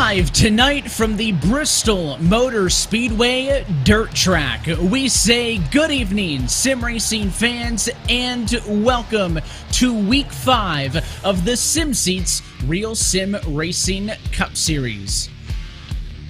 Live tonight from the Bristol Motor Speedway dirt track, we say good evening, sim racing fans, and welcome to week 5 of the SimSeats Real Sim Racing Cup Series.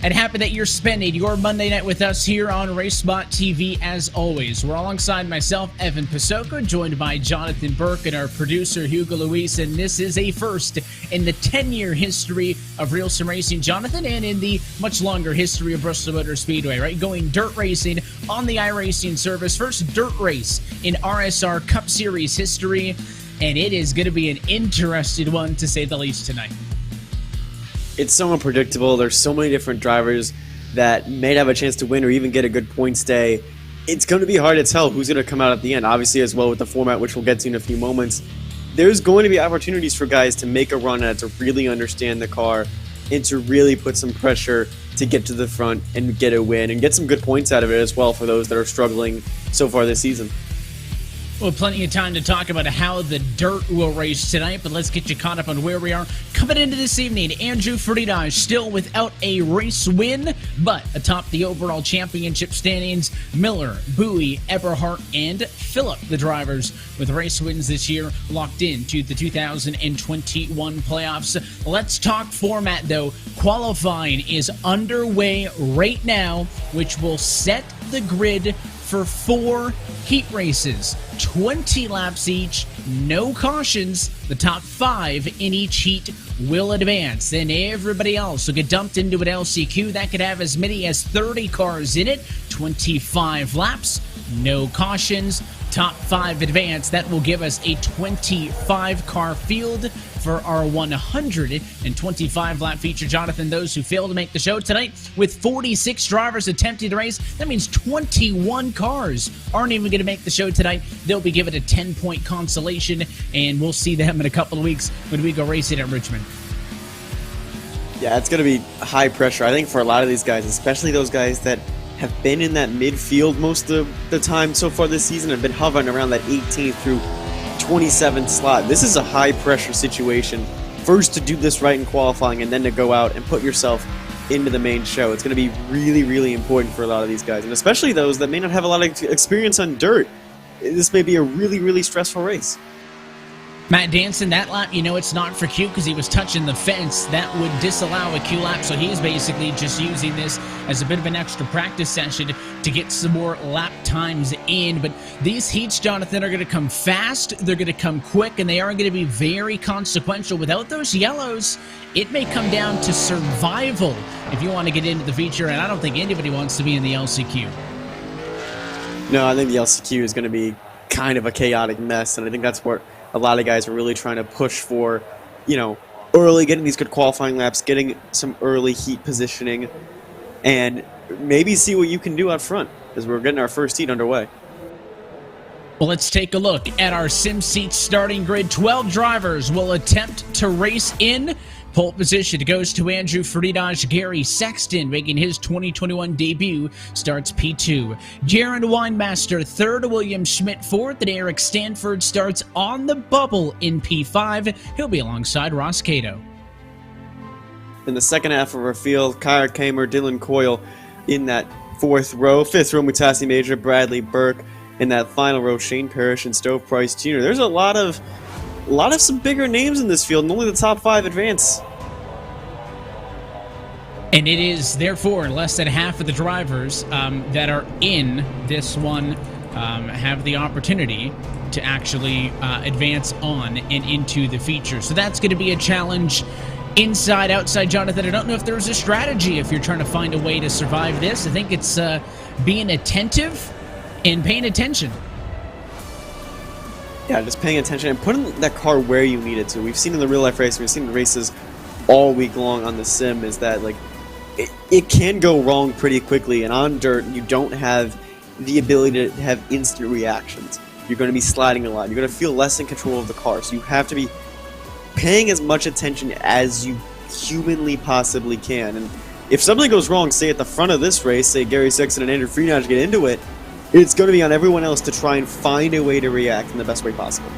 And happy that you're spending your Monday night with us here on RaceSpot TV as always. We're alongside myself, Evan Pasoko, joined by Jonathan Burke and our producer, Hugo Luis, and this is a first in the 10-year history of Real Sim Racing, Jonathan, and in the much longer history of Bristol Motor Speedway, right? Going dirt racing on the iRacing service. First dirt race in RSR Cup Series history, and it is going to be an interesting one, to say the least, tonight. It's so unpredictable. There's so many different drivers that may have a chance to win or even get a good points day. It's going to be hard to tell who's going to come out at the end. Obviously, as well with the format, which we'll get to in a few moments, there's going to be opportunities for guys to make a run at it, to really understand the car, and to really put some pressure to get to the front and get a win and get some good points out of it as well for those that are struggling so far this season. Well, plenty of time to talk about how the dirt will race tonight, but let's get you caught up on where we are. Coming into this evening, Andrew Friedrich still without a race win, but atop the overall championship standings, Miller, Bowie, Eberhardt, and Phillip, the drivers with race wins this year, locked into the 2021 playoffs. Let's talk format, though. Qualifying is underway right now, which will set the grid for 4 heat races, 20 laps each, no cautions. The top 5 in each heat will advance. Then everybody else will get dumped into an LCQ that could have as many as 30 cars in it, 25 laps, no cautions. Top 5 advance. That will give us a 25-car field for our 125-lap feature. Jonathan, those who fail to make the show tonight, with 46 drivers attempting to race, that means 21 cars aren't even going to make the show tonight. They'll be given a 10-point consolation, and we'll see them in a couple of weeks when we go racing at Richmond. Yeah, it's going to be high pressure, I think, for a lot of these guys, especially those guys that have been in that midfield most of the time so far this season and been hovering around that 18th through 27th slot. This is a high-pressure situation. First to do this right in qualifying and then to go out and put yourself into the main show. It's going to be really, really important for a lot of these guys, and especially those that may not have a lot of experience on dirt. This may be a really, really stressful race. Matt Danson, that lap, you know it's not for Q because he was touching the fence. That would disallow a Q lap, so he's basically just using this as a bit of an extra practice session to get some more lap times in. But these heats, Jonathan, are going to come fast, they're going to come quick, and they are going to be very consequential. Without those yellows, it may come down to survival if you want to get into the feature, and I don't think anybody wants to be in the LCQ. No, I think the LCQ is going to be kind of a chaotic mess, and I think that's what a lot of guys are really trying to push for, you know, early, getting these good qualifying laps, getting some early heat positioning, and maybe see what you can do out front as we're getting our first heat underway. Well, let's take a look at our SimSeats starting grid. 12 drivers will attempt to race in. Pole position goes to Andrew Friedrich. Gary Sexton, making his 2021 debut, starts P2. Jaron Weinmaster, third. William Schmidt, fourth. And Eric Stanford starts on the bubble in P5. He'll be alongside Ross Cato. In the second half of our field, Kyra Kamer, Dylan Coyle in that 4th row. 5th row, Mutassi Major, Bradley Burke. In that final row, Shane Parrish and Stove Price Jr. There's a lot of some bigger names in this field, and only the top 5 advance. And it is, therefore, less than half of the drivers that are in this one have the opportunity to actually advance on and into the feature. So that's going to be a challenge inside, outside. Jonathan, I don't know if there's a strategy if you're trying to find a way to survive this. I think it's being attentive and paying attention. Yeah, just paying attention and putting that car where you need it to. We've seen in the real-life race, we've seen the races all week long on the sim, is that, like, it can go wrong pretty quickly, and on dirt, you don't have the ability to have instant reactions. You're going to be sliding a lot. You're going to feel less in control of the car, so you have to be paying as much attention as you humanly possibly can. And if something goes wrong, say at the front of this race, say Gary Sexton and Andrew Friedrich get into it, it's going to be on everyone else to try and find a way to react in the best way possible.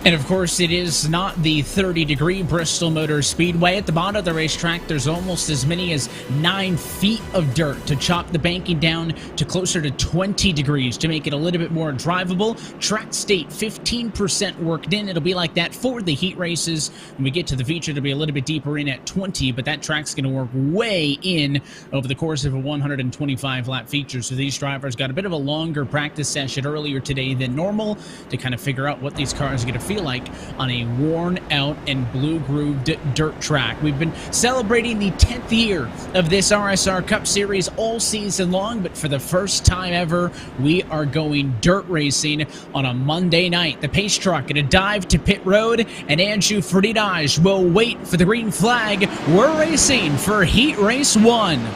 And of course, it is not the 30-degree Bristol Motor Speedway. At the bottom of the racetrack, there's almost as many as 9 feet of dirt to chop the banking down to closer to 20 degrees to make it a little bit more drivable. Track state 15% worked in. It'll be like that for the heat races. When we get to the feature, it'll be a little bit deeper in at 20, but that track's going to work way in over the course of a 125-lap feature. So these drivers got a bit of a longer practice session earlier today than normal to kind of figure out what these cars are going to feel like on a worn out and blue grooved dirt track. We've been celebrating the 10th year of this RSR Cup Series all season long, but for the first time ever, we are going dirt racing on a Monday night. The pace truck going to dive to pit road, and Andrew Fridaj will wait for the green flag. We're racing for Heat Race 1.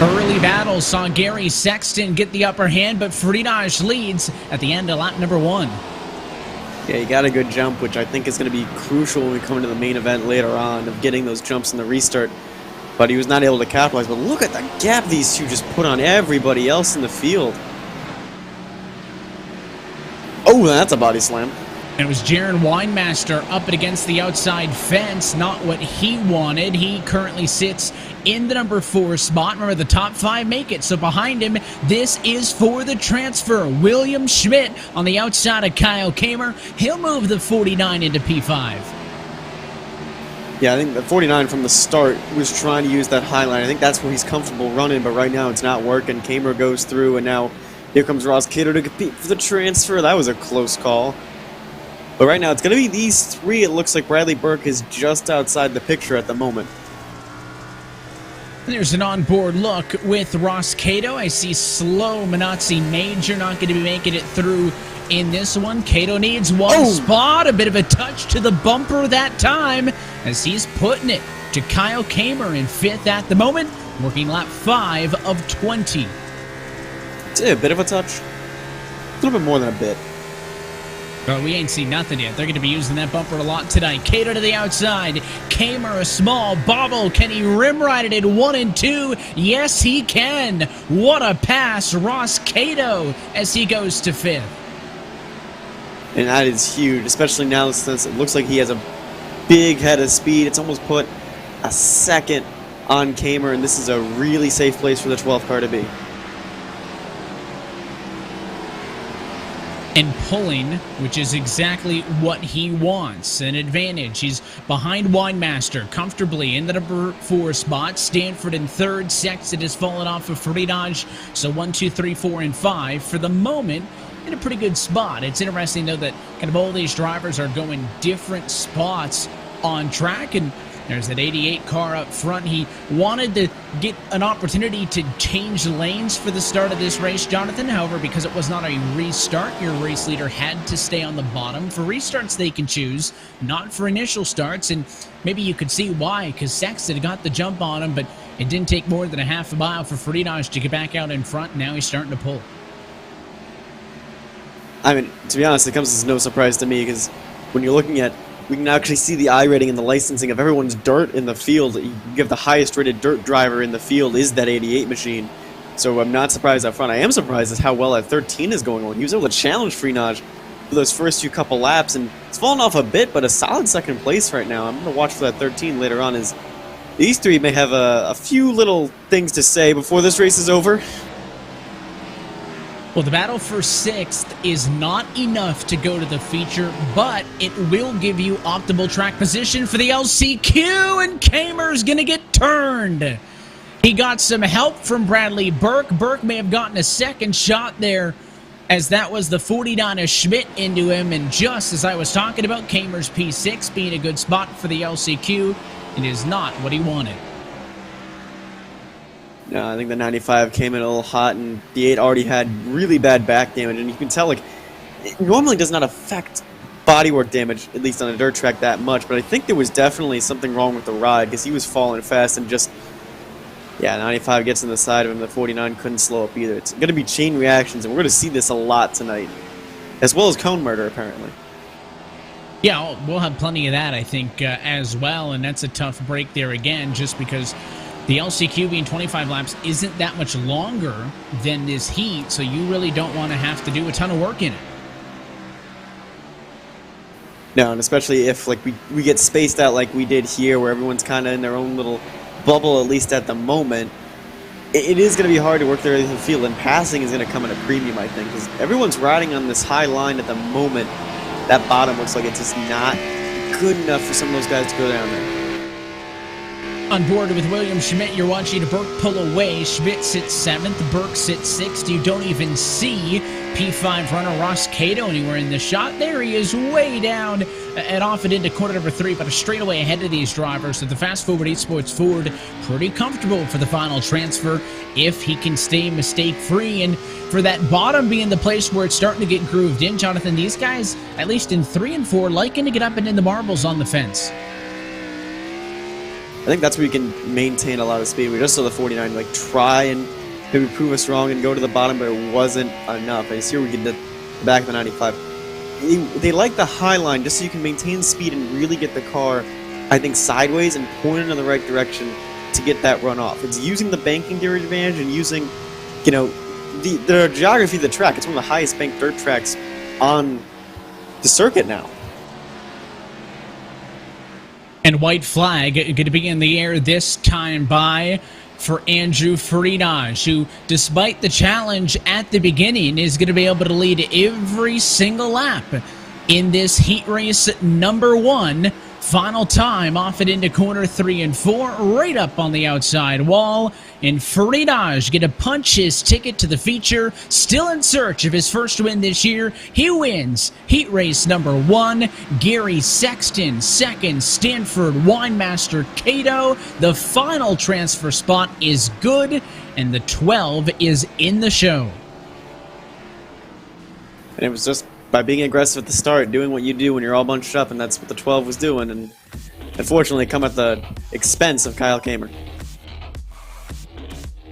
Early battle saw Gary Sexton get the upper hand, but Fridaj leads at the end of lap number 1. Yeah, he got a good jump, which I think is going to be crucial when we come into the main event later on of getting those jumps in the restart. But he was not able to capitalize. But look at the gap these two just put on everybody else in the field. Oh, that's a body slam. And it was Jaron Weinmaster up and against the outside fence, not what he wanted. He currently sits in the number 4 spot. Remember, the top 5 make it, so behind him, this is for the transfer. William Schmidt on the outside of Kyle Kamer. He'll move the 49 into P5. Yeah, I think the 49 from the start was trying to use that high line. I think that's where he's comfortable running, but right now it's not working. Kamer goes through, and now here comes Ross Cato to compete for the transfer. That was a close call. But right now, it's going to be these 3. It looks like Bradley Burke is just outside the picture at the moment. There's an onboard look with Ross Cato. I see slow Manazzi Major not going to be making it through in this one. Cato needs one spot. A bit of a touch to the bumper that time as he's putting it to Kyle Kamer in 5th at the moment, working lap 5 of 20. It's a bit of a touch. A little bit more than a bit. But we ain't seen nothing yet. They're going to be using that bumper a lot tonight. Cato to the outside. Kamer a small bobble. Can he rim ride it in 1 and 2? Yes, he can. What a pass. Ross Cato as he goes to 5th. And that is huge, especially now since it looks like he has a big head of speed. It's almost put a second on Kamer, and this is a really safe place for the 12th car to be. And pulling, which is exactly what he wants. An advantage. He's behind Weinmaster comfortably in the number 4 spot. Stanford in 3rd. Sexton has fallen off of Fridaj. So 1, 2, 3, 4, and 5 for the moment in a pretty good spot. It's interesting, though, that kind of all these drivers are going different spots on track, and there's that 88 car up front. He wanted to get an opportunity to change lanes for the start of this race, Jonathan. However, because it was not a restart, your race leader had to stay on the bottom. For restarts, they can choose, not for initial starts, and maybe you could see why, because Sexton got the jump on him, but it didn't take more than a half a mile for Fridaj to get back out in front. Now he's starting to pull. I mean, to be honest, it comes as no surprise to me, because when you're looking at, we can actually see the iRating and the licensing of everyone's dirt in the field. You give the highest rated dirt driver in the field is that 88 machine. So I'm not surprised up front. I am surprised at how well that 13 is going on. He was able to challenge Fridaj for those first few couple laps, and it's fallen off a bit, but a solid 2nd place right now. I'm going to watch for that 13 later on, as these 3 may have a few little things to say before this race is over. Well, the battle for 6th is not enough to go to the feature, but it will give you optimal track position for the LCQ, and Kamer's going to get turned. He got some help from Bradley Burke. Burke may have gotten a 2nd shot there, as that was the 49 of Schmidt into him, and just as I was talking about Kamer's P6 being a good spot for the LCQ, it is not what he wanted. No, I think the 95 came in a little hot, and the 8 already had really bad back damage, and you can tell, like, it normally does not affect bodywork damage, at least on a dirt track, that much, but I think there was definitely something wrong with the ride, because he was falling fast, and just, yeah, 95 gets in the side of him, the 49 couldn't slow up either. It's going to be chain reactions, and we're going to see this a lot tonight, as well as cone murder, apparently. Yeah, we'll have plenty of that, I think, as well, and that's a tough break there again, just because the LCQ being 25 laps isn't that much longer than this heat, so you really don't want to have to do a ton of work in it. No, and especially if like we get spaced out like we did here, where everyone's kind of in their own little bubble, at least at the moment, it is going to be hard to work their way through the field, and passing is going to come at a premium, I think, because everyone's riding on this high line at the moment. That bottom looks like it's just not good enough for some of those guys to go down there. On board with William Schmidt, you're watching Burke pull away. Schmidt sits 7th, Burke sits 6th. You don't even see P5 runner Ross Cato anywhere in the shot. There he is, way down and off and into corner number 3, but a straightaway ahead of these drivers. So the Fast Forward Esports Ford pretty comfortable for the final transfer if he can stay mistake-free. And for that bottom being the place where it's starting to get grooved in, Jonathan, these guys, at least in 3 and 4, liking to get up and in the marbles on the fence. I think that's where you can maintain a lot of speed. We just saw the 49 like try and maybe prove us wrong and go to the bottom, but it wasn't enough. And here we get the back of the 95. They like the high line just so you can maintain speed and really get the car, I think, sideways and pointed in the right direction to get that run off. It's using the banking gear advantage and using, you know, the geography of the track. It's one of the highest banked dirt tracks on the circuit now. And white flag going to be in the air this time by for Andrew Friedage, who, despite the challenge at the beginning, is going to be able to lead every single lap in this heat race number 1. Final time off it into corner 3 and 4, right up on the outside wall. And Friedage get to punch his ticket to the feature, still in search of his first win this year. He wins heat race number 1. Gary Sexton 2nd, Stanford Winemaster Cato. The final transfer spot is good, and the 12 is in the show. And it was just by being aggressive at the start, doing what you do when you're all bunched up, and that's what the 12 was doing, and unfortunately come at the expense of Kyle Kamer.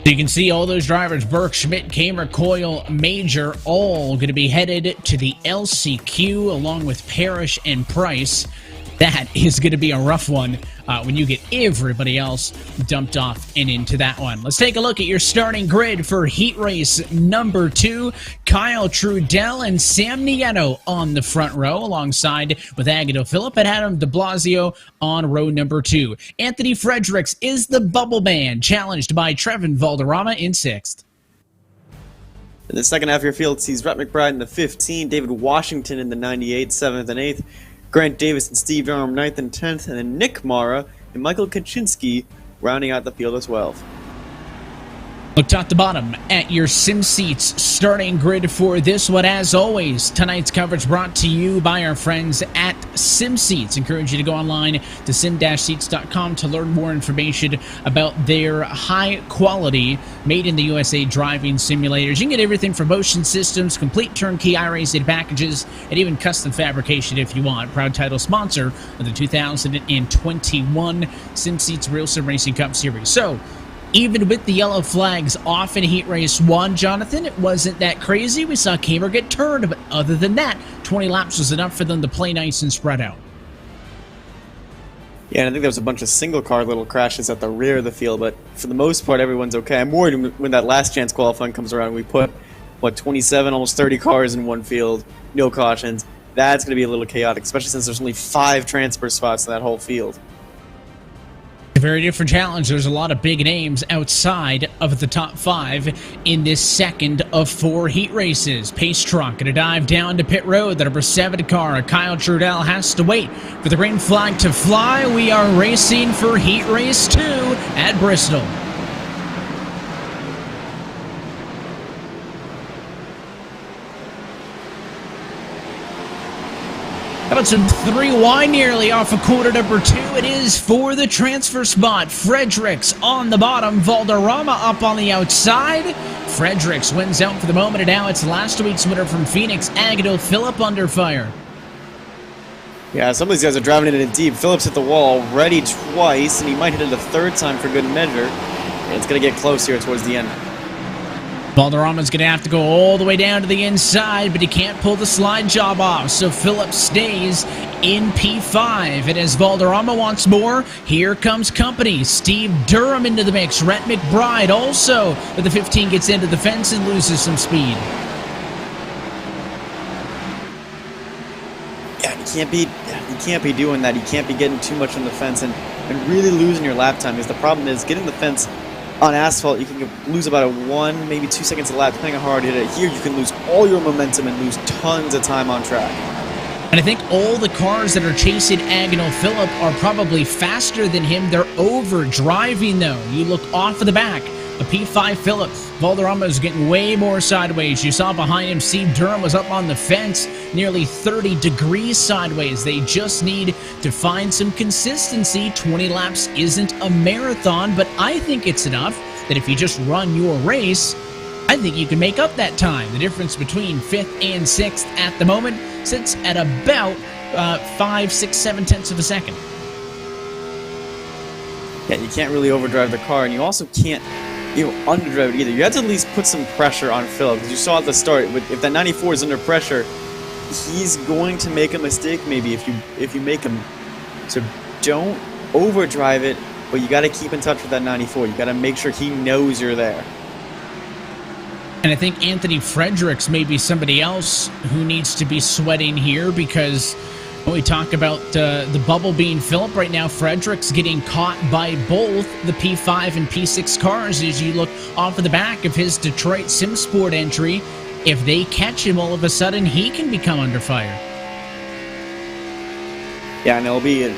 You can see all those drivers, Burke, Schmidt, Kamer, Coyle, Major, all going to be headed to the LCQ along with Parrish and Price. That is going to be a rough one when you get everybody else dumped off and into that one. Let's take a look at your starting grid for heat race number 2. Kyle Trudell and Sam Nieto on the front row, alongside with Agado Phillip and Adam de Blasio on row number 2. Anthony Fredericks is the bubble man, challenged by Trevin Valderrama in 6th. In the second half of your field sees Rhett McBride in the 15, David Washington in the 98, 7th and 8th, Grant Davis and Steve Durham 9th and 10th, and then Nick Mara and Michael Kaczynski rounding out the field as well. Look top to bottom at your SimSeats starting grid for this one. As always, tonight's coverage brought to you by our friends at SimSeats. Encourage you to go online to sim-seats.com to learn more information about their high-quality, made-in-the-USA driving simulators. You can get everything from motion systems, complete turnkey iRacing packages, and even custom fabrication if you want. Proud title sponsor of the 2021 SimSeats RealSimRacing Cup Series. So, even with the yellow flags off in Heat Race 1, Jonathan, it wasn't that crazy. We saw Kamer get turned, but other than that, 20 laps was enough for them to play nice and spread out. Yeah, and I think there was a bunch of single-car little crashes at the rear of the field, but for the most part, everyone's okay. I'm worried when that last chance qualifying comes around. We put, 27, almost 30 cars in one field, no cautions. That's going to be a little chaotic, especially since there's only 5 transfer spots in that whole field. A very different challenge. There's a lot of big names outside of the top 5 in this second of 4 heat races. Pace Truck going to dive down to pit road. The number 7 car, Kyle Trudell, has to wait for the green flag to fly. We are racing for heat race 2 at Bristol. How about some 3 wide nearly off of quarter number 2? It is for the transfer spot. Fredericks on the bottom. Valderrama up on the outside. Fredericks wins out for the moment, and now it's last week's winner from Phoenix, Agado Phillip, under fire. Yeah, some of these guys are driving it in deep. Phillips hit the wall already twice, and he might hit it a 3rd time for good measure. And it's going to get close here towards the end. Valderrama's going to have to go all the way down to the inside, but he can't pull the slide job off, so Phillip stays in P5. And as Valderrama wants more, here comes company. Steve Durham into the mix. Rhett McBride also, but the 15 gets into the fence and loses some speed. Yeah, you can't be doing that. You can't be getting too much on the fence and really losing your lap time, because the problem is getting the fence on asphalt, you can lose about a 1, maybe 2 seconds a lap, depending on how hard you hit it. Here, you can lose all your momentum and lose tons of time on track. And I think all the cars that are chasing Agnell Phillip are probably faster than him. They're overdriving, though. You look off of the back. A P5 Phillip. Valderrama is getting way more sideways. You saw behind him, Steve Durham was up on the fence, nearly 30 degrees sideways. They just need to find some consistency. 20 laps isn't a marathon, but I think it's enough that if you just run your race, I think you can make up that time. The difference between 5th and 6th at the moment sits at about 5, 6, 7 tenths of a second. Yeah, you can't really overdrive the car, and you also can't underdrive it either. You have to at least put some pressure on Phil, because you saw at the start, if that 94 is under pressure, he's going to make a mistake maybe if you make him. So don't overdrive it, but you got to keep in touch with that 94. You got to make sure he knows you're there. And I think Anthony Fredericks may be somebody else who needs to be sweating here, because when we talk about the bubble being Phillip right now, Fredericks getting caught by both the P5 and P6 cars as you look off of the back of his Detroit SimSport entry. If they catch him, all of a sudden, he can become under fire. Yeah, and it'll be a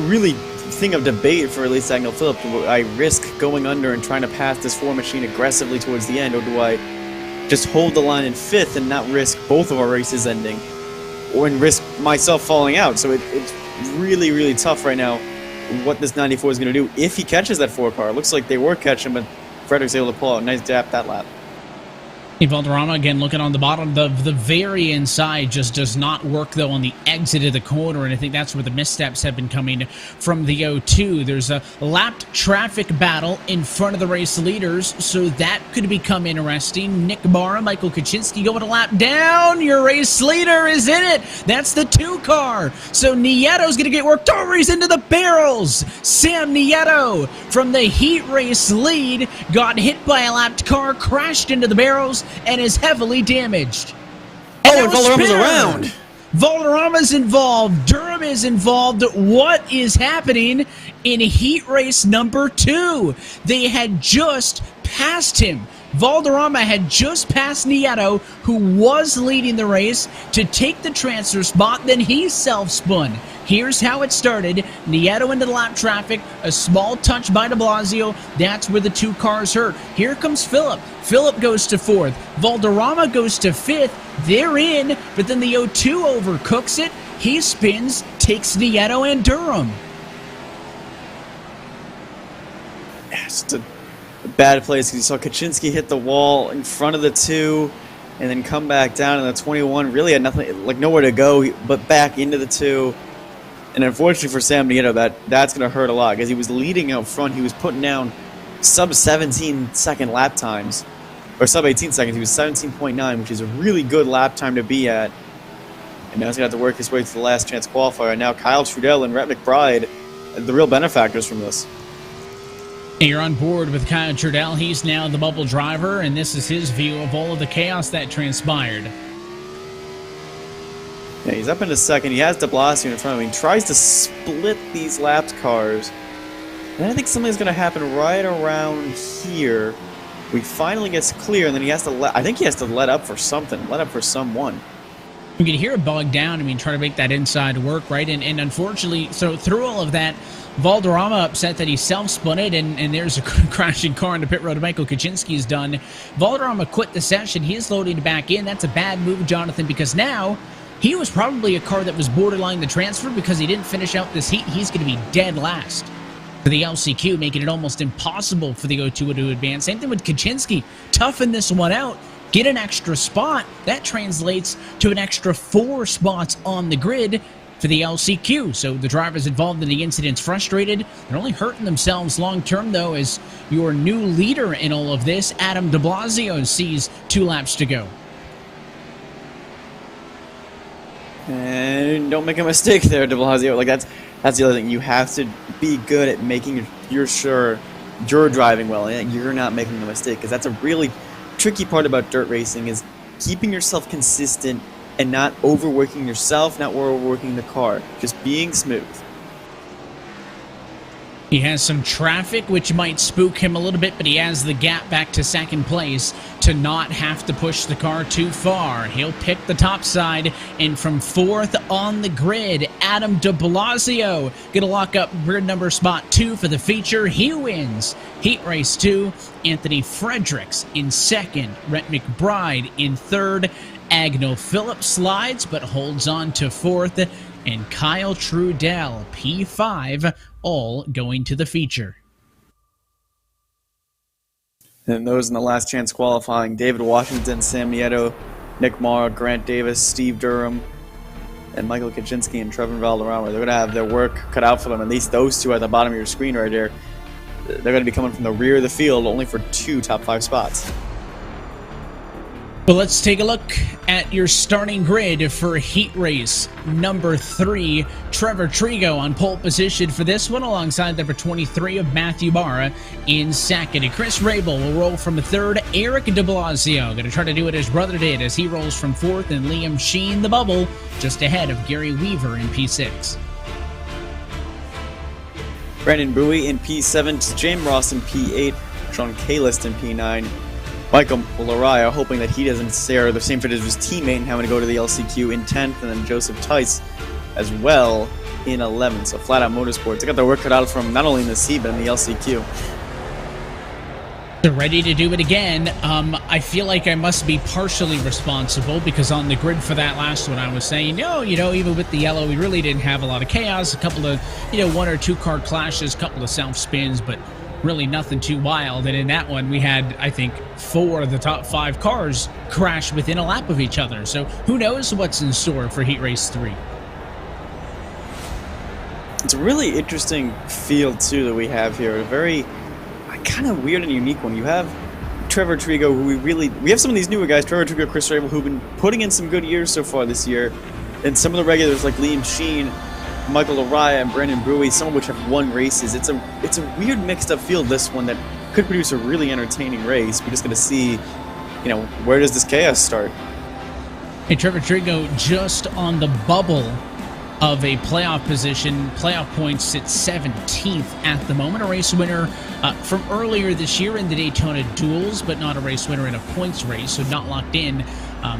really thing of debate for at least Agnell Phillip. Do I risk going under and trying to pass this 4 machine aggressively towards the end, or do I just hold the line in 5th and not risk both of our races ending, or risk myself falling out? So it's really, really tough right now what this 94 is going to do if he catches that 4 car. It looks like they were catching, but Frederick's able to pull out a nice gap that lap. Valderrama, again, looking on the bottom. The very inside just does not work, though, on the exit of the corner, and I think that's where the missteps have been coming from the O2. There's a lapped traffic battle in front of the race leaders, so that could become interesting. Nick Mara, Michael Kaczynski going a lap down. Your race leader is in it. That's the 2 car. So Nieto's going to get worked over. He's into the barrels. Sam Nieto from the heat race lead got hit by a lapped car, crashed into the barrels, and is heavily damaged. And Valderrama's around. Valderrama's involved. Durham is involved. What is happening in heat race number 2? They had just passed him. Valderrama had just passed Nieto, who was leading the race, to take the transfer spot. Then he self-spun. Here's how it started. Nieto into the lap traffic, a small touch by de Blasio. That's where the 2 cars hurt. Here comes Phillip. Phillip goes to 4th. Valderrama goes to 5th. They're in, but then the O2 overcooks it. He spins, takes Nieto and Durham. Yeah, it's a bad place, because you saw Kaczynski hit the wall in front of the 2 and then come back down, and the 21 really had nothing, like nowhere to go but back into the 2. And unfortunately for Sam Nieto, that's going to hurt a lot, because he was leading out front. He was putting down sub-17 second lap times, or sub-18 seconds. He was 17.9, which is a really good lap time to be at. And now he's going to have to work his way to the last chance qualifier. And now Kyle Trudell and Rhett McBride, the real benefactors from this. And you're on board with Kyle Trudell. He's now the bubble driver, and this is his view of all of the chaos that transpired. Yeah, he's up into 2nd. He has de Blasio in front of him. He tries to split these lapped cars. And I think something's going to happen right around here. He finally gets clear, and then he has to I think he has to let up for something. Let up for someone. You can hear it bogged down. I mean, try to make that inside work, right? And unfortunately, so through all of that, Valderrama upset that he self-spun it, and there's a crashing car in the pit road. Michael Kaczynski is done. Valderrama quit the session. He's loading back in. That's a bad move, Jonathan, because now he was probably a car that was borderline the transfer, because he didn't finish out this heat. He's going to be dead last for the LCQ, making it almost impossible for the O2 to advance. Same thing with Kaczynski. Toughen this one out. Get an extra spot. That translates to an extra 4 spots on the grid. for the LCQ. So the drivers involved in the incident's frustrated. They're only hurting themselves long term, though, as your new leader in all of this, Adam de Blasio, sees 2 laps to go. And don't make a mistake there, de Blasio. Like, that's the other thing. You have to be good at making you're sure you're driving well and you're not making a mistake, because that's a really tricky part about dirt racing, is keeping yourself consistent and not overworking yourself, not overworking the car, just being smooth. He has some traffic, which might spook him a little bit, but he has the gap back to second place to not have to push the car too far. He'll pick the top side, and from 4th on the grid, Adam de Blasio gonna lock up grid number spot 2 for the feature. He wins Heat Race 2. Anthony Fredericks in 2nd. Rhett McBride in 3rd. Agnell Phillips slides, but holds on to 4th. And Kyle Trudell, P5, all going to the feature. And those in the last chance qualifying: David Washington, Sam Nieto, Nick Mara, Grant Davis, Steve Durham, and Michael Kaczynski and Trevor Valderrama. They're going to have their work cut out for them. At least those 2 at the bottom of your screen right here. They're going to be coming from the rear of the field, only for 2 top 5 spots. But let's take a look at your starting grid for Heat Race number 3. Trevor Trigo on pole position for this one, alongside number 23 of Matthew Barra in 2nd. And Chris Rabel will roll from 3rd. Eric de Blasio going to try to do what his brother did, as he rolls from 4th. And Liam Sheen, the bubble, just ahead of Gary Weaver in P6. Brandon Bowie in P7, James Ross in P8, Sean Kalist in P9. Michael Laraya, hoping that he doesn't share the same fate as his teammate and having to go to the LCQ in 10th, and then Joseph Tice as well in 11th. So Flat Out Motorsports, they got their work cut out from not only in the C, but in the LCQ. They're ready to do it again. I feel like I must be partially responsible, because on the grid for that last one, I was saying, no, even with the yellow, we really didn't have a lot of chaos. A couple of, 1 or 2 car clashes, a couple of self spins, but really nothing too wild. And in that one, we had, I think, 4 of the top 5 cars crash within a lap of each other. So who knows what's in store for Heat Race 3. It's a really interesting field, too, that we have here. A very kind of weird and unique one. You have Trevor Trigo, who we have some of these newer guys, Trevor Trigo, Chris Rabel, who've been putting in some good years so far this year. And some of the regulars like Liam Sheen, Michael Laraya, and Brandon Bowie, some of which have won races. It's a weird mixed up field, this one, that could produce a really entertaining race. We're just going to see, where does this chaos start? Hey, Trevor Trigo just on the bubble of a playoff position. Playoff points sit 17th at the moment. A race winner from earlier this year in the Daytona Duels, but not a race winner in a points race, so not locked in.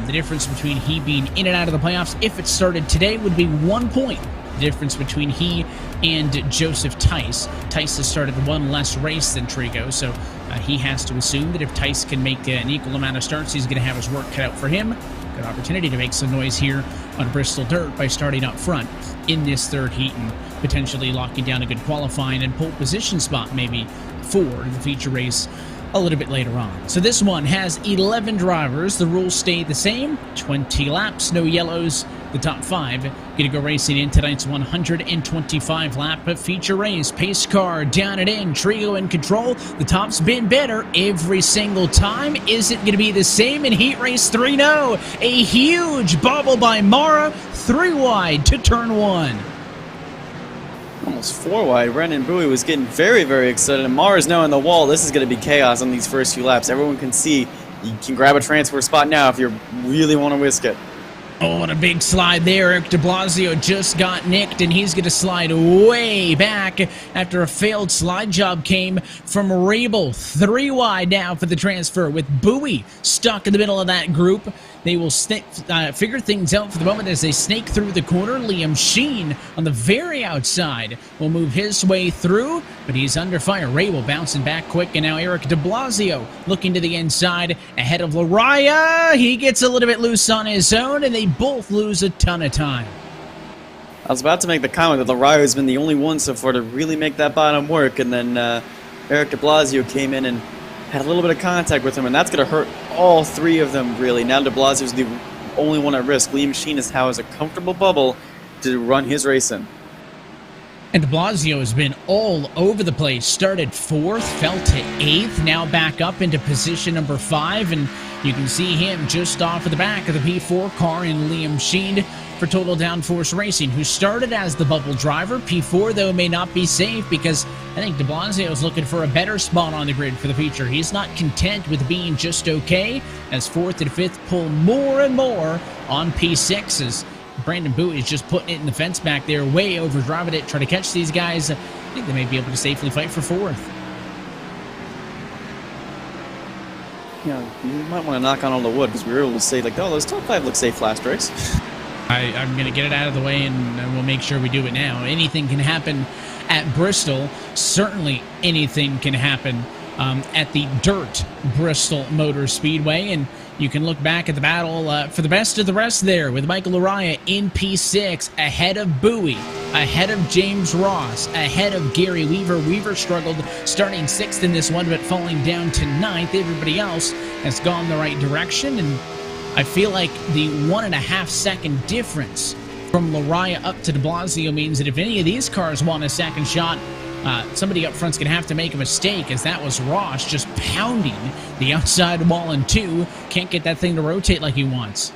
The difference between he being in and out of the playoffs, if it started today, would be 1 point. The difference between he and Joseph Tice. Tice has started 1 less race than Trigo, so he has to assume that if Tice can make an equal amount of starts, he's going to have his work cut out for him. Good opportunity to make some noise here on Bristol Dirt by starting up front in this 3rd heat and potentially locking down a good qualifying and pole position spot maybe for the feature race a little bit later on. So this one has 11 drivers. The rules stay the same. 20 laps, no yellows. The top 5 going to go racing in tonight's 125 lap feature race. Pace car down and in. Trigo in control. The top's been better every single time. Is it going to be the same in Heat Race 3? No. A huge bubble by Mara. 3 wide to turn 1. Almost 4 wide. Brandon Bowie was getting very, very excited. And Mara's now on the wall. This is going to be chaos on these first few laps. Everyone can see you can grab a transfer spot now if you really want to whisk it. Oh, what a big slide there. Eric de Blasio just got nicked, and he's going to slide way back after a failed slide job came from Rabel. 3 wide now for the transfer, with Bowie stuck in the middle of that group. They will figure things out for the moment as they snake through the corner. Liam Sheen on the very outside will move his way through, but he's under fire. Rabel bouncing back quick, and now Eric de Blasio looking to the inside ahead of Laraya. He gets a little bit loose on his own, and they both lose a ton of time. I was about to make the comment that Laraya has been the only one so far to really make that bottom work, and then Eric de Blasio came in and had a little bit of contact with him, and that's going to hurt all 3 of them, really. Now de Blasio's the only one at risk. Liam Sheen has a comfortable bubble to run his race in. And de Blasio has been all over the place. Started 4th, fell to 8th, now back up into position number 5, and you can see him just off of the back of the P4 car in Liam Sheen for Total Downforce Racing, who started as the bubble driver. P4, though, may not be safe because I think de Blasio is looking for a better spot on the grid for the future. He's not content with being just okay, as 4th and 5th pull more and more on P6s. Brandon Bowie is just putting it in the fence back there, way overdriving it, trying to catch these guys. I think they may be able to safely fight for 4th. Yeah, you might want to knock on all the wood, because we were able to say, like, oh, those top 5 look safe last race. I'm going to get it out of the way, and we'll make sure we do it now. Anything can happen at Bristol. Certainly anything can happen at the Dirt Bristol Motor Speedway, and you can look back at the battle for the best of the rest there with Michael Araya in P6, ahead of Bowie, ahead of James Ross, ahead of Gary Weaver. Weaver struggled starting 6th in this one, but falling down to 9th. Everybody else has gone the right direction, and I feel like the 1.5 second difference from Laraya up to de Blasio means that if any of these cars want a second shot, somebody up front's going to have to make a mistake, as that was Ross just pounding the outside wall in 2. Can't get that thing to rotate like he wants.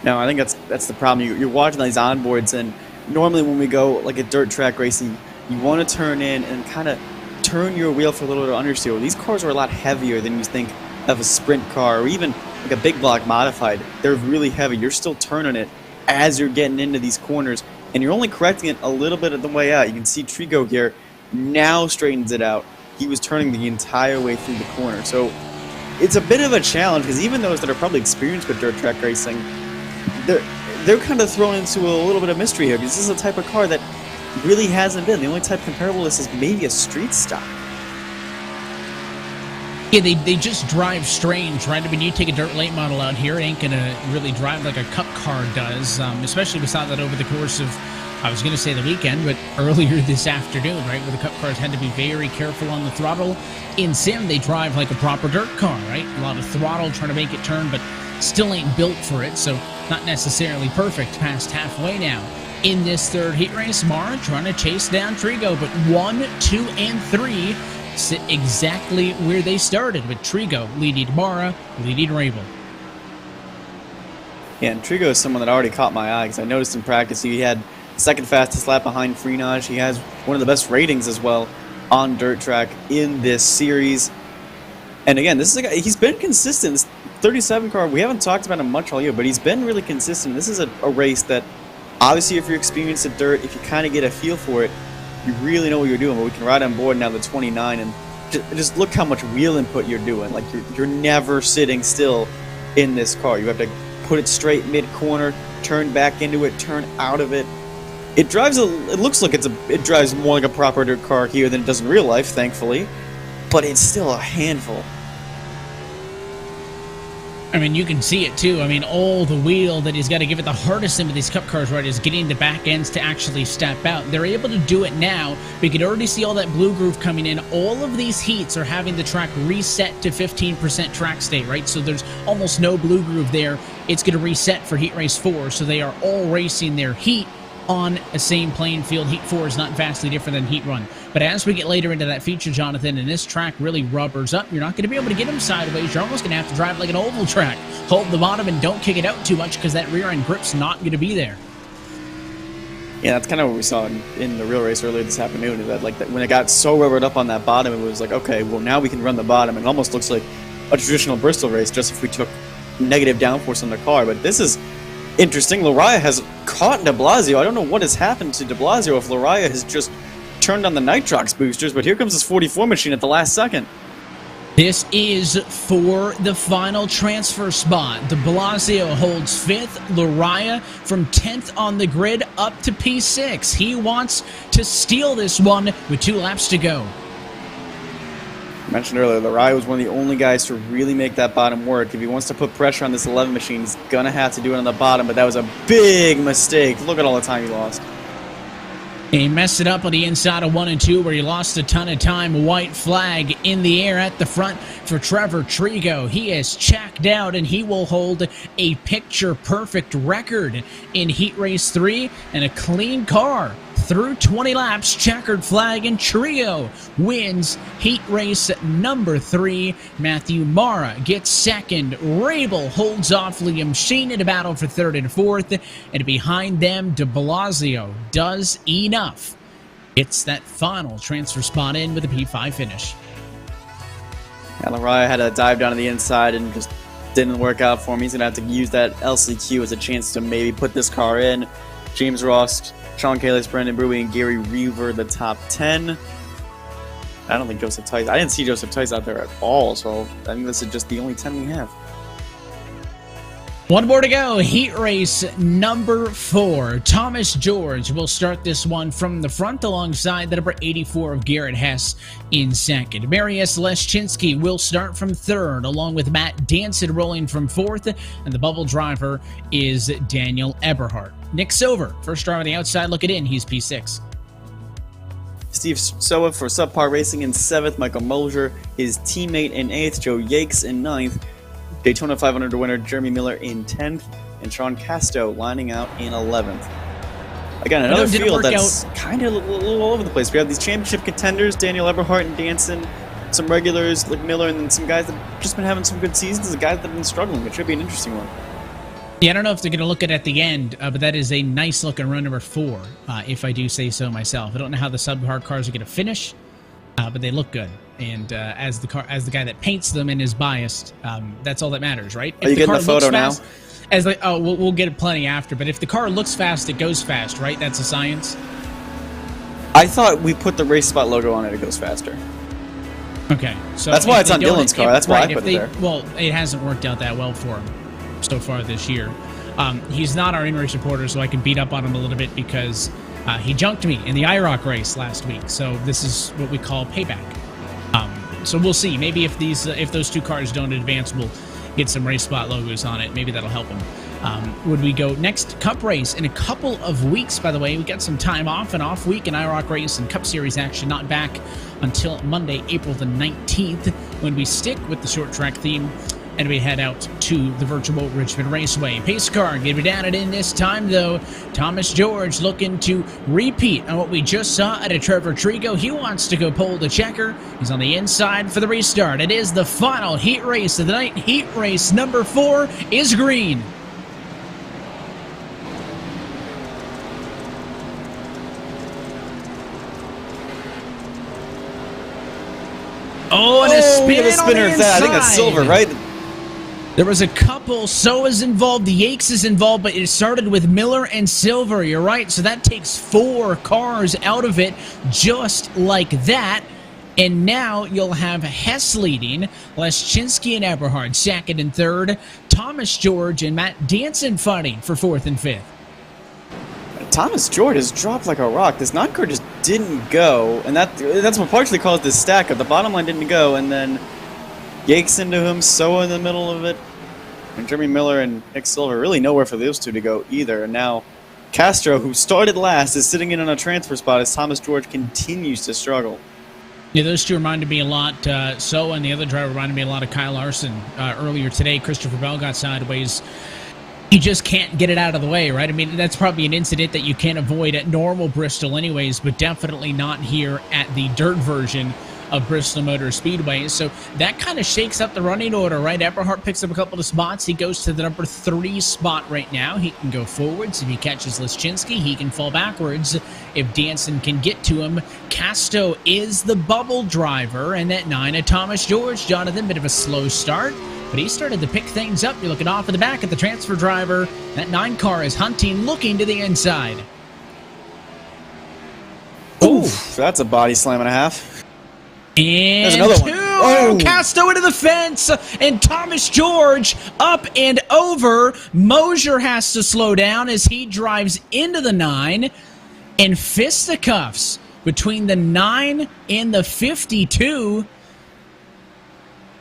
No, I think that's the problem. You're watching these onboards, and normally when we go like a dirt track racing, you want to turn in and kind of turn your wheel for a little bit of understeer. These cars are a lot heavier than you think of a sprint car or even like a big block modified. They're really heavy. You're still turning it as you're getting into these corners, and you're only correcting it a little bit of the way out. You can see Trigo here now straightens it out. He was turning the entire way through the corner. So it's a bit of a challenge, because even those that are probably experienced with dirt track racing, they're kind of thrown into a little bit of mystery here, because this is a type of car that really hasn't been. The only type comparable to this is maybe a street stock. Yeah, they just drive strange, right? I mean, you take a dirt late model out here, it ain't going to really drive like a cup car does, especially we saw that over the course of, I was going to say the weekend, but earlier this afternoon, right, where the cup cars had to be very careful on the throttle. In sim, they drive like a proper dirt car, right? A lot of throttle, trying to make it turn, but still ain't built for it, so not necessarily perfect past halfway now. In this third heat race, Mara trying to chase down Trigo, but 1, 2, and 3 sit exactly where they started, with Trigo leading Mara, leading Rabel. Yeah, and Trigo is someone that already caught my eye, because I noticed in practice he had second fastest lap behind Freenage. He has one of the best ratings as well on dirt track in this series. And again, this is a guy, he's been consistent. This 37 car, we haven't talked about him much all year, but he's been really consistent. This is a race that, obviously, if you're experienced at dirt, if you kind of get a feel for it, you really know what you're doing. But we can ride on board now the 29, and just look how much wheel input you're doing. Like, you're never sitting still in this car. You have to put it straight mid-corner, turn back into it, turn out of it. It drives it looks like it drives more like a proper dirt car here than it does in real life, thankfully. But it's still a handful. I mean, you can see it too. I mean, all the wheel that he's got to give it. The hardest thing with these cup cars, right, is getting the back ends to actually step out. They're able to do it now. We can already see all that blue groove coming in. All of these heats are having the track reset to 15% track state, right? So there's almost no blue groove there. It's going to reset for Heat Race 4, so they are all racing their heat on a same playing field. Heat 4 is not vastly different than Heat 1. But as we get later into that feature, Jonathan, and this track really rubbers up, you're not going to be able to get them sideways. You're almost going to have to drive like an oval track. Hold the bottom and don't kick it out too much, because that rear end grip's not going to be there. Yeah, that's kind of what we saw in the real race earlier this afternoon, is that, like, when it got so rubbered up on that bottom, it was like, okay, well, now we can run the bottom. It almost looks like a traditional Bristol race, just if we took negative downforce on the car. But this is interesting. Laraya has caught de Blasio. I don't know what has happened to de Blasio, if Laraya has just turned on the Nitrox boosters, but here comes his 44 machine at the last second. This is for the final transfer spot. De Blasio holds 5th. Laraya from 10th on the grid up to P6. He wants to steal this one with 2 laps to go. I mentioned earlier, Laraya was one of the only guys to really make that bottom work. If he wants to put pressure on this 11 machine, he's going to have to do it on the bottom, but that was a big mistake. Look at all the time he lost. He messed it up on the inside of 1 and 2 where he lost a ton of time. White flag in the air at the front for Trevor Trigo. He is checked out, and he will hold a picture-perfect record in Heat Race 3 and a clean car through 20 laps. Checkered flag, and Trio wins Heat Race number 3. Matthew Mara gets second. Rabel holds off Liam Sheen in a battle for third and fourth. And behind them, de Blasio does enough. It's that final transfer spot in with a P5 finish. Yeah, Lariah had a dive down to the inside and just didn't work out for him. He's going to have to use that LCQ as a chance to maybe put this car in. James Ross, Sean Kalis, Brendan Brewy, and Gary Reaver, the top 10. I don't think Joseph Tice. I didn't see Joseph Tice out there at all, so I think this is just the only 10 we have. One more to go. Heat race number 4. Thomas George will start this one from the front alongside the number 84 of Garrett Hess in second. Marius Leszczynski will start from third along with Matt Danson rolling from fourth, and the bubble driver is Daniel Eberhardt. Nick Silver, first driver on the outside, looking in. He's P6. Steve Soa for Subpar Racing in 7th. Michael Mosier, his teammate in 8th. Joe Yakes in 9th. Daytona 500 winner Jeremy Miller in 10th. And Sean Casto lining out in 11th. Again, another field that's kind of a little all over the place. We have these championship contenders, Daniel Eberhardt and Danson, some regulars like Miller, and then some guys that have just been having some good seasons, the guys that have been struggling. It should be an interesting one. Yeah, I don't know if they're going to look at the end, but that is a nice-looking run number 4, if I do say so myself. I don't know how the subhard cars are going to finish, but they look good. And as the guy that paints them and is biased, that's all that matters, right? Are you getting the photo now? We'll get it plenty after. But if the car looks fast, it goes fast, right? That's a science. I thought we put the RaceSpot logo on it. It goes faster. Okay, so that's why it's on Dylan's car. That's why I put it there. Well, it hasn't worked out that well for him so far this year. He's not our in-race reporter, so I can beat up on him a little bit because he junked me in the IROC race last week. So this is what we call payback. So we'll see. Maybe if those two cars don't advance, we'll get some RaceSpot logos on it. Maybe that'll help him. Would we go next Cup race in a couple of weeks? By the way, we got some time off, an off week in IROC race and Cup Series action. Not back until Monday, April the 19th, when we stick with the short track theme. And we head out to the virtual Richmond Raceway. Pace car, get it down and in this time, though. Thomas George looking to repeat on what we just saw at a Trevor Trigo. He wants to go pole the checker. He's on the inside for the restart. It is the final heat race of the night. Heat race number 4 is green. Oh, and a spinner on the inside. I think that's silver, right? There was a couple. Soa's involved. The Yakes is involved, but it started with Miller and Silver. You're right. So that takes 4 cars out of it just like that. And now you'll have Hess leading, Leszczynski and Eberhard second and third, Thomas George and Matt Danson fighting for 4th and 5th. Thomas George has dropped like a rock. This non-car just didn't go, and that's what partially caused this stack up. The bottom line didn't go, and then Yakes into him, Soa in the middle of it, and Jeremy Miller and Nick Silver, really nowhere for those two to go either. And now Castro, who started last, is sitting in on a transfer spot as Thomas George continues to struggle. Yeah, those two reminded me a lot. Soa and the other driver reminded me a lot of Kyle Larson. Earlier today, Christopher Bell got sideways. You just can't get it out of the way, right? I mean, that's probably an incident that you can't avoid at normal Bristol anyways, but definitely not here at the dirt version of Bristol Motor Speedway. So that kind of shakes up the running order, right? Eberhardt picks up a couple of spots. He goes to the number 3 spot right now. He can go forwards. If he catches Leszczynski, he can fall backwards if Danson can get to him. Casto is the bubble driver, and that 9 of Thomas George. Jonathan, bit of a slow start, but he started to pick things up. You're looking off in the back at the transfer driver. That 9 car is hunting, looking to the inside. Oof, that's a body slam and a half. And there's another 2. one. Oh. Casto into the fence, and Thomas George up and over. Mosier has to slow down as he drives into the 9, and fisticuffs between the 9 and the 52.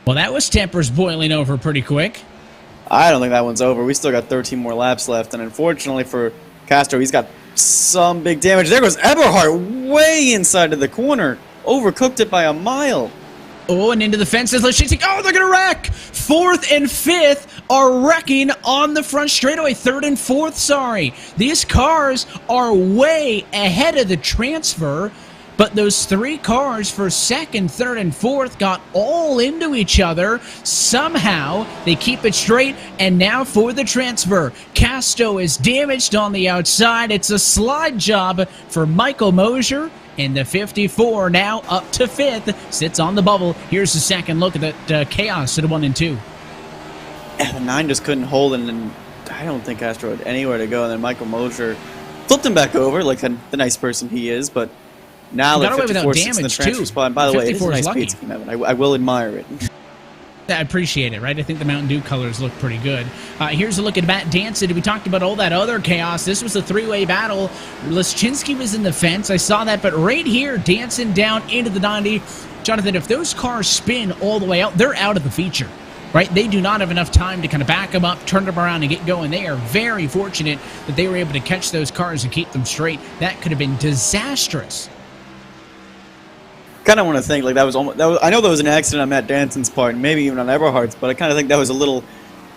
Well, that was tempers boiling over pretty quick. I don't think that one's over. We still got 13 more laps left, and unfortunately for Castro, he's got some big damage. There goes Eberhardt way inside of the corner. Overcooked it by a mile. Oh, and into the fences. Oh, they're going to wreck. 4th and 5th are wrecking on the front straightaway. 3rd and 4th, sorry. These cars are way ahead of the transfer, but those 3 cars for 2nd, 3rd, and 4th got all into each other. Somehow, they keep it straight, and now for the transfer. Casto is damaged on the outside. It's a slide job for Michael Mosier. And the 54 now up to 5th, sits on the bubble. Here's the second look at that chaos at 1 and 2. Yeah, the 9 just couldn't hold, and then I don't think Castro had anywhere to go. And then Michael Mosier flipped him back over, like the nice person he is. But now the 54 sits in the transfer spot. And by the way, it is a nice paint scheme, Evan. I will admire it. I appreciate it, right? I think the Mountain Dew colors look pretty good. Here's a look at Matt Danson. We talked about all that other chaos. This was a 3-way battle. Leschinski was in the fence. I saw that, but right here, Danson down into the 90. Jonathan, if those cars spin all the way out, they're out of the feature, right? They do not have enough time to kind of back them up, turn them around, and get going. They are very fortunate that they were able to catch those cars and keep them straight. That could have been disastrous. Kind of want to think like that was I know that was an accident on Matt Danson's part, and maybe even on Eberhardt's, but I kind of think that was a little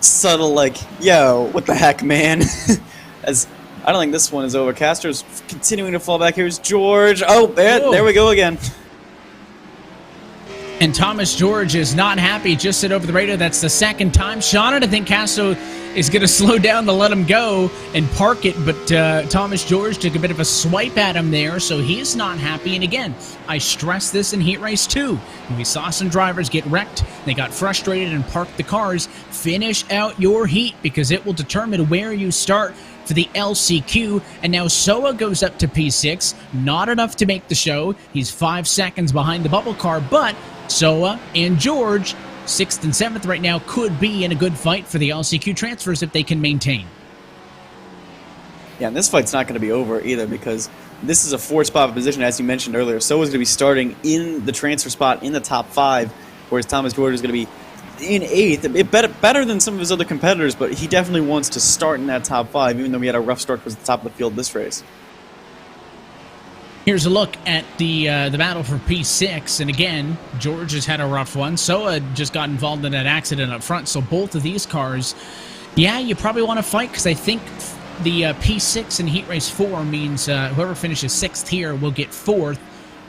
subtle, like, yo, what the heck, man? As I don't think this one is over. Castro's continuing to fall back. Here's George. Oh, there we go again. And Thomas George is not happy. Just said over the radio that's the 2nd time. Sean, I think Castro is going to slow down to let him go and park it, but Thomas George took a bit of a swipe at him there, so he's not happy. And again, I stressed this in Heat Race 2. We saw some drivers get wrecked. They got frustrated and parked the cars. Finish out your heat because it will determine where you start for the LCQ. And now Soa goes up to P6. Not enough to make the show. He's 5 seconds behind the bubble car, but Soa and George, 6th and 7th right now, could be in a good fight for the LCQ transfers if they can maintain. Yeah, and this fight's not going to be over either because this is a 4-spot position, as you mentioned earlier. Soa's going to be starting in the transfer spot in the top 5, whereas Thomas George is going to be in 8th. Better than some of his other competitors, but he definitely wants to start in that top 5, even though we had a rough start towards the top of the field this race. Here's a look at the battle for P6, and again, George has had a rough one. Soa just got involved in that accident up front, so both of these cars, yeah, you probably want to fight, because I think the P6 in Heat Race 4 means whoever finishes 6th here will get 4th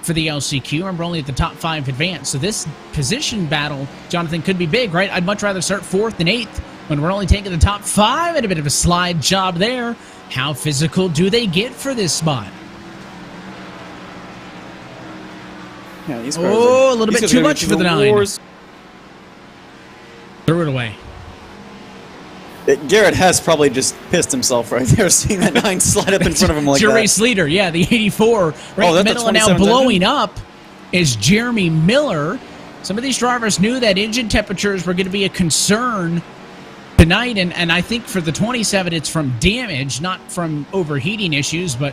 for the LCQ, and we're only at the top 5 advance. So this position battle, Jonathan, could be big, right? I'd much rather start 4th and 8th when we're only taking the top 5, and a bit of a slide job there. How physical do they get for this spot? Yeah, these a little bit too much for the 9. Threw it away. Garrett Hess probably just pissed himself right there, seeing that 9 slide up in front of him like your that. Race leader, yeah, the 84 right in the middle, and now blowing up is Jeremy Miller. Some of these drivers knew that engine temperatures were going to be a concern tonight, and I think for the 27, it's from damage, not from overheating issues, but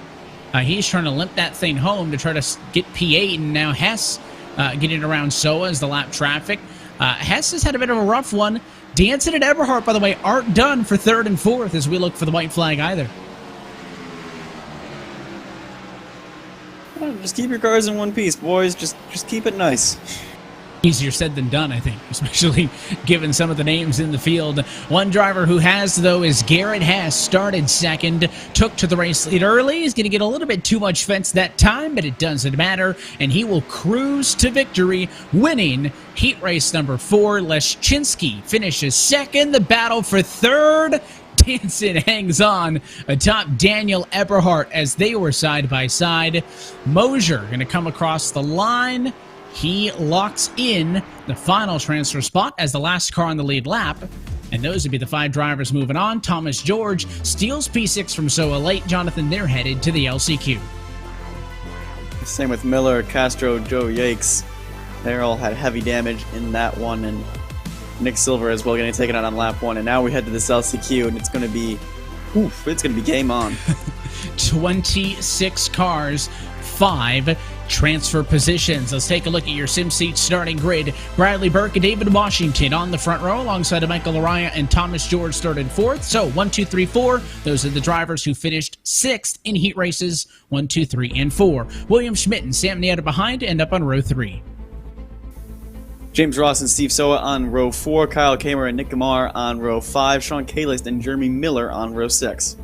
he's trying to limp that thing home to try to get P8, and now Hess getting around Soa as the lap traffic. Hess has had a bit of a rough one. Danson and Eberhardt, by the way, aren't done for 3rd and 4th as we look for the white flag either. Just keep your cars in one piece, boys. Just keep it nice. Easier said than done, I think, especially given some of the names in the field. One driver who has, though, is Garrett Hess. Started 2nd, took to the race lead early. He's going to get a little bit too much fence that time, but it doesn't matter, and he will cruise to victory, winning Heat Race number 4. Leschinski finishes 2nd. The battle for 3rd. Danson hangs on atop Daniel Eberhardt as they were side by side. Mosier going to come across the line. He locks in the final transfer spot as the last car on the lead lap. And those would be the 5 drivers moving on. Thomas George steals P6 from Soa late. Jonathan, they're headed to the LCQ. Same with Miller, Castro, Joe Yakes. They all had heavy damage in that one. And Nick Silver as well getting taken out on lap 1. And now we head to this LCQ, and it's going to be, it's going to be game on. 26 cars, 5 Transfer positions. Let's take a look at your SimSeat starting grid. Bradley Burke and David Washington on the front row alongside Michael Laraya and Thomas George started fourth. So 1, 2, 3, 4. Those are the drivers who finished sixth in heat races 1, 2, 3, and 4. William Schmidt and Sam Nieta behind end up on row 3. James Ross and Steve Soa on row 4. Kyle Kamer and Nick Gamar on row 5. Sean Kalist and Jeremy Miller on row 6.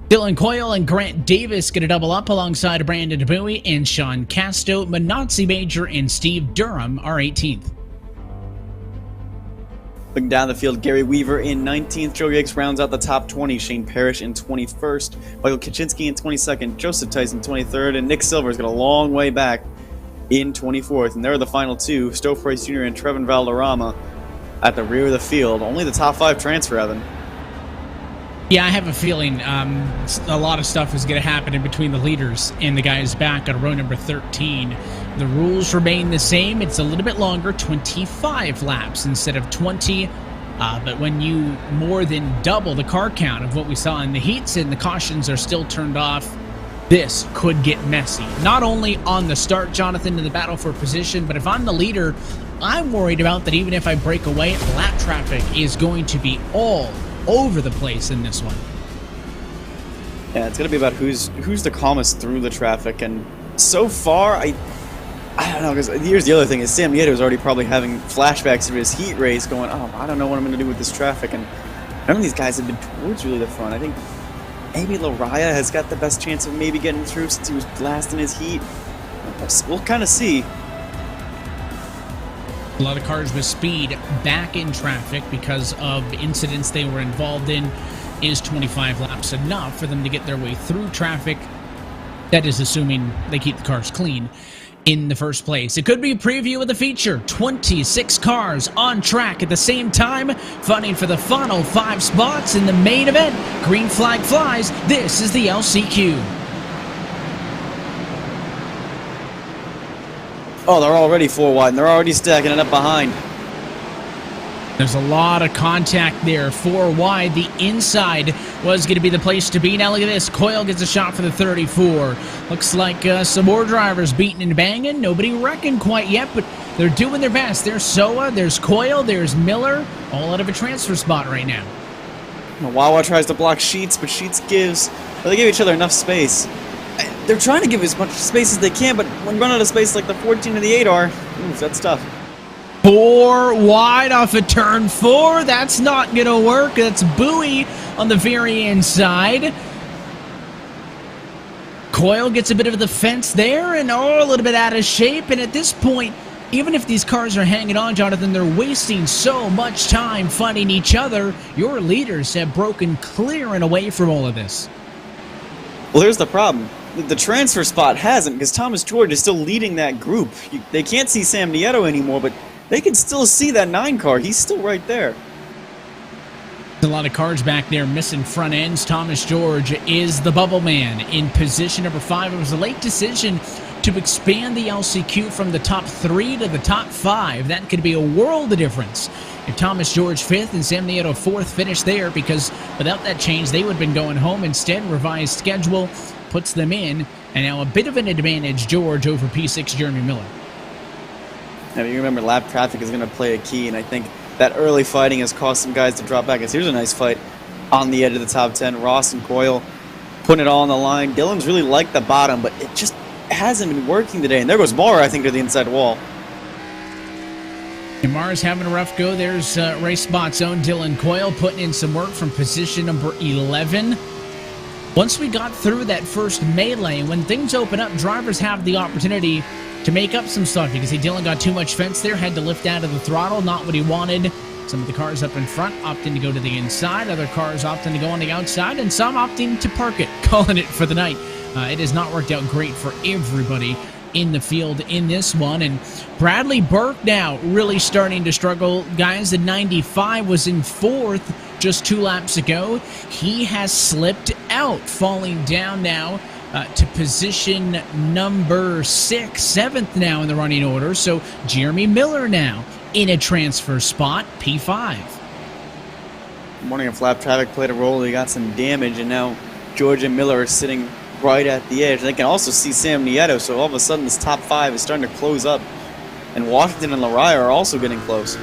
Dylan Coyle and Grant Davis get a double up alongside Brandon Bowie and Sean Casto. Manatzi Major and Steve Durham are 18th. Looking down the field, Gary Weaver in 19th. Joe Yates rounds out the top 20. Shane Parrish in 21st. Michael Kaczynski in 22nd. Joseph Tyson 23rd. And Nick Silver's got a long way back in 24th. And there are the final two. Stowe Price Jr. and Trevin Valderrama at the rear of the field. Only the top 5 transfer, Evan. Yeah, I have a feeling a lot of stuff is going to happen in between the leaders and the guys back on row number 13. The rules remain the same. It's a little bit longer, 25 laps instead of 20. But when you more than double the car count of what we saw in the heats and the cautions are still turned off, this could get messy. Not only on the start, Jonathan, in the battle for position, but if I'm the leader, I'm worried about that even if I break away, lap traffic is going to be all over the place in this one. Yeah, it's going to be about who's the calmest through the traffic, and so far, I don't know, because here's the other thing, is Sam Nieta was already probably having flashbacks of his heat race going, oh, I don't know what I'm going to do with this traffic, and none of these guys have been towards really the front. I think maybe Laraya has got the best chance of maybe getting through since he was last in his heat. We'll kind of see. A lot of cars with speed back in traffic because of incidents they were involved in. Is 25 laps enough for them to get their way through traffic? That is assuming they keep the cars clean in the first place. It could be a preview of the feature. 26 cars on track at the same time, fighting for the final 5 spots in the main event. Green flag flies. This is the LCQ. Oh, they're already 4 wide, and they're already stacking it up behind. There's a lot of contact there. 4 wide. The inside was going to be the place to be. Now look at this. Coyle gets a shot for the 34. Looks like some more drivers beating and banging. Nobody reckoned quite yet, but they're doing their best. There's Soa, there's Coyle, there's Miller, all out of a transfer spot right now. Wawa tries to block Sheets, but Sheets gives... Well, they give each other enough space. They're trying to give as much space as they can, but when you run out of space like the 14 and the 8 are, that's tough. 4 wide off of turn 4. That's not going to work. That's Bowie on the very inside. Coyle gets a bit of the fence there, and a little bit out of shape. And at this point, even if these cars are hanging on, Jonathan, they're wasting so much time fighting each other. Your leaders have broken clear and away from all of this. Well, here's the problem. The transfer spot hasn't, because Thomas George is still leading that group. They can't see Sam Nieto anymore, but they can still see that 9 car. He's still right there. A lot of cars back there missing front ends. Thomas George is the bubble man in position number 5. It was a late decision to expand the LCQ from the top 3 to the top 5. That could be a world of difference if Thomas George 5th and Sam Nieto 4th finish there, because without that change, they would have been going home. Instead, revised schedule puts them in, and now a bit of an advantage, George over P6 Jeremy Miller. Now, you remember lap traffic is going to play a key, and I think that early fighting has caused some guys to drop back. As here's a nice fight on the edge of the top 10. Ross and Coyle putting it all on the line. Dylan's really liked the bottom, but it just hasn't been working today. And there goes Mara, I think, to the inside wall. And Mara's having a rough go. There's RaceSpot's own Dylan Coyle putting in some work from position number 11. Once we got through that first melee, when things open up, drivers have the opportunity to make up some stuff. You can see Dylan got too much fence there, had to lift out of the throttle, not what he wanted. Some of the cars up in front opting to go to the inside, other cars opting to go on the outside, and some opting to park it, calling it for the night. It has not worked out great for everybody in the field in this one. And Bradley Burke now really starting to struggle. Guys, the 95 was in 4th just 2 laps ago. He has slipped out, falling down now to position number 6, 7th now in the running order. So Jeremy Miller now in a transfer spot, P5. Morning of lap traffic played a role. He got some damage, and now George and Miller are sitting right at the edge. And I can also see Sam Nieto, so all of a sudden this top 5 is starting to close up. And Washington and Lariah are also getting close.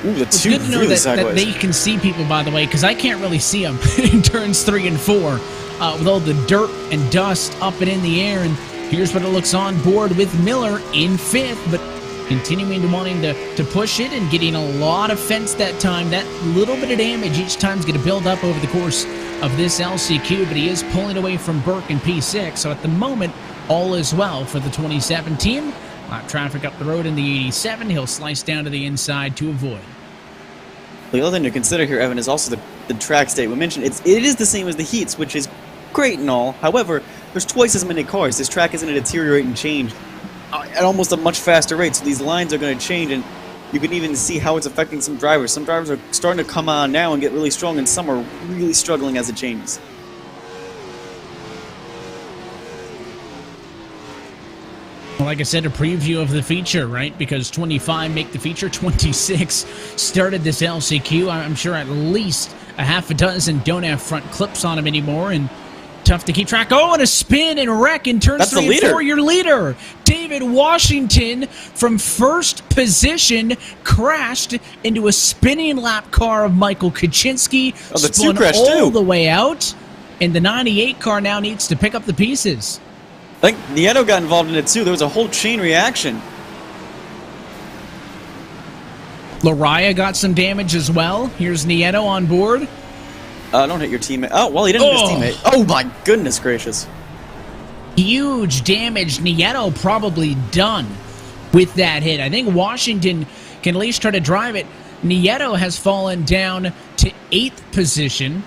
Ooh, the two good to know really that sideways. they can see people, by the way, because I can't really see them in turns 3 and 4 with all the dirt and dust up and in the air. And here's what it looks on board with Miller in 5th, but continuing to wanting to push it and getting a lot of fence that time. That little bit of damage each time is going to build up over the course of this LCQ, but he is pulling away from Burke in P6. So at the moment, all is well for the 27 team. Lap traffic up the road in the 87. He'll slice down to the inside to avoid. The other thing to consider here, Evan, is also the track state. We mentioned it is the same as the heats, which is great and all. However, there's twice as many cars. This track is going to deteriorate and change at almost a much faster rate, so these lines are going to change, and you can even see how it's affecting some drivers. Some drivers are starting to come on now and get really strong, and some are really struggling as it changes. Well, like I said, a preview of the feature, right? Because 25 make the feature, 26 started this LCQ. I'm sure at least a half a dozen don't have front clips on them anymore, and tough to keep track. Oh, and a spin and wreck in turns 3 and 4. Your leader, David Washington, from first position, crashed into a spinning lap car of Michael Kaczynski. Oh, the spun two crashed all too. The way out, and the 98 car now needs to pick up the pieces. I think Nieto got involved in it too. There was a whole chain reaction. Lariah got some damage as well. Here's Nieto on board. Don't hit your teammate. Oh, well, he didn't hit his teammate. Oh, my goodness gracious. Huge damage. Nieto probably done with that hit. I think Washington can at least try to drive it. Nieto has fallen down to 8th position.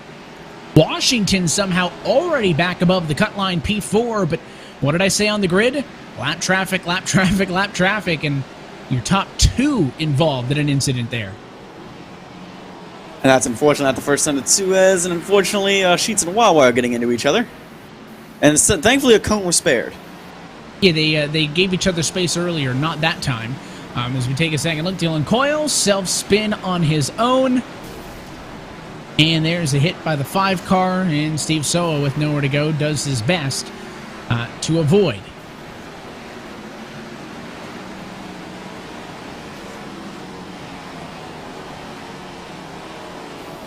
Washington somehow already back above the cut line P4, but what did I say on the grid? Lap traffic, lap traffic, lap traffic, and your top 2 involved in an incident there. And that's unfortunate at the first time to Suez, and unfortunately, Sheets and Wawa are getting into each other. And so, thankfully, a cone was spared. Yeah, they gave each other space earlier, not that time. As we take a second look, Dylan Coyle, self-spin on his own. And there's a hit by the 5 car, and Steve Soa, with nowhere to go, does his best to avoid.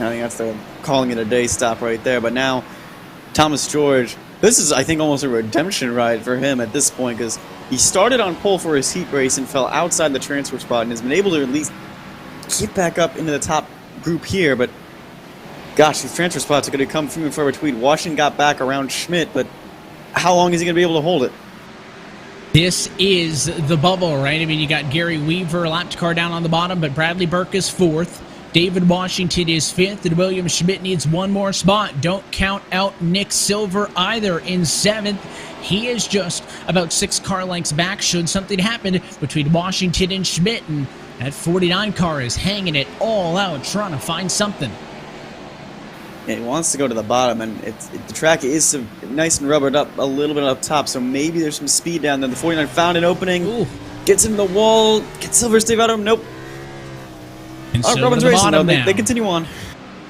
I think that's the calling it a day stop right there. But now, Thomas George, this is, I think, almost a redemption ride for him at this point, because he started on pole for his heat race and fell outside the transfer spot and has been able to at least get back up into the top group here. But gosh, these transfer spots are going to come few and far between. Washington got back around Schmidt, but how long is he going to be able to hold it? This is the bubble, right? I mean, you got Gary Weaver, lapped car down on the bottom, but Bradley Burke is 4th. David Washington is 5th, and William Schmidt needs one more spot. Don't count out Nick Silver either in 7th. He is just about 6 car lengths back should something happen between Washington and Schmidt, and that 49 car is hanging it all out, trying to find something. Yeah, he wants to go to the bottom, and the track is nice and rubbered up a little bit up top, so maybe there's some speed down there. The 49 found an opening, gets into the wall, gets Silver Steve out of him, nope. And so Robin's racing, though. They continue on.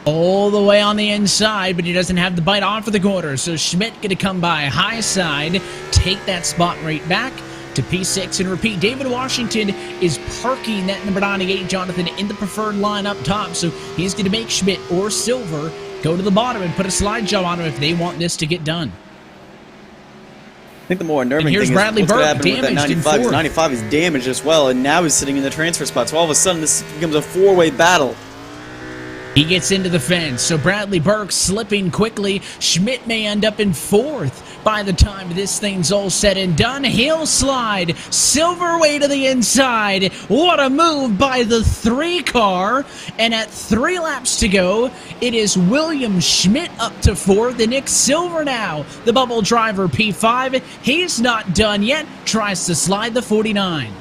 All the way on the inside, but he doesn't have the bite off of the corner, so Schmidt going to come by high side, take that spot right back to P6 and repeat. David Washington is parking that number 98, Jonathan, in the preferred line up top, so he's going to make Schmidt or Silver go to the bottom and put a slide job on him if they want this to get done. I think the more unnerving thing is Bradley what's Burke damaged with that 95. in 95 is damaged as well, and now he's sitting in the transfer spot. So all of a sudden, this becomes a 4-way battle. He gets into the fence, so Bradley Burke slipping quickly. Schmidt may end up in 4th by the time this thing's all said and done. He'll slide. Silver way to the inside. What a move by the 3 car. And at 3 laps to go, it is William Schmidt up to 4th, and Nick Silver now, the bubble driver P5. He's not done yet. Tries to slide the 49.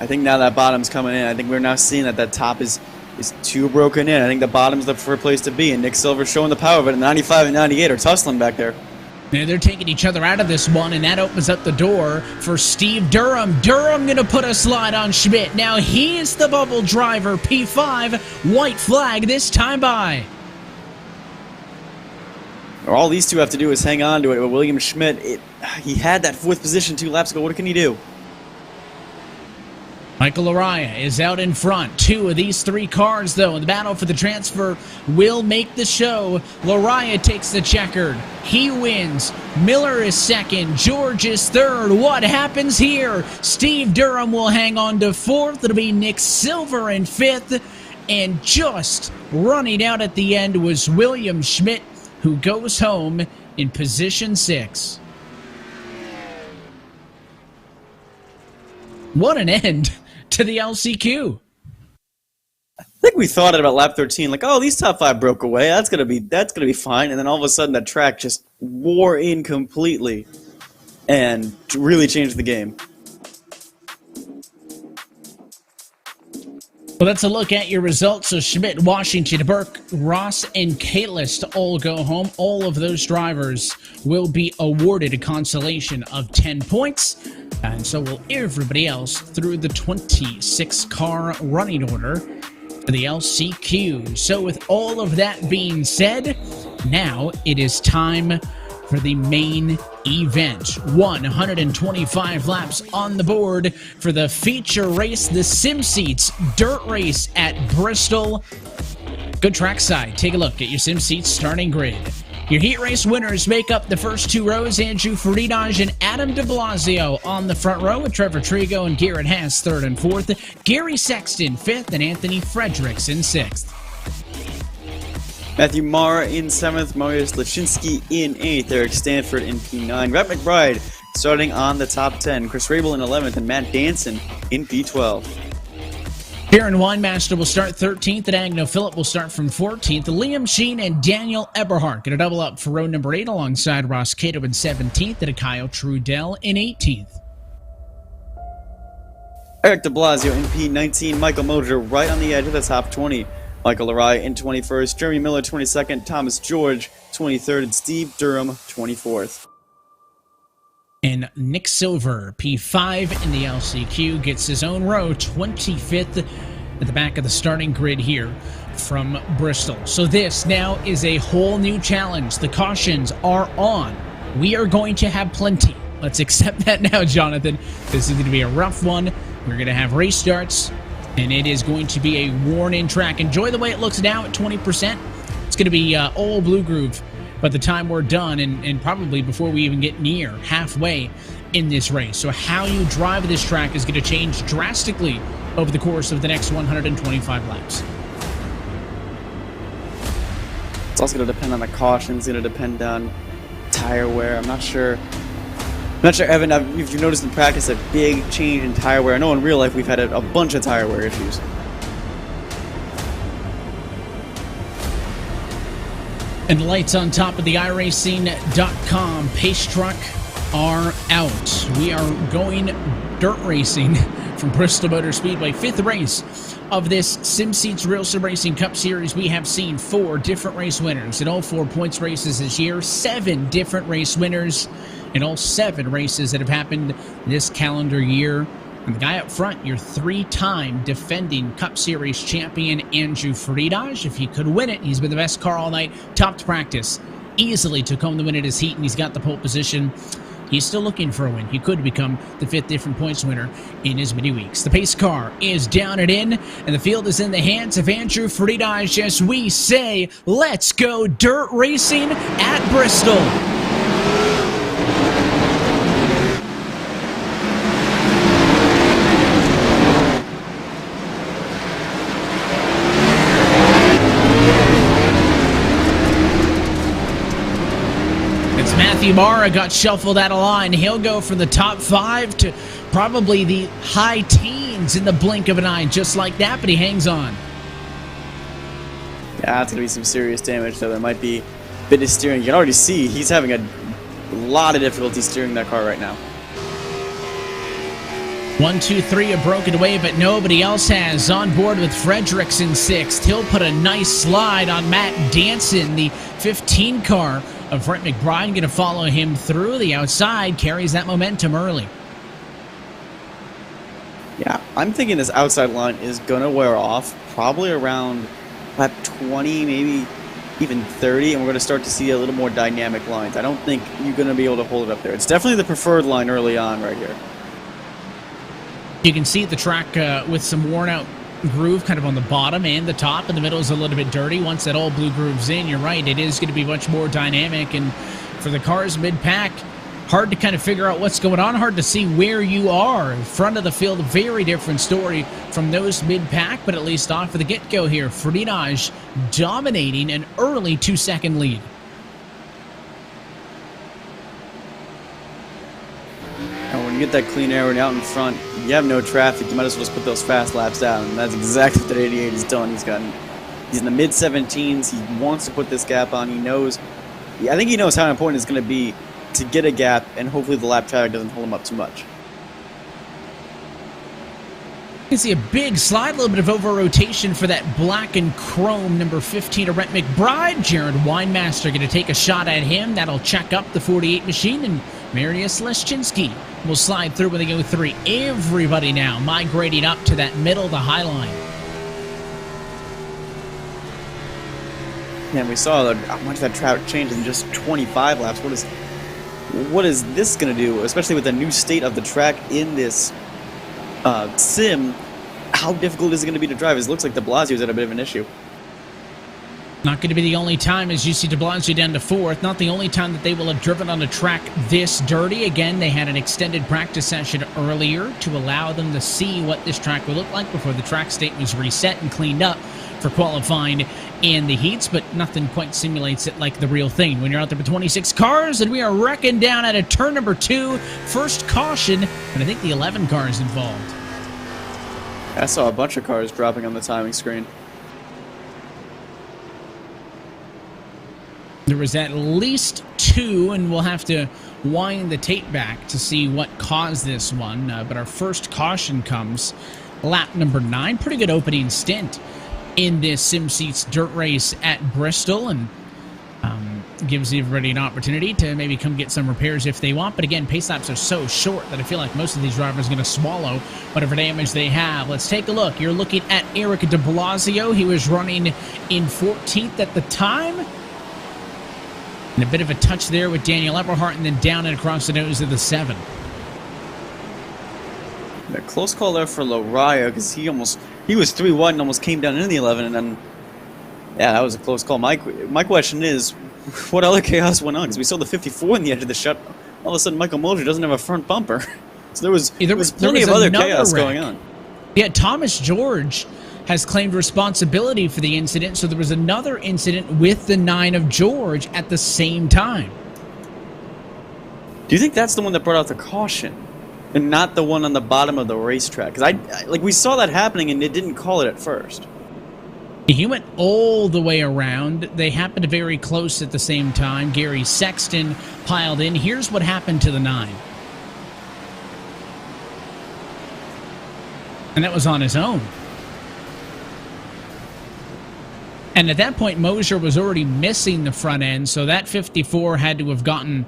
I think now that bottom's coming in. I think we're now seeing that top is too broken in. I think the bottom's the preferred place to be, and Nick Silver's showing the power of it. 95 and 98 are tussling back there. Yeah, they're taking each other out of this one, and that opens up the door for Steve Durham. Durham going to put a slide on Schmidt. Now he's the bubble driver, P5. White flag this time by. All these two have to do is hang on to it. But William Schmidt, he had that 4th position 2 laps ago. What can he do? Michael Araya is out in front. 2 of these 3 cars, though, in the battle for the transfer will make the show. Laraya takes the checkered. He wins. Miller is 2nd. George is 3rd. What happens here? Steve Durham will hang on to 4th. It'll be Nick Silver in 5th. And just running out at the end was William Schmidt, who goes home in position 6. What an end to the LCQ. I think we thought it about lap 13, like, oh, these top 5 broke away. That's gonna be fine. And then all of a sudden, that track just wore in completely, and really changed the game. Well, that's a look at your results. So Schmidt, Washington, Burke, Ross, and Kaitlist all go home. All of those drivers will be awarded a consolation of 10 points. And so will everybody else through the 26-car running order for the LCQ. So with all of that being said, now it is time for the main event. 125 laps on the board for the feature race, the SimSeats Dirt Race at Bristol. Good trackside. Take a look at your SimSeats starting grid. Your heat race winners make up the first 2 rows. Andrew Faridaj and Adam de Blasio on the front row, with Trevor Trigo and Garrett Haas 3rd and 4th, Gary Sexton 5th, and Anthony Fredericks in 6th. Matthew Mara in 7th, Mariusz Laczynski in 8th, Eric Stanford in P9, Brett McBride starting on the top 10, Chris Rabel in 11th, and Matt Danson in P12. Darren Weinmaster will start 13th, and Agno Phillip will start from 14th. Liam Sheen and Daniel Eberhardt going to double up for row number 8 alongside Ross Cato in 17th and Kyle Trudell in 18th. Eric de Blasio in P19, Michael Moser right on the edge of the top 20. Michael Laraya in 21st, Jeremy Miller 22nd, Thomas George 23rd, and Steve Durham 24th. And Nick Silver, P5 in the LCQ, gets his own row, 25th at the back of the starting grid here from Bristol. So this now is a whole new challenge. The cautions are on. We are going to have plenty. Let's accept that now, Jonathan. This is going to be a rough one. We're going to have race starts, and it is going to be a worn-in track. Enjoy the way it looks now at 20%. It's going to be old Blue Groove by the time we're done, and probably before we even get near halfway in this race. So how you drive this track is going to change drastically over the course of the next 125 laps. It's also going to depend on the cautions. It's going to depend on tire wear. I'm not sure, Evan, if you noticed in practice a big change in tire wear. I know in real life we've had a bunch of tire wear issues. And the lights on top of the iRacing.com pace truck are out. We are going dirt racing from Bristol Motor Speedway. 5th race of this SimSeats RealSimRacing Cup Series. We have seen 4 different race winners in all 4 points races this year. 7 different race winners in all 7 races that have happened this calendar year. And the guy up front, your 3-time defending Cup Series champion, Andrew Faridaj. If he could win it, he's been the best car all night. Topped practice. Easily took home the win at his heat, and he's got the pole position. He's still looking for a win. He could become the 5th different points winner in his mini weeks. The pace car is down and in, and the field is in the hands of Andrew Faridaj as we say, let's go dirt racing at Bristol. Matthew Mara got shuffled out of line. He'll go from the top 5 to probably the high teens in the blink of an eye, just like that, but he hangs on. Yeah, that's going to be some serious damage, though. There might be a bit of steering. You can already see he's having a lot of difficulty steering that car right now. 1, 2, 3 have broken away, but nobody else has. On board with Fredericks in 6th. He'll put a nice slide on Matt Danson, the 15 car of Brett McBride. Going to follow him through the outside, carries that momentum early. Yeah, I'm thinking this outside line is going to wear off probably around lap 20, maybe even 30, and we're going to start to see a little more dynamic lines. I don't think you're going to be able to hold it up there. It's definitely the preferred line early on right here. You can see the track with some worn out groove kind of on the bottom and the top, and the middle is a little bit dirty. Once that old blue groove's in, you're right, it is going to be much more dynamic, and for the cars mid-pack, hard to kind of figure out what's going on, hard to see where you are. Front of the field, a very different story from those mid-pack, but at least off of the get-go here, Friedrich dominating an early 2-second lead. And when you get that clean air and out in front, you have no traffic, you might as well just put those fast laps down, and that's exactly what that 88 is doing. He's in the mid-17s, he wants to put this gap on, I think he knows how important it's going to be to get a gap, and hopefully the lap traffic doesn't hold him up too much. You can see a big slide, a little bit of over-rotation for that black and chrome number 15 of Rhett McBride. Jared Weinmaster going to take a shot at him. That'll check up the 48 machine, and Mariusz Leszczynski will slide through with a 03. Everybody now migrating up to that middle, the high line. And we saw how much that traffic changed in just 25 laps. What is this going to do, especially with the new state of the track in this sim? How difficult is it going to be to drive? It looks like de Blasio's had a bit of an issue. Not going to be the only time, as you see de Blasio down to 4th. Not the only time that they will have driven on a track this dirty. Again, they had an extended practice session earlier to allow them to see what this track would look like before the track state was reset and cleaned up for qualifying in the heats, but nothing quite simulates it like the real thing when you're out there with 26 cars, and we are wrecking down at a turn number 2. First caution, but I think the 11 car is involved. I saw a bunch of cars dropping on the timing screen. There was at least 2, and we'll have to wind the tape back to see what caused this one, but our first caution comes lap number 9. Pretty good opening stint in this SimSeats dirt race at Bristol, and gives everybody an opportunity to maybe come get some repairs if they want. But again, pace laps are so short that I feel like most of these drivers are going to swallow whatever damage they have. Let's take a look. You're looking at Eric de Blasio. He was running in 14th at the time. And a bit of a touch there with Daniel Eberhardt, and then down and across the nose of the 7. A close call there for Lariah, because he was 3 wide and almost came down into the 11, and then, yeah, that was a close call. My question is, what other chaos went on? Because we saw the 54 in the edge of the shut. All of a sudden, Michael Mulder doesn't have a front bumper. So there was plenty of other chaos going on. Yeah, Thomas George has claimed responsibility for the incident, so there was another incident with the 9 of George at the same time. Do you think that's the one that brought out the caution, and not the one on the bottom of the racetrack? Because we saw that happening, and it didn't call it at first. He went all the way around. They happened very close at the same time. Gary Sexton piled in. Here's what happened to the 9. And that was on his own. And at that point, Mosier was already missing the front end, so that 54 had to have gotten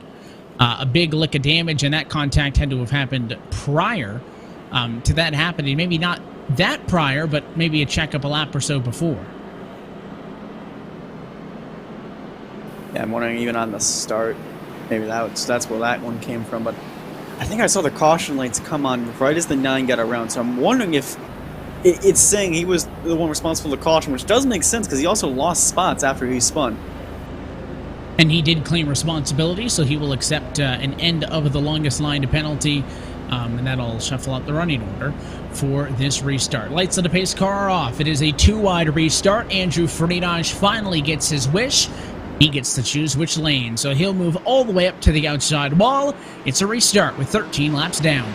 a big lick of damage, and that contact had to have happened prior to that happening. Maybe not that prior, but maybe a checkup a lap or so before. Yeah, I'm wondering even on the start, maybe that's where that one came from, but I think I saw the caution lights come on right as the 9 got around, so I'm wondering if it's saying he was the one responsible for the caution, which does make sense because he also lost spots after he spun. And he did claim responsibility, so he will accept an end of the longest line to penalty, and that'll shuffle out the running order for this restart. Lights on the pace car are off. It is a 2-wide restart. Andrew Friedrich finally gets his wish. He gets to choose which lane, so he'll move all the way up to the outside wall. It's a restart with 13 laps down.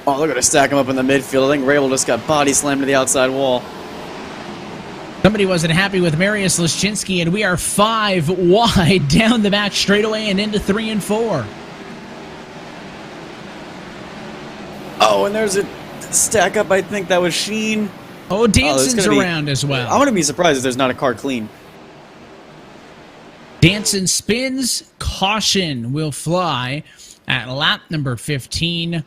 Oh, look at her stack him up in the midfield. I think Rabel just got body slammed to the outside wall. Somebody wasn't happy with Mariusz Leszczynski, and we are 5 wide down the back straightaway and into 3 and 4. Oh, and there's a stack up. I think that was Sheen. Oh, Danson's around as well. I'm going to be surprised if there's not a car clean. Danson spins. Caution will fly at lap number 15.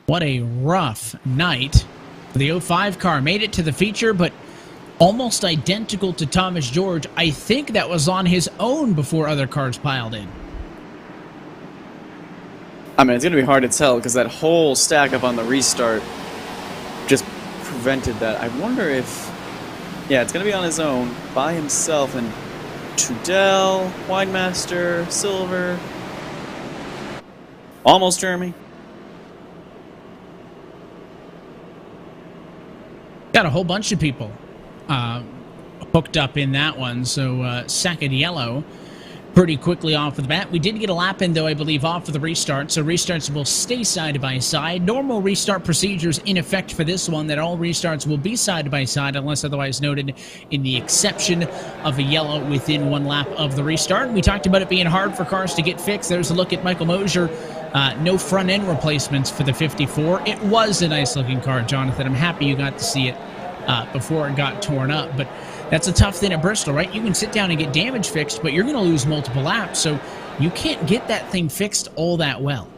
What a rough night. The 05 car made it to the feature, but almost identical to Thomas George. I think that was on his own before other cars piled in. I mean, it's going to be hard to tell because that whole stack up on the restart just prevented that. I wonder if... Yeah, it's going to be on his own, by himself, and Trudell, Winemaster, Silver... Almost Jeremy. Got a whole bunch of people hooked up in that one, so second yellow pretty quickly off of the bat. We did get a lap in, though, I believe, off of the restart, so restarts will stay side by side. Normal restart procedures in effect for this one, that all restarts will be side by side unless otherwise noted in the exception of a yellow within one lap of the restart. We talked about it being hard for cars to get fixed. There's a look at Michael Mosier. No front-end replacements for the 54. It was a nice-looking car, Jonathan. I'm happy you got to see it before it got torn up, but that's a tough thing at Bristol, right? You can sit down and get damage fixed, but you're going to lose multiple laps, so you can't get that thing fixed all that well.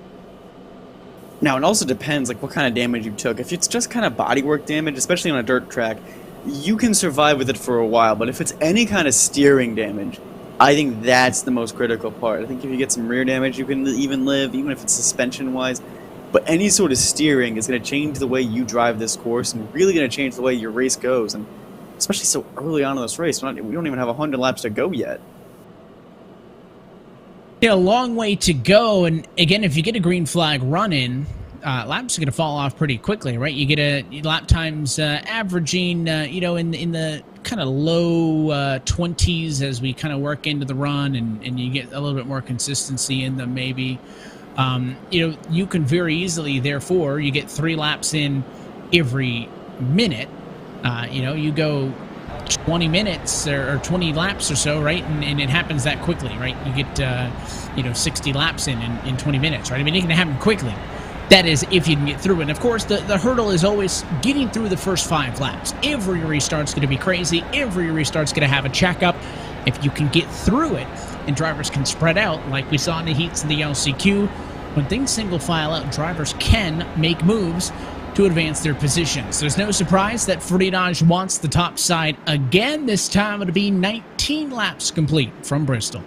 Now, it also depends, like, what kind of damage you took. If it's just kind of bodywork damage, especially on a dirt track, you can survive with it for a while, but if it's any kind of steering damage, I think that's the most critical part. I think if you get some rear damage, you can even live, even if it's suspension-wise. But any sort of steering is going to change the way you drive this course and really going to change the way your race goes. And especially so early on in this race, we don't even have 100 laps to go yet. Yeah, a long way to go. And again, if you get a green flag run-in, laps are going to fall off pretty quickly, right? You get a lap times averaging, in the kind of low 20s as we kind of work into the run, and you get a little bit more consistency in them, maybe. You can very easily, therefore, you get 3 laps in every minute. You go 20 minutes or 20 laps or so, right? And it happens that quickly, right? You get, 60 laps in 20 minutes, right? I mean, it can happen quickly. That is, if you can get through it. And of course, the hurdle is always getting through the first 5 laps. Every restart's going to be crazy. Every restart's going to have a checkup. If you can get through it and drivers can spread out, like we saw in the heats in the LCQ, when things single file out, drivers can make moves to advance their positions. There's no surprise that Fridage wants the top side again. This time it'll be 19 laps complete from Bristol.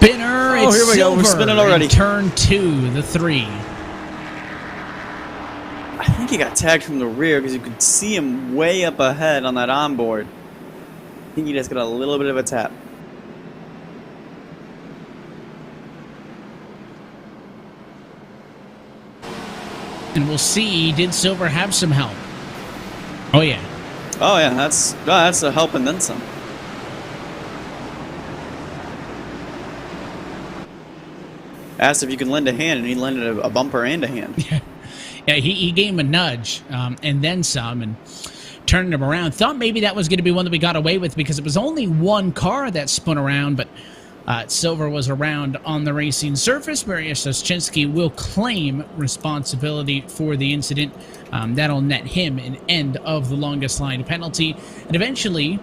Spinner, it's here we go. We're Silver spinning already. in turn 2, the 3. I think he got tagged from the rear because you could see him way up ahead on that onboard. I think he just got a little bit of a tap. And we'll see, did Silver have some help? Oh, yeah. Oh, yeah, that's a help and then some. Asked if you can lend a hand, and he lended a bumper and a hand. Yeah, he gave him a nudge and then some, and turned him around. Thought maybe that was going to be one that we got away with because it was only one car that spun around, but Silver was around on the racing surface. Mariusz Oszczynski will claim responsibility for the incident. That'll net him an end of the longest line penalty, and eventually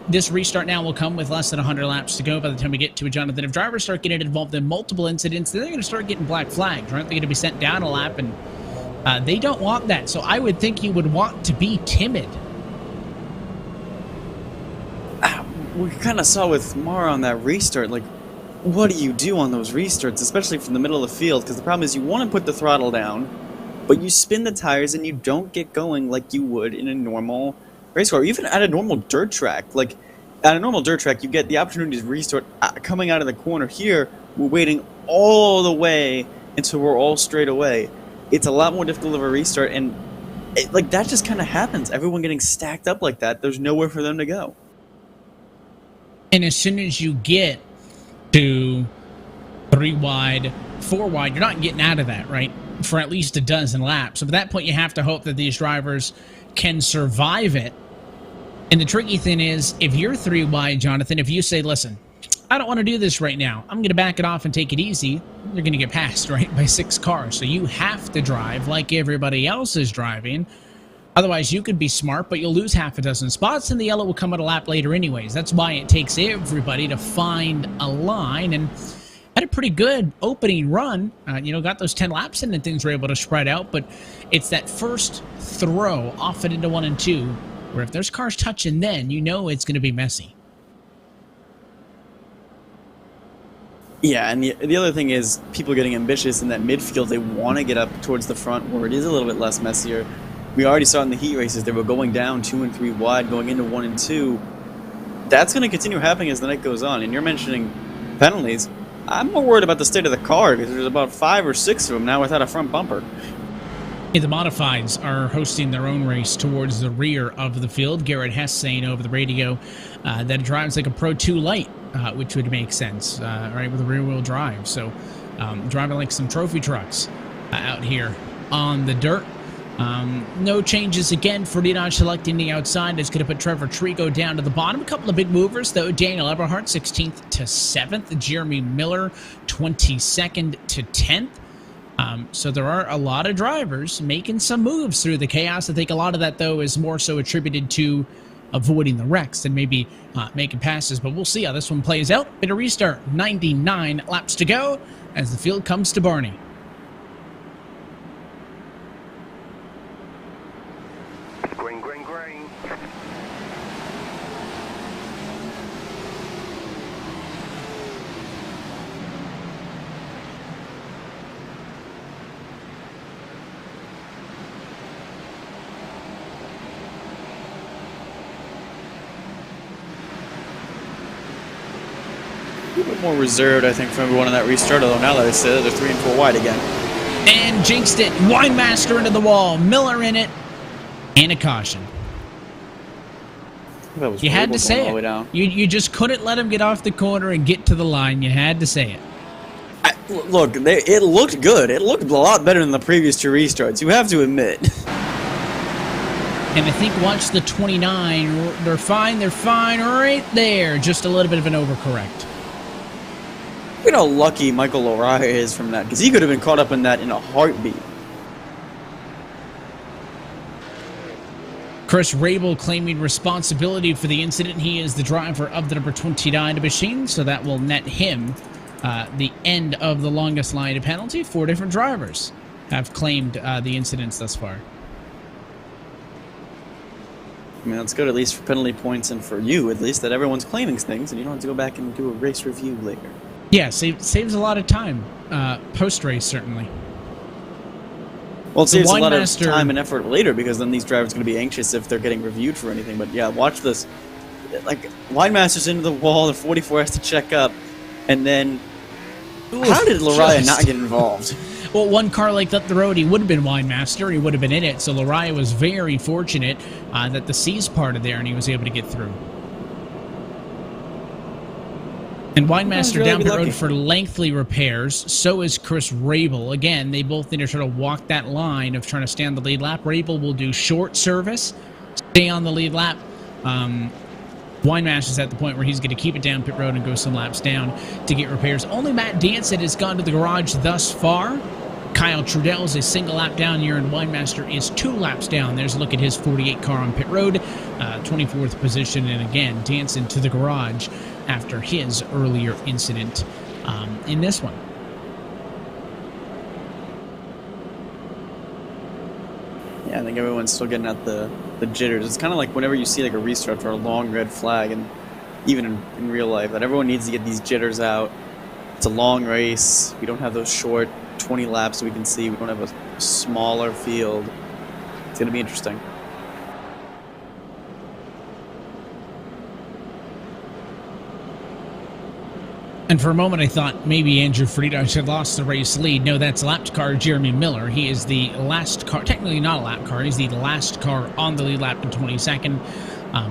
this restart now will come with less than 100 laps to go by the time we get to it, Jonathan. If drivers start getting involved in multiple incidents, then they're going to start getting black flags, right? They're going to be sent down a lap, and they don't want that. So I would think you would want to be timid. We kind of saw with Mara on that restart, like, what do you do on those restarts, especially from the middle of the field? Because the problem is you want to put the throttle down, but you spin the tires and you don't get going like you would in a normal race car, or even at a normal dirt track. Like, at a normal dirt track, you get the opportunity to restart coming out of the corner. Here, we're waiting all the way until we're all straight away. It's a lot more difficult of a restart, and that just kind of happens. Everyone getting stacked up like that, there's nowhere for them to go. And as soon as you get 2, 3 wide, 4 wide. You're not getting out of that, right? For at least a dozen laps. So at that point, you have to hope that these drivers can survive it. And the tricky thing is, if you're 3 wide, Jonathan, if you say, listen, I don't want to do this right now, I'm going to back it off and take it easy, you're going to get passed, right, by 6 cars. So you have to drive like everybody else is driving. Otherwise, you could be smart, but you'll lose half a dozen spots, and the yellow will come out a lap later anyways. That's why it takes everybody to find a line. And had a pretty good opening run. Got those 10 laps in and things were able to spread out. But it's that first throw off it into 1 and 2, where if there's cars touching then, you know it's going to be messy. Yeah, and the other thing is people getting ambitious in that midfield. They want to get up towards the front where it is a little bit less messier. We already saw in the heat races they were going down 2 and 3 wide, going into 1 and 2. That's going to continue happening as the night goes on. And you're mentioning penalties. I'm more worried about the state of the car because there's about 5 or 6 of them now without a front bumper. The Modifieds are hosting their own race towards the rear of the field. Garrett Hess saying over the radio that it drives like a Pro 2 Light, which would make sense, right, with a rear-wheel drive. So driving like some trophy trucks out here on the dirt. No changes again for Dodge selecting the outside. It's going to put Trevor Trigo down to the bottom. A couple of big movers, though. Daniel Eberhardt, 16th to 7th. Jeremy Miller, 22nd to 10th. So there are a lot of drivers making some moves through the chaos. I think a lot of that, though, is more so attributed to avoiding the wrecks than maybe making passes. But we'll see how this one plays out. Bit of restart, 99 laps to go as the field comes to Barney. Green, green, green. A little bit more reserved, I think, from everyone on that restart, although now that I say that, they're 3 and 4 wide again. And jinxed it. Winemaster into the wall. Miller in it. And a caution. You had to say it. You just couldn't let him get off the corner and get to the line. You had to say it. Look, it looked good. It looked a lot better than the previous 2 restarts. You have to admit. And I think watch the 29. They're fine. They're fine right there. Just a little bit of an overcorrect. You know how lucky Michael Loriah is from that, because he could have been caught up in that in a heartbeat. Chris Rabel claiming responsibility for the incident. He is the driver of the number 29 machine, so that will net him the end of the longest line of penalty. 4 different drivers have claimed the incidents thus far. I mean, that's good, at least for penalty points and for you, at least, that everyone's claiming things, and you don't have to go back and do a race review later. Yeah, saves a lot of time, post-race, certainly. Well, it saves a lot of time and effort later, because then these drivers are going to be anxious if they're getting reviewed for anything. But yeah, watch this. Like, Winemaster's into the wall, the 44 has to check up, and then... how did Loriah not get involved? Well, one car like up the road, he would have been Winemaster, he would have been in it, so Loriah was very fortunate that the C's parted there and he was able to get through. And Winemaster really down the road for lengthy repairs. So is Chris Rabel. Again, they both need to try to walk that line of trying to stay on the lead lap. Rabel will do short service, stay on the lead lap. Winemaster's at the point where he's going to keep it down pit road and go some laps down to get repairs. Only Matt Danson has gone to the garage thus far. Kyle Trudell is a single lap down here, and Winemaster is 2 laps down. There's a look at his 48 car on pit road, 24th position, and again, Danson to the garage after his earlier incident in this one. Yeah, I think everyone's still getting at the jitters. It's kind of like whenever you see like a restart for a long red flag, and even in real life, that everyone needs to get these jitters out. It's a long race. We don't have those short 20 laps we can see. We don't have a smaller field. It's going to be interesting. And for a moment, I thought maybe Andrew Friedrich had lost the race lead. No, that's lapped car Jeremy Miller. He is the last car, technically not a lap car, he's the last car on the lead lap in 22nd.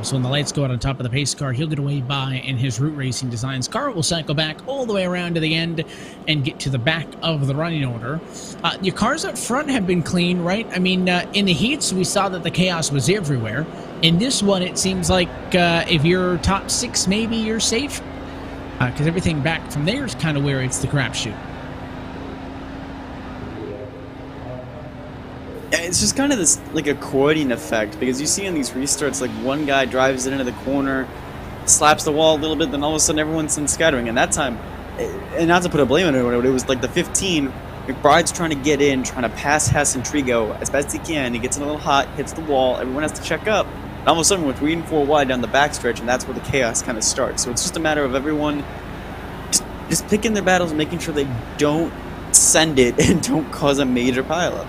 So when the lights go out on top of the pace car, he'll get away by in his Root Racing Designs car. Will cycle back all the way around to the end and get to the back of the running order. Your cars up front have been clean, right? I mean, in the heats, we saw that the chaos was everywhere. In this one, it seems like if you're top 6, maybe you're safe. Because everything back from there is kind of where it's the crapshoot. It's just kind of this, like, accordion effect, because you see in these restarts, like, one guy drives it into the corner, slaps the wall a little bit, then all of a sudden everyone's in scattering. And that time, and not to put a blame on it, it was like the 15, McBride's trying to get in, trying to pass Hess and Trigo as best he can. He gets in a little hot, hits the wall, everyone has to check up. And all of a sudden we're 3 and 4 wide down the backstretch, and that's where the chaos kind of starts. So it's just a matter of everyone just picking their battles, making sure they don't send it and don't cause a major pileup.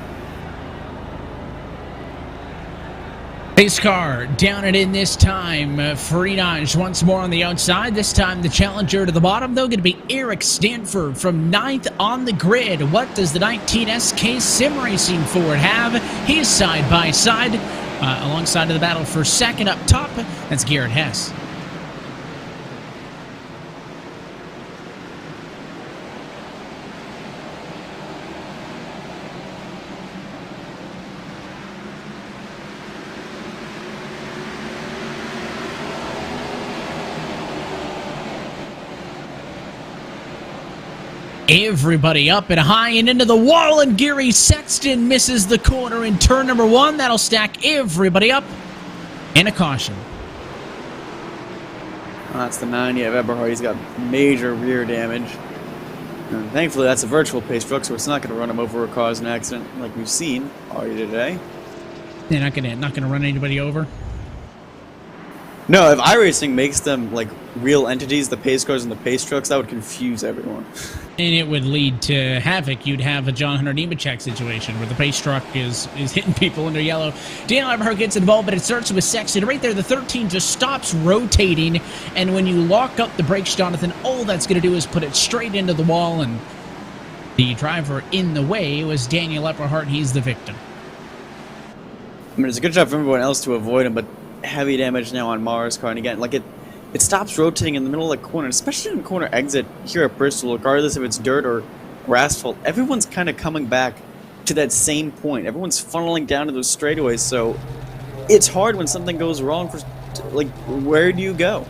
Pace car down it in this time. Freenage once more on the outside. This time the challenger to the bottom, though, going to be Eric Stanford from 9th on the grid. What does the 19SK Sim Racing Ford have? He's side by side alongside of the battle for second up top. That's Garrett Hess. Everybody up and high and into the wall, and Gary Sexton misses the corner in turn number 1. That'll stack everybody up. And a caution. That's the 90 of Eberhard. He's got major rear damage. And thankfully, that's a virtual pace truck, so it's not going to run him over or cause an accident like we've seen already today. They're not gonna run anybody over. No, if iRacing makes them like real entities, the pace cars and the pace trucks, that would confuse everyone. And it would lead to havoc. You'd have a John Hunter Nemechek situation where the pace truck is hitting people under yellow. Daniel Eberhard gets involved, but it starts with Sexton. Right there, the 13 just stops rotating, and when you lock up the brakes, Jonathan, all that's going to do is put it straight into the wall, and the driver in the way was Daniel Eberhard. He's the victim. I mean, it's a good job for everyone else to avoid him, but heavy damage now on Mara's car, and again, like it stops rotating in the middle of the corner, especially in corner exit here at Bristol, regardless if it's dirt or asphalt. Everyone's kind of coming back to that same point. Everyone's funneling down to those straightaways, so it's hard when something goes wrong. For like, where do you go?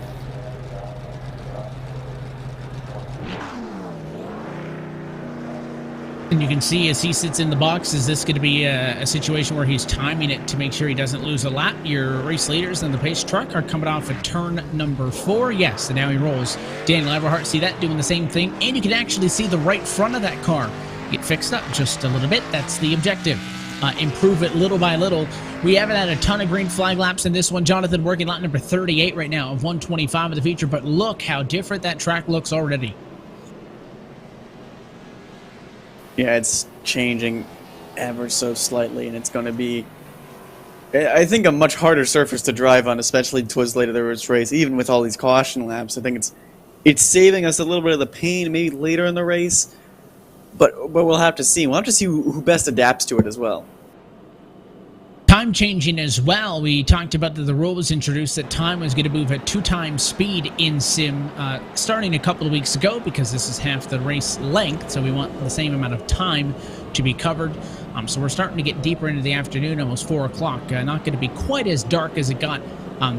And you can see as he sits in the box, is this going to be a situation where he's timing it to make sure he doesn't lose a lap? Your race leaders and the pace truck are coming off at turn number 4. Yes, and now he rolls. Daniel Eberhard, see that, doing the same thing. And you can actually see the right front of that car get fixed up just a little bit. That's the objective. Improve it little by little. We haven't had a ton of green flag laps in this one. Jonathan working lap number 38 right now of 125 of the feature, but look how different that track looks already. Yeah, it's changing ever so slightly, and it's going to be, I think, a much harder surface to drive on, especially towards later this race, even with all these caution laps. I think it's saving us a little bit of the pain maybe later in the race, but we'll have to see. We'll have to see who best adapts to it as well. Time changing as well. We talked about that the rule was introduced that time was going to move at 2 times speed in sim starting a couple of weeks ago, because this is half the race length, so we want the same amount of time to be covered. So we're starting to get deeper into the afternoon, almost 4 o'clock. Not going to be quite as dark as it got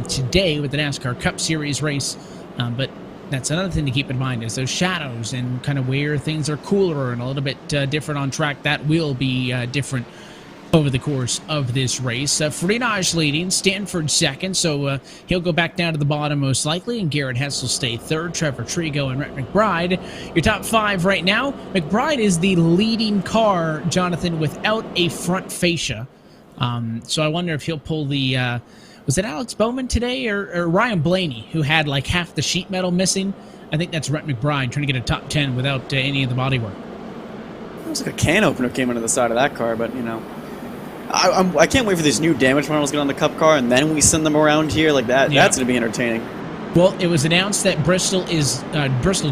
today with the NASCAR Cup Series race, but that's another thing to keep in mind, is those shadows and kind of where things are cooler and a little bit different on track. That will be different over the course of this race. Freenage leading, Stanford second, so he'll go back down to the bottom most likely, and Garrett Hess will stay third. Trevor Trigo and Rhett McBride, your top 5 right now. McBride is the leading car, Jonathan, without a front fascia. So I wonder if he'll pull the, was it Alex Bowman today, or Ryan Blaney, who had like half the sheet metal missing? I think that's Rhett McBride trying to get a top 10 without any of the bodywork. It was like a can opener came into the side of that car, but, you know, I can't wait for these new damage models to get on the Cup car, and then we send them around here like that. Yeah. That's going to be entertaining. Well, it was announced that Bristol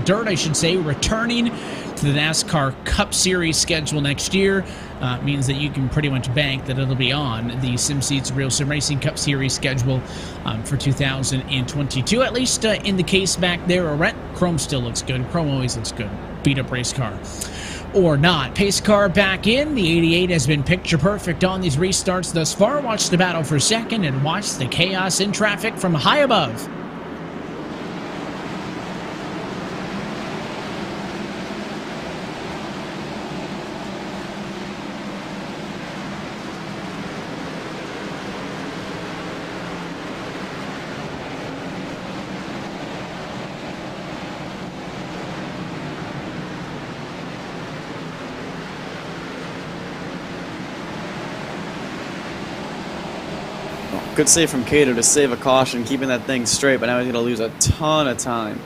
Dirt, I should say, returning to the NASCAR Cup Series schedule next year. Means that you can pretty much bank that it'll be on the SimSeats RealSimRacing Cup Series schedule for 2022. At least in the case back there, Chrome still looks good. Chrome always looks good. Beat up race car. Or not. Pace car back in. The 88 has been picture perfect on these restarts thus far. Watch the battle for second and watch the chaos in traffic from high above. Good save from Cato to save a caution, keeping that thing straight, but now he's going to lose a ton of time.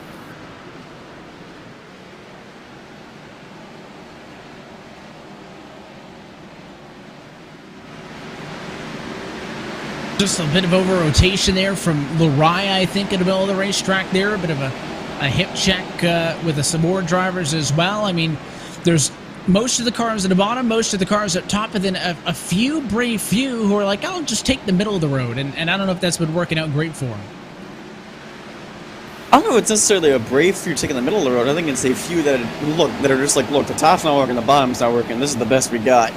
Just a bit of over-rotation there from Lariah, I think, in the middle of the racetrack there. A bit of a hip check with some more drivers as well. I mean, there's most of the cars at the bottom, most of the cars up top, and then a few brave few who are like, I'll just take the middle of the road. And I don't know if that's been working out great for them. I don't know if it's necessarily a brave few taking the middle of the road. I think it's a few that are just like, look, the top's not working, the bottom's not working. This is the best we got.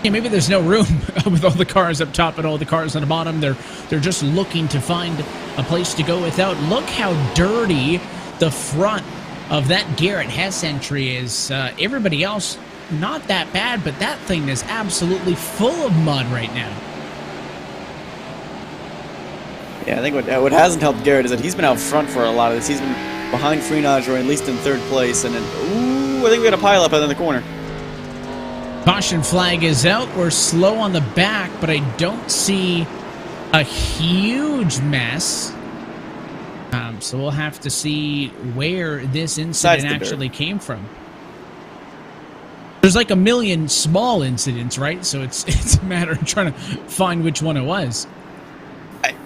Yeah, maybe there's no room with all the cars up top and all the cars on the bottom. They're just looking to find a place to go without. Look how dirty the front of that Garrett Hess entry is. Everybody else, not that bad, but that thing is absolutely full of mud right now. Yeah, I think what hasn't helped Garrett is that he's been out front for a lot of this. He's been behind Freenage, or at least in third place, and then, ooh, I think we got a pile up in the corner. Caution flag is out. We're slow on the back, but I don't see a huge mess. So we'll have to see where this incident actually came from. There's like a million small incidents, right? So it's a matter of trying to find which one it was.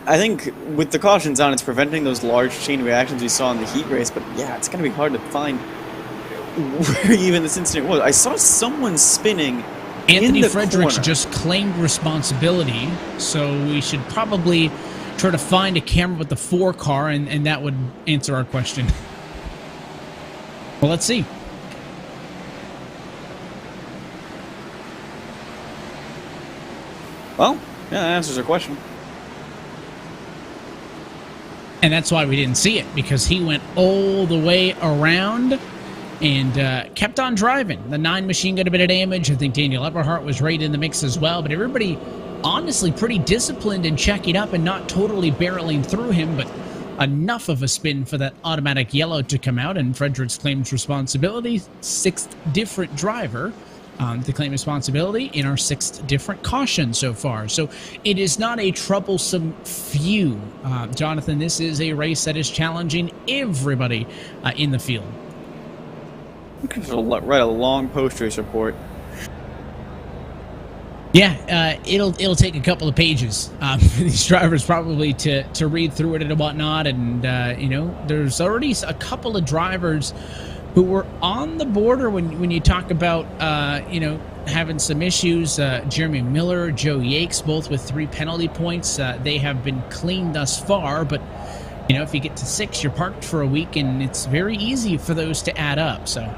I think with the cautions on, it's preventing those large chain reactions we saw in the heat race, but yeah, it's going to be hard to find where even this incident was. I saw someone spinning. Anthony Fredericks just claimed responsibility, so we should probably try to find a camera with the 4 car, and that would answer our question. Well, let's see. Well, yeah, that answers our question. And that's why we didn't see it, because he went all the way around and kept on driving. The 9 machine got a bit of damage. I think Daniel Eberhardt was right in the mix as well, but everybody honestly pretty disciplined in checking up and not totally barreling through him, but enough of a spin for that automatic yellow to come out, and Fredericks claims responsibility. 6th different driver to claim responsibility in our 6th different caution so far. So it is not a troublesome few. Jonathan, this is a race that is challenging everybody in the field. Write a long post-race report. Yeah, it'll take a couple of pages for these drivers probably to read through it and whatnot. And you know, there's already a couple of drivers who were on the border when you talk about you know, having some issues. Jeremy Miller, Joe Yakes, both with 3 penalty points. They have been clean thus far, but you know, if you get to 6, you're parked for a week, and it's very easy for those to add up. So.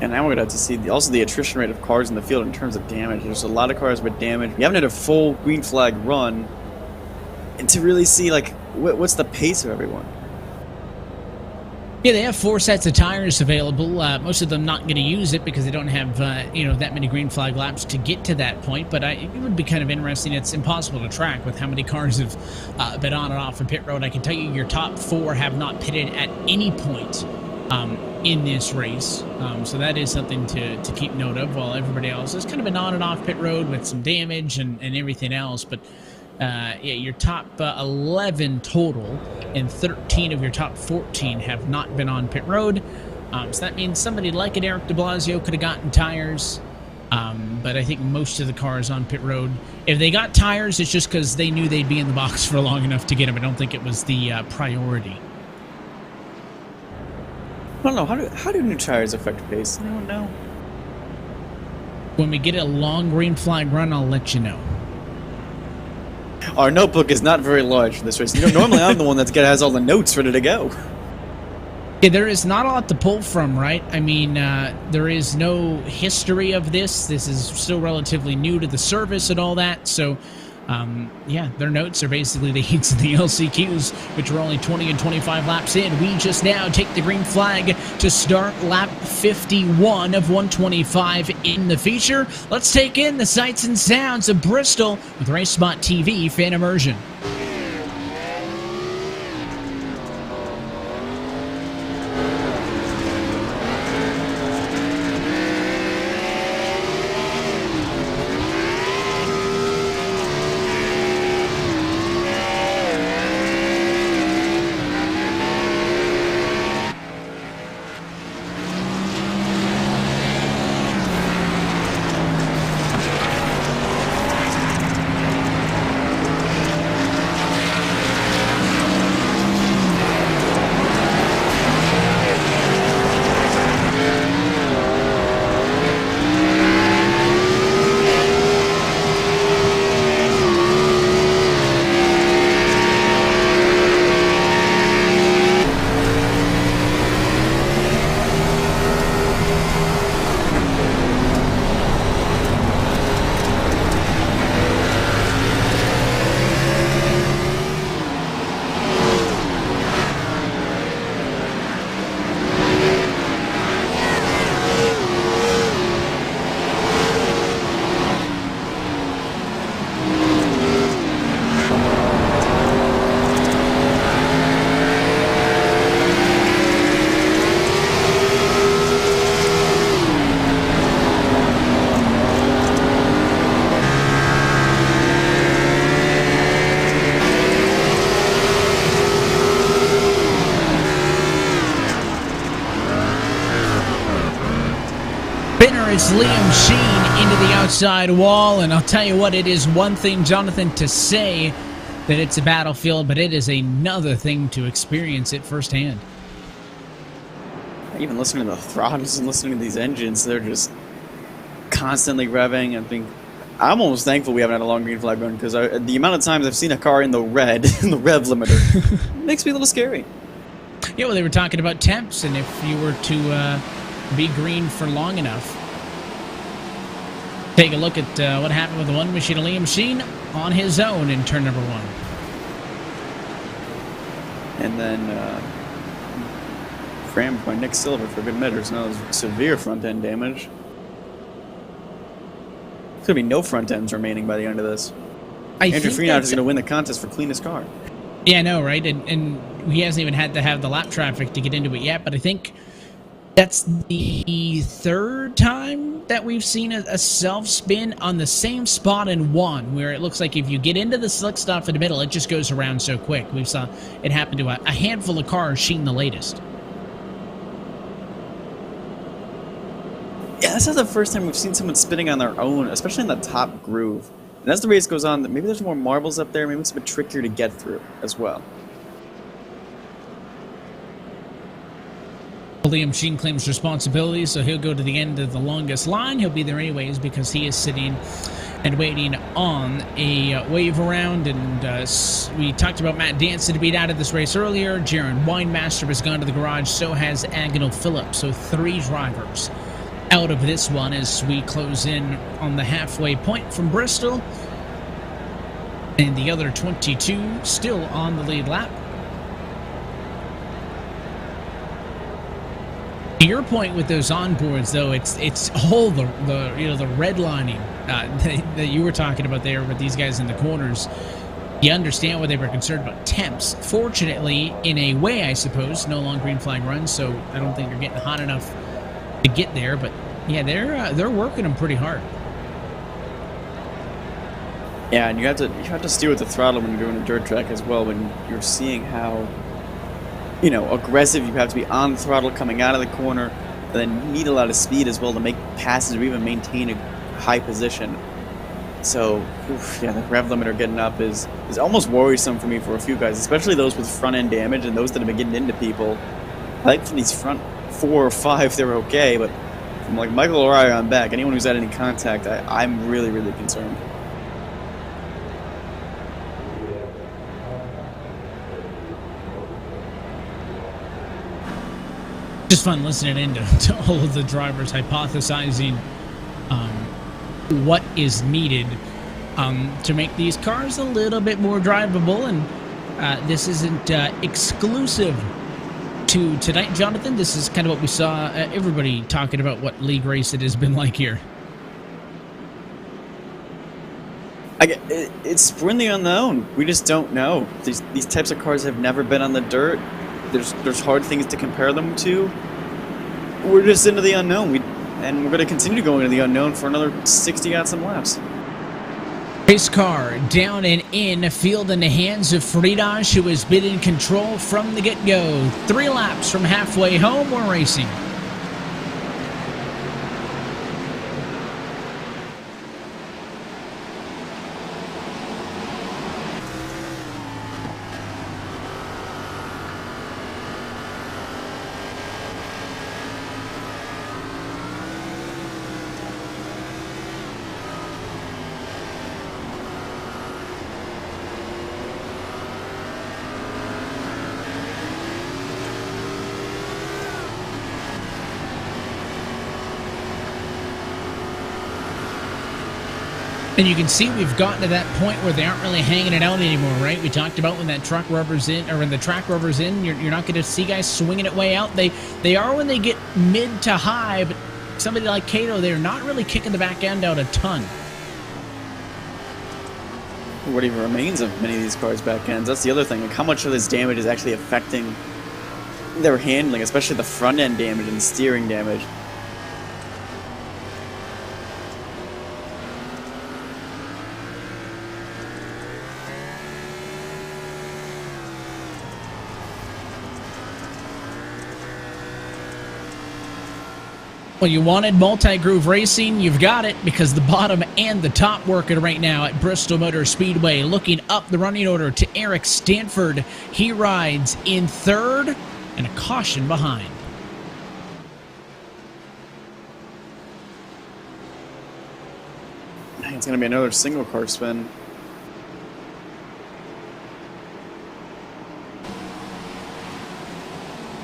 And now we're going to have to see also the attrition rate of cars in the field in terms of damage. There's a lot of cars with damage. We haven't had a full green flag run, and to really see, like, what's the pace of everyone. Yeah, they have 4 sets of tires available. Most of them not going to use it because they don't have you know, that many green flag laps to get to that point. But it would be kind of interesting. It's impossible to track with how many cars have been on and off in pit road. I can tell you your top 4 have not pitted at any point in this race. So that is something to keep note of, while everybody else has kind of been on and off pit road with some damage and everything else. But yeah, your top 11 total, and 13 of your top 14 have not been on pit road. So that means somebody like an Eric de Blasio could have gotten tires. But I think most of the cars on pit road, if they got tires, it's just because they knew they'd be in the box for long enough to get them. I don't think it was the priority. I don't know. How do new tires affect pace? I don't know. When we get a long green flag run, I'll let you know. Our notebook is not very large for this race. You know, normally I'm the one that has all the notes ready to go. Yeah, there is not a lot to pull from, right? I mean, there is no history of this. This is still relatively new to the service and all that. So, yeah, their notes are basically the heats of the LCQs, which are only 20 and 25 laps in. We just now take the green flag to start lap 51 of 125 in the feature. Let's take in the sights and sounds of Bristol with RaceSpot TV fan immersion. It's Liam Sheen into the outside wall, and I'll tell you what, it is one thing, Jonathan, to say that it's a battlefield, but it is another thing to experience it firsthand. Even listening to the throttles and listening to these engines, they're just constantly revving. I'm almost thankful we haven't had a long green flag run, because the amount of times I've seen a car in the red, in the rev limiter, makes me a little scary. Yeah, well, they were talking about temps, and if you were to be green for long enough. Take a look at what happened with the one machine of Liam Sheen on his own in turn number 1. And then crammed by Nick Silver for good measure. So now there's severe front end damage. There's going to be no front ends remaining by the end of this. Andrew Freenot is going to win the contest for cleanest car. Yeah, I know, right? And he hasn't even had to have the lap traffic to get into it yet, but I think that's the third time that we've seen a self-spin on the same spot in one, where it looks like if you get into the slick stuff in the middle, it just goes around so quick. We saw it happen to a handful of cars, Sheen the latest. Yeah, that's not the first time we've seen someone spinning on their own, especially in the top groove. And as the race goes on, maybe there's more marbles up there, maybe it's a bit trickier to get through as well. Liam Sheen claims responsibility, so he'll go to the end of the longest line. He'll be there anyways because he is sitting and waiting on a wave around. And we talked about Matt Danson to beat out of this race earlier. Jaron Weinmaster has gone to the garage. So has Agnell Phillips. So 3 drivers out of this one as we close in on the halfway point from Bristol. And the other 22 still on the lead lap. To your point with those onboards, though, it's all the redlining that you were talking about there with these guys in the corners. You understand why they were concerned about temps. Fortunately, in a way, I suppose, no long green flag runs, so I don't think you're getting hot enough to get there. But yeah, they're working them pretty hard. Yeah, and you have to steer with the throttle when you're doing a dirt track as well. When you're seeing how you know, aggressive. You have to be on the throttle coming out of the corner. And then you need a lot of speed as well to make passes or even maintain a high position. So, yeah, the rev limiter getting up is almost worrisome for me for a few guys, especially those with front-end damage and those that have been getting into people. I think for these front 4 or 5, they're okay, but from like Michael or I on back, anyone who's had any contact, I'm really, really concerned. Just fun listening in to all of the drivers hypothesizing what is needed to make these cars a little bit more drivable. And this isn't exclusive to tonight, Jonathan. This is kind of what we saw everybody talking about what league race it has been like here. It's sprint the unknown. We just don't know. These types of cars have never been on the dirt. There's hard things to compare them to. We're just into the unknown. And we're going to continue going into the unknown for another 60 odd some laps. Race car down and in, field in the hands of Friedrich, who has been in control from the get-go. 3 laps from halfway home, we're racing. And you can see we've gotten to that point where they aren't really hanging it out anymore, right? We talked about when that truck rubber's in, or when the track rubber's in, you're not going to see guys swinging it way out. They are when they get mid to high, but somebody like Cato, they're not really kicking the back end out a ton. What even remains of many of these cars' back ends? That's the other thing. Like, how much of this damage is actually affecting their handling, especially the front end damage and the steering damage? Well, you wanted multi-groove racing, you've got it, because the bottom and the top working right now at Bristol Motor Speedway. Looking up the running order to Eric Stanford. He rides in 3rd and a caution behind. It's going to be another single car spin.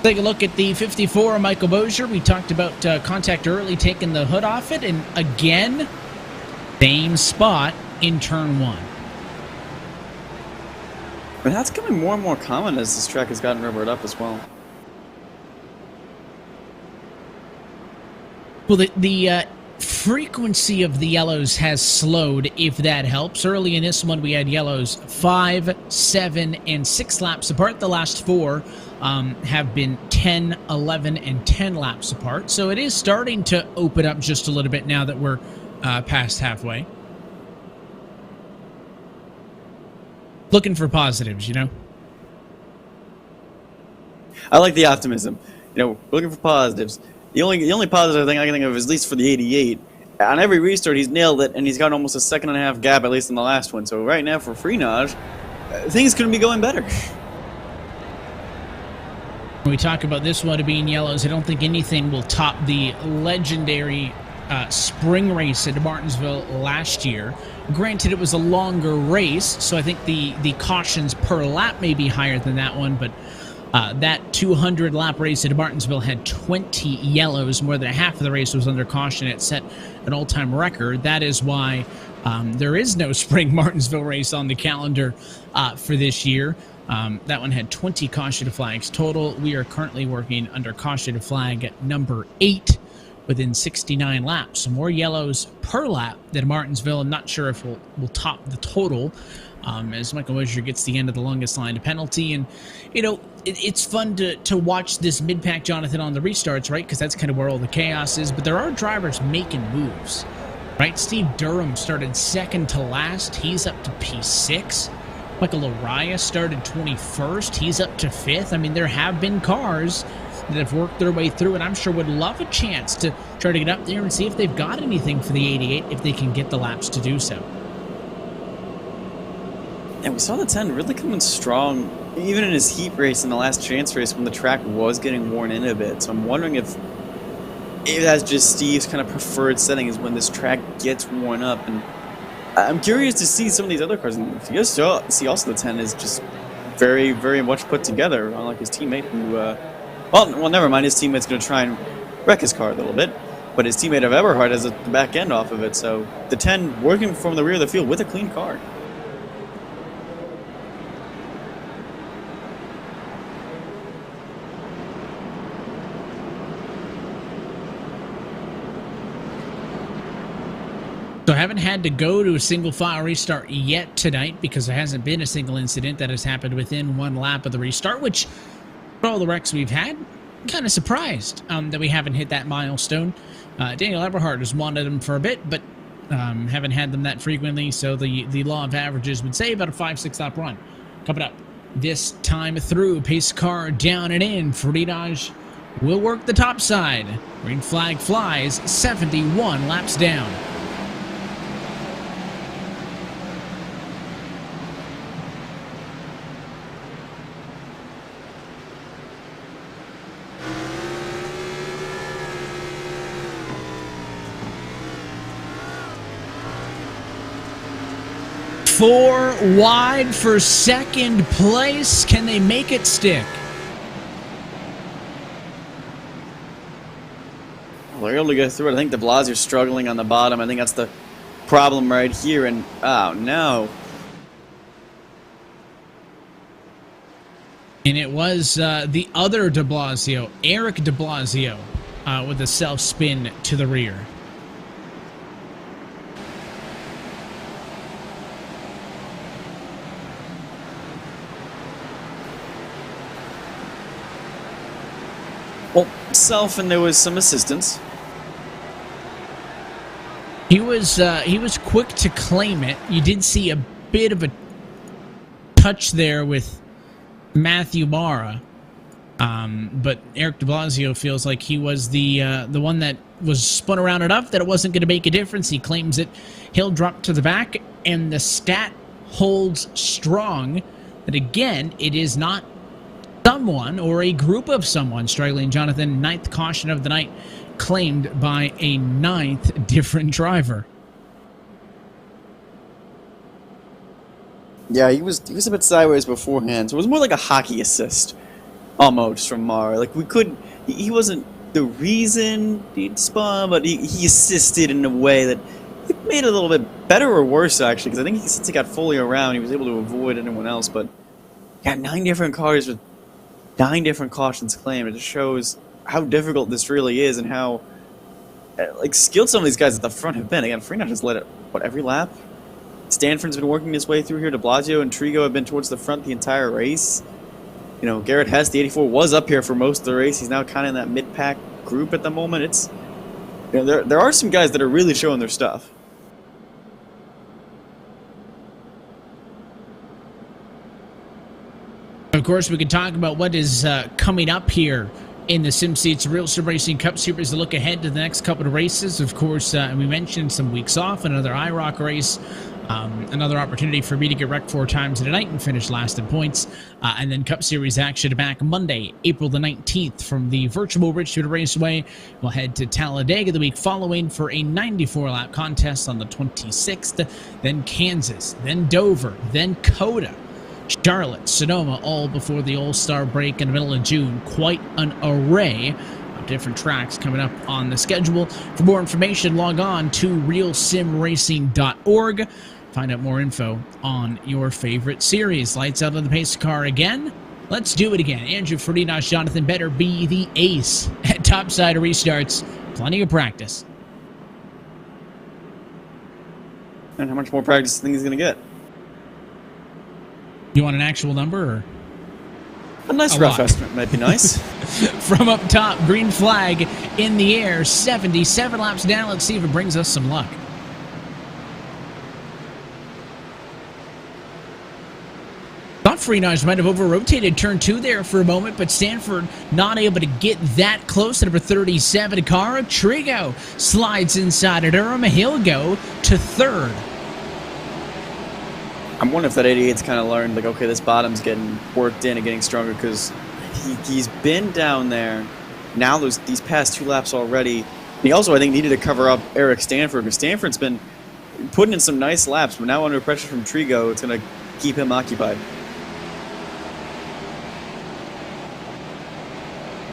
Take a look at the 54, Michael Bozier. We talked about contact early, taking the hood off it, and again, same spot in turn 1. But that's becoming more and more common as this track has gotten rubbered up as well. Well, the frequency of the yellows has slowed, if that helps. Early in this one, we had yellows 5, 7, and 6 laps apart. The last 4 have been 10, 11, and 10 laps apart. So it is starting to open up just a little bit now that we're past halfway. Looking for positives, you know? I like the optimism. You know, looking for positives. The only positive thing I can think of is, at least for the 88, on every restart he's nailed it, and he's got almost a 1.5-second gap, at least in the last one. So right now for Freenage, things couldn't be going better. When we talk about this one being yellows, I don't think anything will top the legendary spring race at Martinsville last year. Granted, it was a longer race, so I think the cautions per lap may be higher than that one, but that 200-lap race at Martinsville had 20 yellows. More than half of the race was under caution. It set an all-time record. That is why there is no spring Martinsville race on the calendar for this year. That one had 20 caution flags total. We are currently working under caution flag at number 8 within 69 laps. So more yellows per lap than Martinsville. I'm not sure if we'll top the total as Michael Bozier gets the end of the longest line to penalty. And, you know, it's fun to watch this mid-pack, Jonathan, on the restarts, right? Because that's kind of where all the chaos is. But there are drivers making moves, right? Steve Durham started second to last. He's up to P6. Michael Araya started 21st. He's up to 5th. I mean, there have been cars that have worked their way through, and I'm sure would love a chance to try to get up there and see if they've got anything for the 88, if they can get the laps to do so. And we saw the 10 really coming strong, even in his heat race in the last chance race when the track was getting worn in a bit. So I'm wondering if that's just Steve's kind of preferred setting, is when this track gets worn up. And I'm curious to see some of these other cars. And you guys see also the 10 is just very, very much put together, unlike his teammate who, well, never mind. His teammate's going to try and wreck his car a little bit. But his teammate of Eberhard has the back end off of it. So the 10 working from the rear of the field with a clean car. So I haven't had to go to a single file restart yet tonight because there hasn't been a single incident that has happened within one lap of the restart, which for all the wrecks we've had, kind of surprised that we haven't hit that milestone. Daniel Eberhard has wanted them for a bit, but haven't had them that frequently, so the law of averages would say about a 5-6 lap run. Coming up this time through, pace car down and in. Fridaj will work the top side. Green flag flies, 71 laps down. Four wide for second place. Can they make it stick? Well, they're able to get through it. I think de Blasio is struggling on the bottom. I think that's the problem right here. And, oh, no. And it was the other de Blasio, Eric de Blasio, with a self-spin to the rear. Well, self, and there was some assistance. He was quick to claim it. You did see a bit of a touch there with Matthew Mara, but Eric de Blasio feels like he was the one that was spun around enough that it wasn't going to make a difference. He claims it. He'll drop to the back, and the stat holds strong. That again, it is not someone or a group of someone struggling. Jonathan, 9th caution of the night, claimed by a 9th different driver. Yeah, he was a bit sideways beforehand, so it was more like a hockey assist, almost, from Mara. Like, he wasn't the reason he'd spun, but he assisted in a way that made it a little bit better or worse, actually, because I think since he got fully around, he was able to avoid anyone else. But yeah, 9 different cars with 9 different cautions claimed. It just shows how difficult this really is and how skilled some of these guys at the front have been. Again, Freenot has led it, every lap? Stanford's been working his way through here. De Blasio and Trigo have been towards the front the entire race. You know, Garrett Hess, the 84, was up here for most of the race. He's now kind of in that mid-pack group at the moment. It's, you know, there are some guys that are really showing their stuff. Of course, we could talk about what is coming up here in the SimSeats RealSimRacing Cup Series to look ahead to the next couple of races. Of course, we mentioned some weeks off, another IROC race, another opportunity for me to get wrecked 4 times in a night and finish last in points. And then Cup Series action back Monday, April the 19th from the virtual Richmond Raceway. We'll head to Talladega the week following for a 94-lap contest on the 26th. Then Kansas, then Dover, then Coda, Charlotte, Sonoma, all before the All-Star break in the middle of June. Quite an array of different tracks coming up on the schedule. For more information, log on to RealSimRacing.org. Find out more info on your favorite series. Lights out on the pace car again. Let's do it again. Andrew Ferdinand, Jonathan better be the ace at topside restarts. Plenty of practice. And how much more practice do you think he's going to get? You want an actual number? Or? A nice rough estimate might be nice. From up top, green flag in the air, 77 laps down. Let's see if it brings us some luck. Thought Freenage might have over-rotated turn 2 there for a moment, but Stanford not able to get that close. Number 37, car. Trigo slides inside of Durham. He'll go to third. I'm wondering if that 88's kind of learned, like, okay, this bottom's getting worked in and getting stronger, because he's been down there. Now these past 2 laps already. He also, I think, needed to cover up Eric Stanford, because Stanford's been putting in some nice laps, but now under pressure from Trigo, it's going to keep him occupied.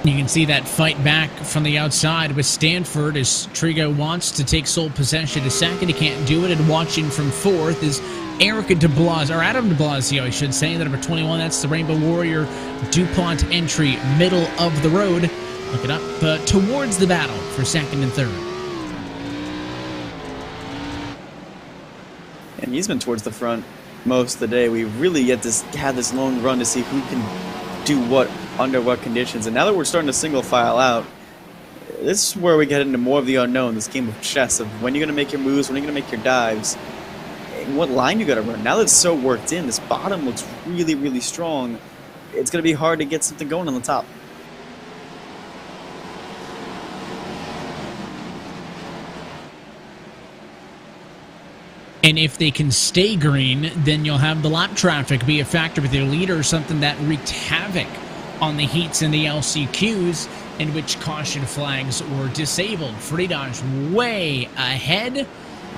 You can see that fight back from the outside with Stanford as Trigo wants to take sole possession to second. He can't do it, and watching from fourth is Eric de Blasio, or Adam de Blasio, I should say. The number 21, that's the Rainbow Warrior DuPont entry, middle of the road. Look it up towards the battle for second and third. And he's been towards the front most of the day. We really had this long run to see who can do what under what conditions. And now that we're starting to single file out, this is where we get into more of the unknown, this game of chess of when you're going to make your moves, when you're going to make your dives, and what line you got to run. Now that it's so worked in, this bottom looks really, really strong. It's going to be hard to get something going on the top. And if they can stay green, then you'll have the lap traffic be a factor with their leader, something that wreaked havoc on the heats and the LCQs, in which caution flags were disabled. Freenage way ahead.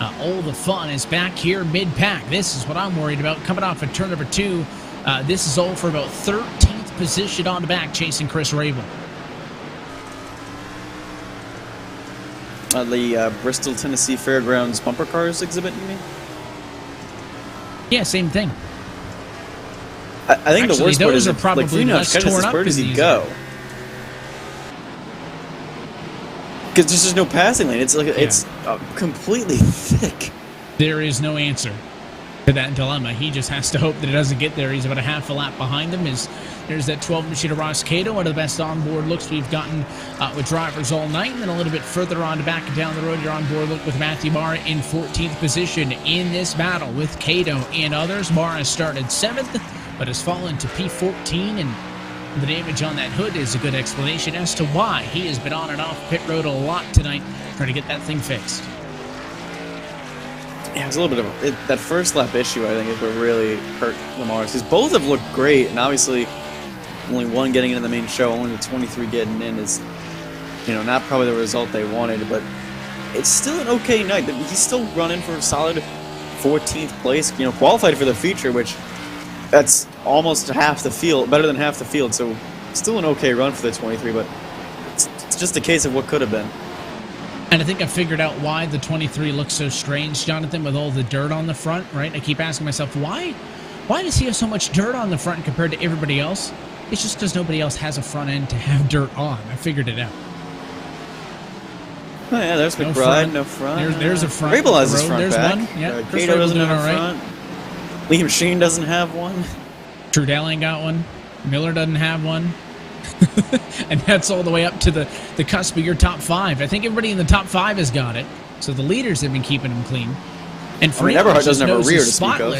All the fun is back here mid-pack. This is what I'm worried about. Coming off of turn number 2, this is all for about 13th position on the back, chasing Chris Rabel. The Bristol, Tennessee Fairgrounds bumper cars exhibit, you mean? Yeah, same thing. I think actually, the worst part is those are probably less torn up. Where does he go? Because there's just no passing lane. It's like it's completely thick. There is no answer to that dilemma. He just has to hope that it doesn't get there. He's about a half a lap behind them. There's that 12 machine of Ross Cato, one of the best onboard looks we've gotten with drivers all night. And then a little bit further on back down the road, your onboard look with Matthew Barr in 14th position in this battle with Cato and others. Barr has started 7th, but has fallen to P14, and the damage on that hood is a good explanation as to why he has been on and off pit road a lot tonight trying to get that thing fixed. Yeah, it was a little bit of that first lap issue, I think, is what really hurt Lamar's, because both have looked great, and obviously only one getting into the main show, only the 23 getting in is, not probably the result they wanted, but it's still an okay night. He's still running for a solid 14th place, qualified for the feature, which that's almost half the field, better than half the field, so still an okay run for the 23, but it's just a case of what could have been. And I think I figured out why the 23 looks so strange, Jonathan, with all the dirt on the front, right? I keep asking myself, why does he have so much dirt on the front compared to everybody else? It's just because nobody else has a front end to have dirt on. I figured it out. Oh yeah, there's McBride, no front. There's a front. Rabel has his front there's back. One. Yeah, Cato doesn't have a front. Liam Sheen doesn't have one. Trudell ain't got one. Miller doesn't have one. And that's all the way up to the cusp of your top 5. I think everybody in the top 5 has got it. So the leaders have been keeping them clean. And Eberhard doesn't have a rear to speak of.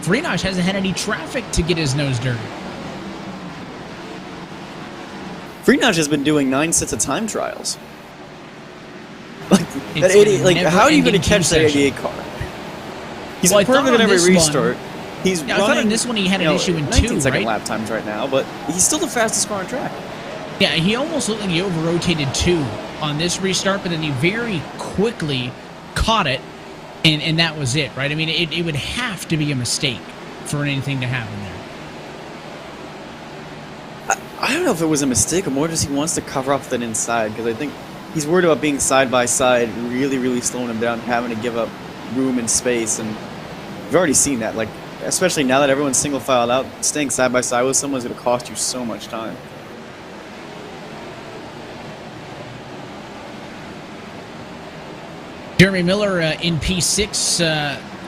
Freenage hasn't had any traffic to get his nose dirty. Freenage has been doing 9 sets of time trials. Like that 88, how are you going to catch that 88 car? He's perfect in every restart. He's running. I thought in this one he had an issue in 19-second lap times right now, but he's still the fastest car on track. Yeah, he almost looked like he over-rotated 2 on this restart, but then he very quickly caught it, and that was it, right? I mean, it would have to be a mistake for anything to happen there. I don't know if it was a mistake or more just he wants to cover up that inside, because I think he's worried about being side-by-side, really, really slowing him down, having to give up room and space, and we've already seen that. Like, especially now that everyone's single-filed out, staying side-by-side with someone is going to cost you so much time. Jeremy Miller in P6,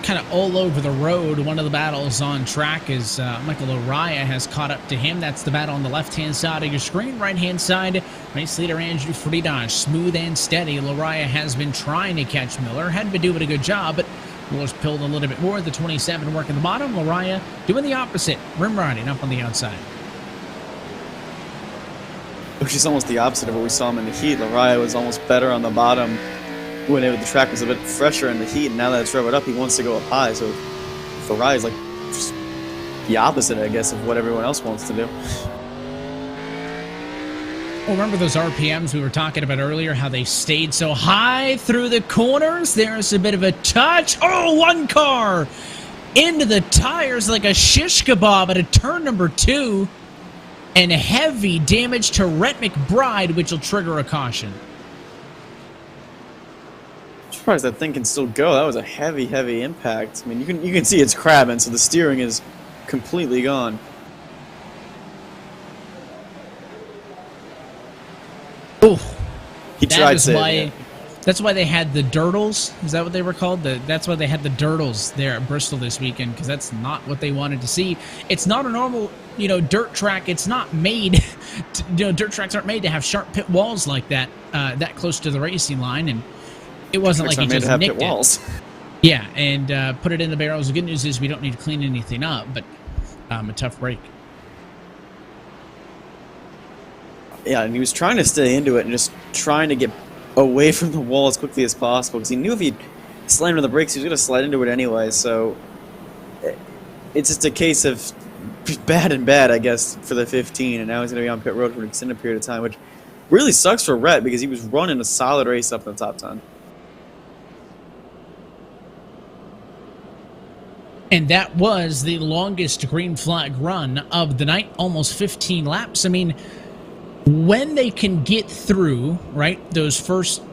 kind of all over the road. One of the battles on track is Michael Araya has caught up to him. That's the battle on the left-hand side of your screen. Right-hand side, race leader Andrew Freenage, smooth and steady. Laraya has been trying to catch Miller. Hadn't been doing a good job, but Lewis pulled a little bit more. The 27 working the bottom. Lariah doing the opposite. Rim riding up on the outside. Which is almost the opposite of what we saw him in the heat. Lariah was almost better on the bottom when the track was a bit fresher in the heat, and now that it's rubbered up, he wants to go up high. So Lariah is like just the opposite, I guess, of what everyone else wants to do. Well, remember those RPMs we were talking about earlier, how they stayed so high through the corners? There's a bit of a touch. Oh, one car into the tires like a shish kebab at a turn number 2. And heavy damage to Rhett McBride, which will trigger a caution. I'm surprised that thing can still go. That was a heavy, heavy impact. I mean, you can see it's crabbing, so the steering is completely gone. Oh, he tried to. That's why they had the Dirtles. Is that what they were called? That's why they had the Dirtles there at Bristol this weekend, because that's not what they wanted to see. It's not a normal, dirt track. It's not made, dirt tracks aren't made to have sharp pit walls like that, that close to the racing line, and it wasn't like he just nicked it. Walls. Yeah, and put it in the barrels. The good news is we don't need to clean anything up, but a tough break. Yeah, and he was trying to stay into it and just trying to get away from the wall as quickly as possible, because he knew if he slammed on the brakes, he was going to slide into it anyway. So it's just a case of bad and bad, I guess, for the 15, and now he's going to be on pit road for an extended period of time, which really sucks for Rhett, because he was running a solid race up in the top 10. And that was the longest green flag run of the night, almost 15 laps. I mean, when they can get through, right, those first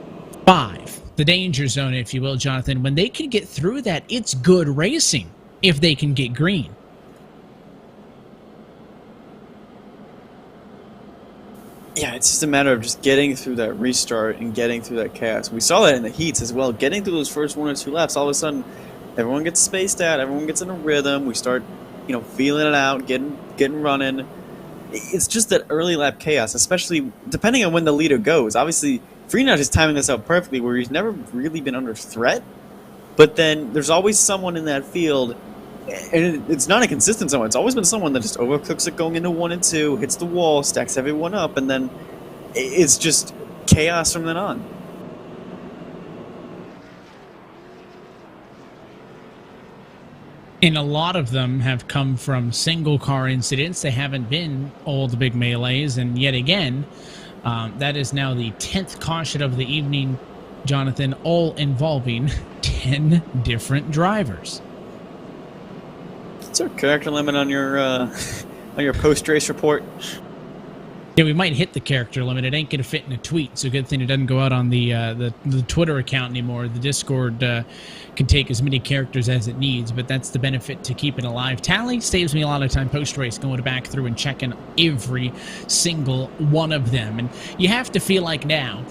5, the danger zone, if you will, Jonathan, when they can get through that, it's good racing if they can get green. Yeah, it's just a matter of just getting through that restart and getting through that chaos. We saw that in the heats as well. Getting through those first 1 or 2 laps, all of a sudden, everyone gets spaced out, everyone gets in a rhythm, we start, feeling it out, getting running. It's just that early lap chaos, especially depending on when the leader goes. Obviously, Freenot is timing this out perfectly, where he's never really been under threat, but then there's always someone in that field, and it's not a consistent someone. It's always been someone that just overcooks it going into 1 and 2, hits the wall, stacks everyone up, and then it's just chaos from then on. And a lot of them have come from single car incidents. They haven't been all the big melees. And yet again, that is now the 10th caution of the evening, Jonathan, all involving 10 different drivers. Is there a character limit on your post-race report? Yeah, we might hit the character limit. It ain't going to fit in a tweet, so good thing it doesn't go out on the Twitter account anymore. The Discord can take as many characters as it needs, but that's the benefit to keeping a live tally. Saves me a lot of time post-race going back through and checking every single one of them. And you have to feel like now,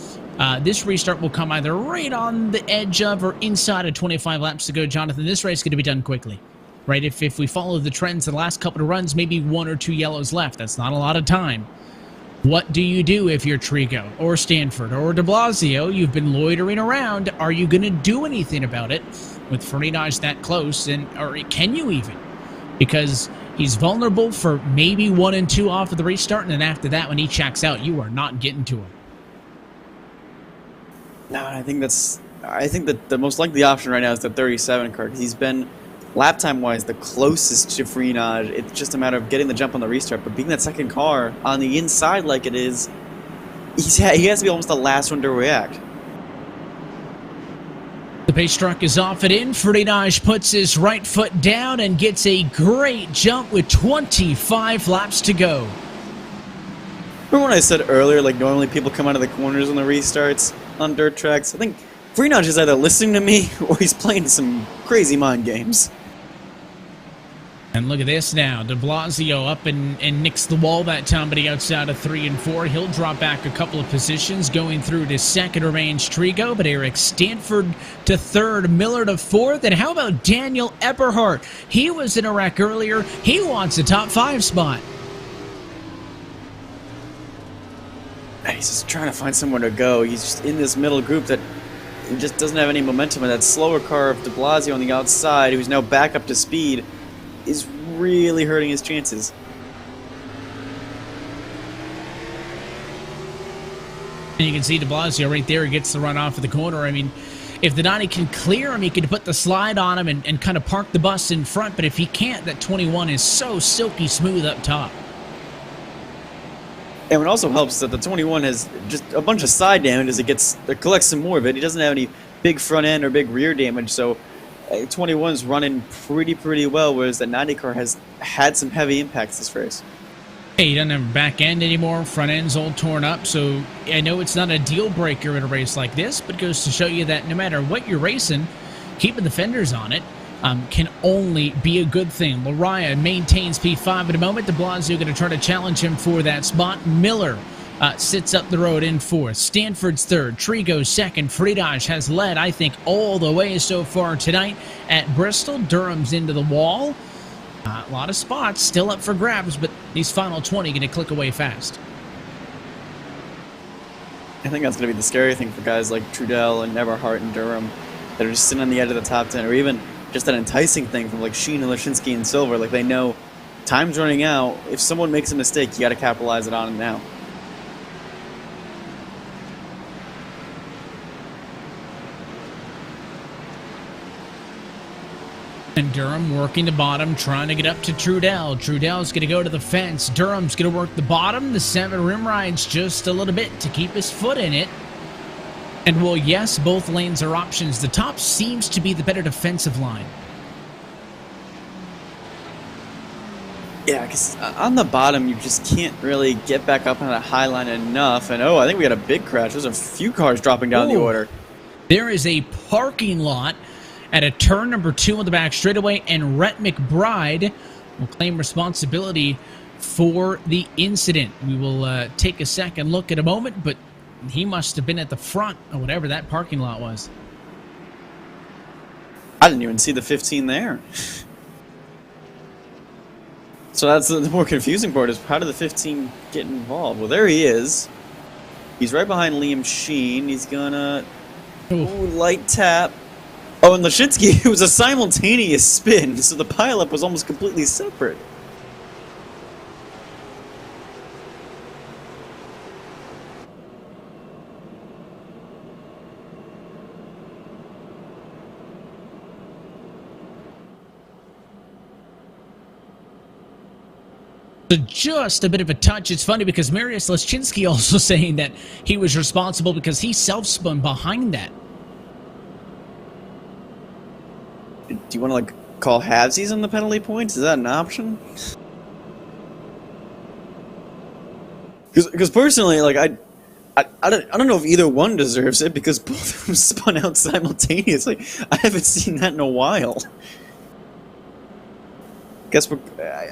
this restart will come either right on the edge of or inside of 25 laps to go, Jonathan. This race is going to be done quickly, right? If we follow the trends of the last couple of runs, maybe 1 or 2 yellows left. That's not a lot of time. What do you do if you're Trigo or Stanford or de Blasio? You've been loitering around. Are you going to do anything about it with Freenot that close? Or can you even? Because he's vulnerable for maybe 1 and 2 off of the restart, and then after that, when he checks out, you are not getting to him. No, I think that the most likely option right now is the 37 car, because he's been, lap time wise, the closest to Freenot. It's just a matter of getting the jump on the restart, but being that second car on the inside like it is, he has to be almost the last one to react. The pace truck is off and in. Freenot puts his right foot down and gets a great jump with 25 laps to go. Remember when I said earlier, like, normally people come out of the corners on the restarts on dirt tracks? I think Freenot is either listening to me or he's playing some crazy mind games. And look at this now. De Blasio up and nicks the wall that time, but he outside of 3 and 4. He'll drop back a couple of positions, going through to second remains Trigo, but Eric Stanford to third, Miller to fourth. And how about Daniel Eberhardt? He was in a wreck earlier. He wants a top 5 spot. He's just trying to find somewhere to go. He's just in this middle group that He just doesn't have any momentum, and that slower car of de Blasio on the outside, who's now back up to speed, is really hurting his chances. And you can see de Blasio right there. He gets the run off of the corner. I mean, if the 90 can clear him, he can put the slide on him and kind of park the bus in front. But if he can't, that 21 is so silky smooth up top. And it also helps that the 21 has just a bunch of side damage as it collects some more of it. He doesn't have any big front end or big rear damage, so 21's running pretty well, whereas the 90 car has had some heavy impacts this race. Hey, he doesn't have a back end anymore. Front end's all torn up, so I know it's not a deal breaker in a race like this, but it goes to show you that no matter what you're racing, keeping the fenders on it can only be a good thing. Lariah maintains P5 at the moment. De Blasio going to try to challenge him for that spot. Miller sits up the road in fourth. Stanford's third. Trigo's second. Friedage has led, I think, all the way so far tonight at Bristol. Durham's into the wall. A lot of spots still up for grabs, but these final 20 going to click away fast. I think that's going to be the scary thing for guys like Trudell and Everhart and Durham that are just sitting on the edge of the top 10, or even just an enticing thing from like Sheen and Lashinsky and Silver. Like, they know time's running out. If someone makes a mistake, you got to capitalize it on it now. And Durham working the bottom, trying to get up to Trudell. Trudell's going to go to the fence. Durham's going to work the bottom. The 7 rim rides just a little bit to keep his foot in it. And well, yes, both lanes are options. The top seems to be the better defensive line. Yeah, because on the bottom, you just can't really get back up on that high line enough. And, oh, I think we got a big crash. There's a few cars dropping down the order. There is a parking lot at a turn number 2 on the back straightaway, and Rhett McBride will claim responsibility for the incident. We will take a second look in a moment, but he must have been at the front of whatever that parking lot was. I didn't even see the 15 there. So that's the more confusing part, is how did the 15 get involved? Well, there he is. He's right behind Liam Sheen. He's gonna light tap. Oh, and Lashinsky, it was a simultaneous spin, so the pileup was almost completely separate. So just a bit of a touch. It's funny because Mariusz Lashinsky also saying that he was responsible because he self-spun behind that. Do you want to, like, call halvesies on the penalty points? Is that an option? Because personally, like, I don't know if either one deserves it, because both of them spun out simultaneously. I haven't seen that in a while.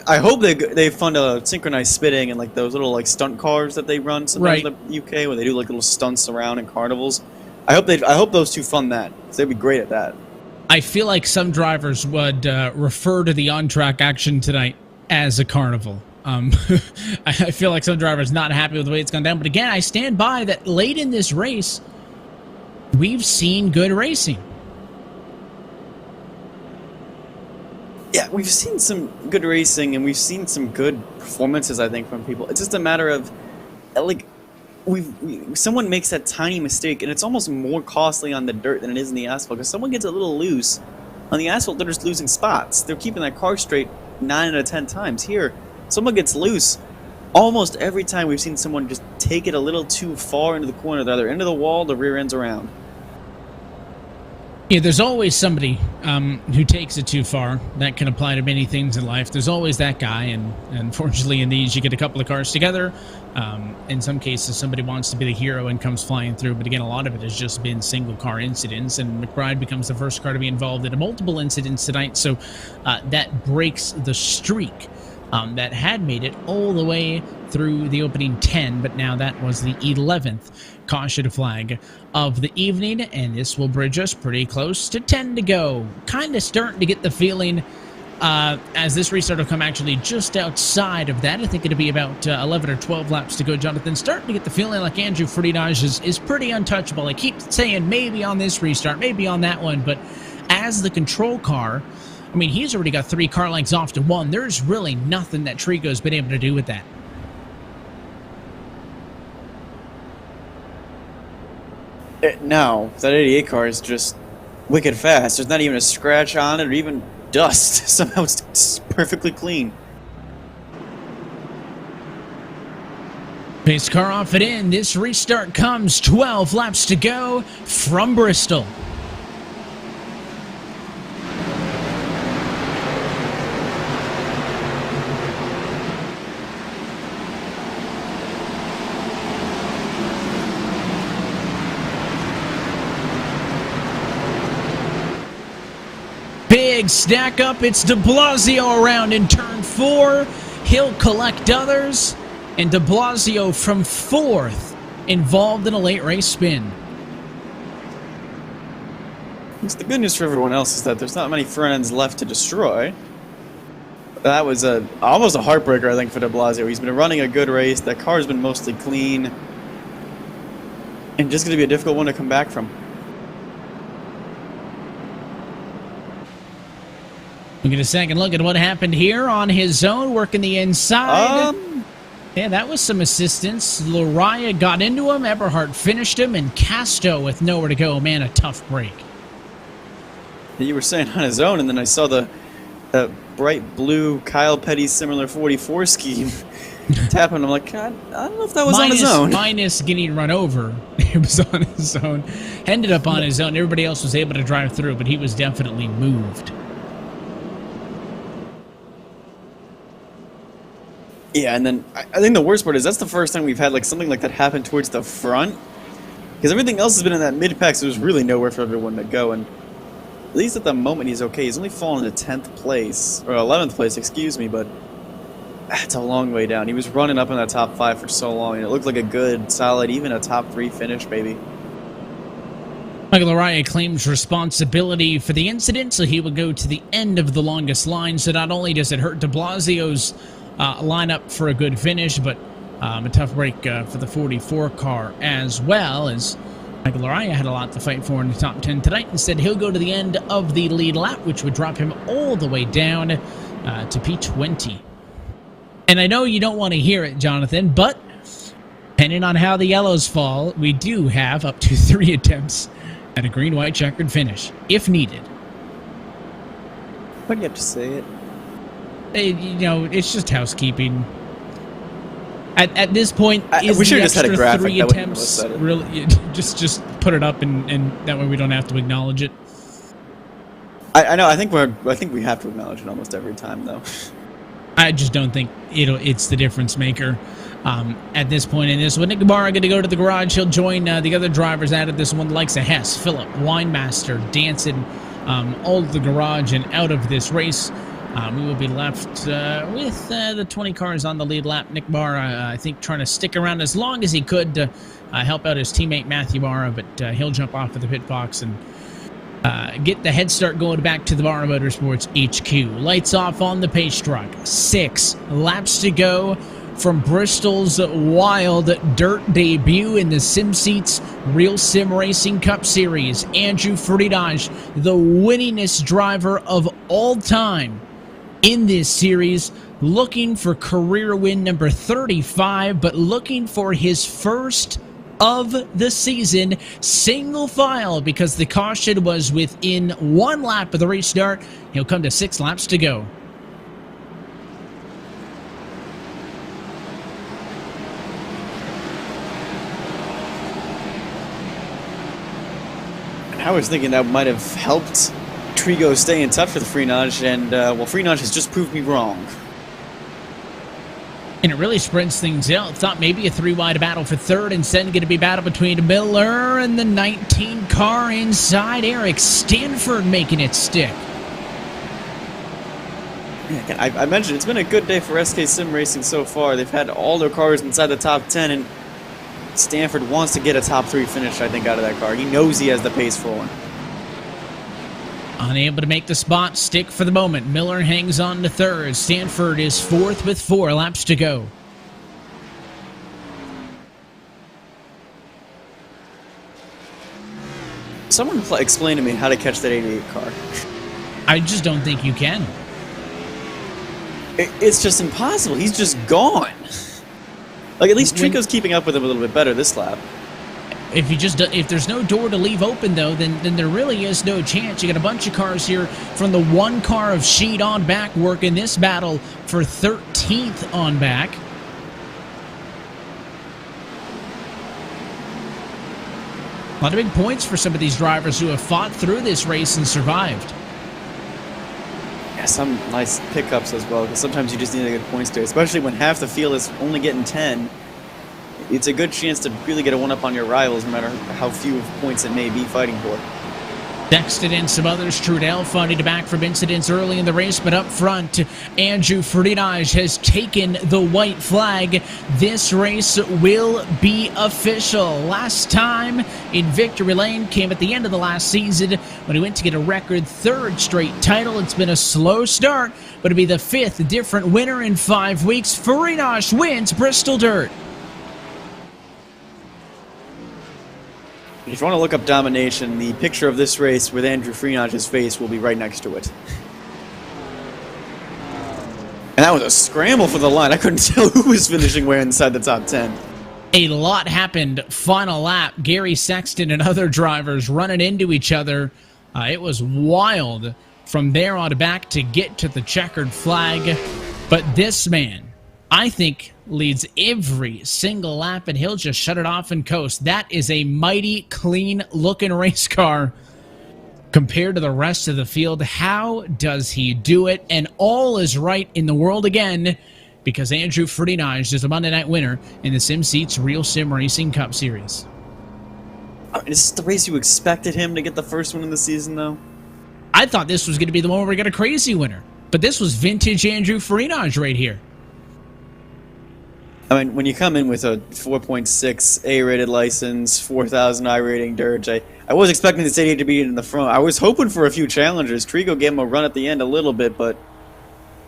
I hope they fund a synchronized spitting and like those little like stunt cars that they run sometimes in the UK, where they do like little stunts around in carnivals. I hope those two fund that, because they'd be great at that. I feel like some drivers would refer to the on-track action tonight as a carnival. I feel like some drivers not happy with the way it's gone down. But again, I stand by that late in this race, we've seen good racing. Yeah, we've seen some good racing, and we've seen some good performances, I think, from people. It's just a matter of, like, someone makes that tiny mistake, and it's almost more costly on the dirt than it is in the asphalt, because someone gets a little loose. On the asphalt, they're just losing spots. They're keeping that car straight 9 out of 10 times. Here, someone gets loose. Almost every time we've seen someone just take it a little too far into the corner. They're either into the wall, the rear end's around. Yeah, there's always somebody who takes it too far. That can apply to many things in life. There's always that guy, and unfortunately in these you get a couple of cars together. In some cases somebody wants to be the hero and comes flying through, but again, a lot of it has just been single car incidents, and McBride becomes the first car to be involved in multiple incidents tonight, so that breaks the streak that had made it all the way through the opening 10, but now that was the 11th caution flag of the evening, and this will bridge us pretty close to 10 to go. Kind of starting to get the feeling as this restart will come actually just outside of that. I think it'll be about 11 or 12 laps to go, Jonathan. Starting to get the feeling like Andrew Friedage is pretty untouchable. I keep saying maybe on this restart, maybe on that one, but as the control car, I mean, he's already got 3 car lengths off to 1. There's really nothing that Trico's been able to do with that. No, that 88 car is just wicked fast. There's not even a scratch on it or even dust. Somehow it's perfectly clean. Pace car off and in. This restart comes 12 laps to go from Bristol. Big stack up. It's de Blasio around in turn 4. He'll collect others. And de Blasio from 4th, involved in a late race spin. The good news for everyone else is that there's not many front ends left to destroy. That was almost a heartbreaker, I think, for de Blasio. He's been running a good race. That car's been mostly clean. And just going to be a difficult one to come back from. We'll get a second look at what happened here on his own, working the inside. Yeah, that was some assistance. Lariah got into him, Eberhardt finished him, and Casto with nowhere to go. Man, a tough break. You were saying on his own, and then I saw the bright blue Kyle Petty similar 44 scheme tapping. I'm like, I don't know if that was on his own. Minus getting run over. It was on his own. Ended up on his own. Everybody else was able to drive through, but he was definitely moved. Yeah, and then I think the worst part is that's the first time we've had like something like that happen towards the front. Because everything else has been in that mid-pack, so there's really nowhere for everyone to go. And at least at the moment he's okay. He's only fallen to 10th place, or 11th place, excuse me, but that's a long way down. He was running up in that top 5 for so long, and it looked like a good, solid, even a top 3 finish, maybe. Michael Lariah claims responsibility for the incident, so he will go to the end of the longest line. So not only does it hurt de Blasio's line up for a good finish, but a tough break for the 44 car as well, as Michael Lariah had a lot to fight for in the top 10 tonight. Instead, he'll go to the end of the lead lap, which would drop him all the way down to P20. And I know you don't want to hear it, Jonathan, but depending on how the yellows fall, we do have up to 3 attempts at a green-white checkered finish, if needed. Why do you have to say it? You know, it's just housekeeping. At this point, we should have just had a graphic. 3 attempts really? Just put it up, and that way we don't have to acknowledge it. I know. I think we have to acknowledge it almost every time, though. I just don't think it's the difference maker. At this point in this one, Nick Ibarra going to go to the garage. He'll join the other drivers out of this one, the likes of Hess, Phillip, Winemaster, Danson, all of the garage and out of this race. We will be left with the 20 cars on the lead lap. Nick Barra, I think, trying to stick around as long as he could to help out his teammate Matthew Barra, but he'll jump off of the pit box and get the head start going back to the Barra Motorsports HQ. Lights off on the pace truck. 6 laps to go from Bristol's wild dirt debut in the SimSeats RealSimRacing Cup Series. Andrew Friedage, the winningest driver of all time in this series, looking for career win number 35, but looking for his first of the season single file because the caution was within 1 lap of the restart. He'll come to 6 laps to go. I was thinking that might have helped Trigo stay in touch with Friedage, and well, Friedage has just proved me wrong. And it really spreads things out. Thought maybe a 3-wide battle for 3rd, instead going to be a battle between Miller and the 19 car inside. Eric Stanford making it stick. Yeah, I mentioned it's been a good day for SK Sim Racing so far. They've had all their cars inside the top 10, and Stanford wants to get a top 3 finish, I think, out of that car. He knows he has the pace for one. Unable to make the spot stick for the moment. Miller hangs on to third. Stanford is fourth with 4 laps to go. Someone explain to me how to catch that 88 car. I just don't think you can. It's just impossible. He's just gone. Like, at least Trico's keeping up with him a little bit better this lap. If there's no door to leave open, though, then there really is no chance. You got a bunch of cars here from the one car of Sheed on back working this battle for 13th on back. A lot of big points for some of these drivers who have fought through this race and survived. Yeah, some nice pickups as well, because sometimes you just need a good points day, especially when half the field is only getting 10. It's a good chance to really get a one-up on your rivals, no matter how few points it may be fighting for. Sexton and some others. Trudell fighting back from incidents early in the race, but up front, Andrew Fridinaj has taken the white flag. This race will be official. Last time in victory lane came at the end of the last season when he went to get a record 3rd straight title. It's been a slow start, but it'll be the 5th different winner in 5 weeks. Fridinaj wins Bristol Dirt. If you want to look up domination, the picture of this race with Andrew Fridinaj's face will be right next to it. And that was a scramble for the line. I couldn't tell who was finishing where inside the top 10. A lot happened final lap. Gary Sexton and other drivers running into each other. It was wild from there on back to get to the checkered flag. But this man, I think, leads every single lap, and he'll just shut it off and coast. That is a mighty clean-looking race car compared to the rest of the field. How does he do it? And all is right in the world again, because Andrew Fridinaj is a Monday night winner in the SimSeats Real Sim Racing Cup Series. I mean, is this the race you expected him to get the first one in the season, though? I thought this was going to be the one where we got a crazy winner, but this was vintage Andrew Fridinaj right here. I mean, when you come in with a 4.6 A-rated license, 4,000 I-rating dirt, I was expecting this 88 to be in the front. I was hoping for a few challengers. Trigo gave him a run at the end a little bit, but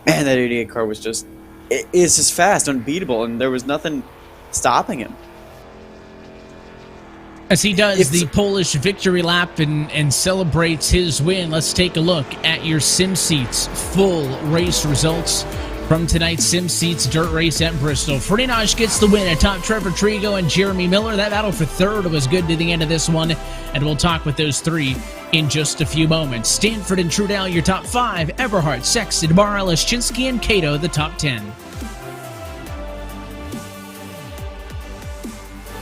man, that 88 car was just, it's just fast, unbeatable, and there was nothing stopping him. As he does the Polish victory lap and celebrates his win, let's take a look at your SimSeats full race results from tonight's SimSeats dirt race at Bristol. Fridinaj gets the win atop Trevor Trigo and Jeremy Miller. That battle for 3rd was good to the end of this one, and we'll talk with those 3 in just a few moments. Stanford and Trudell, your top 5. Eberhardt, Sexton, Barra, Leschinski, and Cato, the top 10.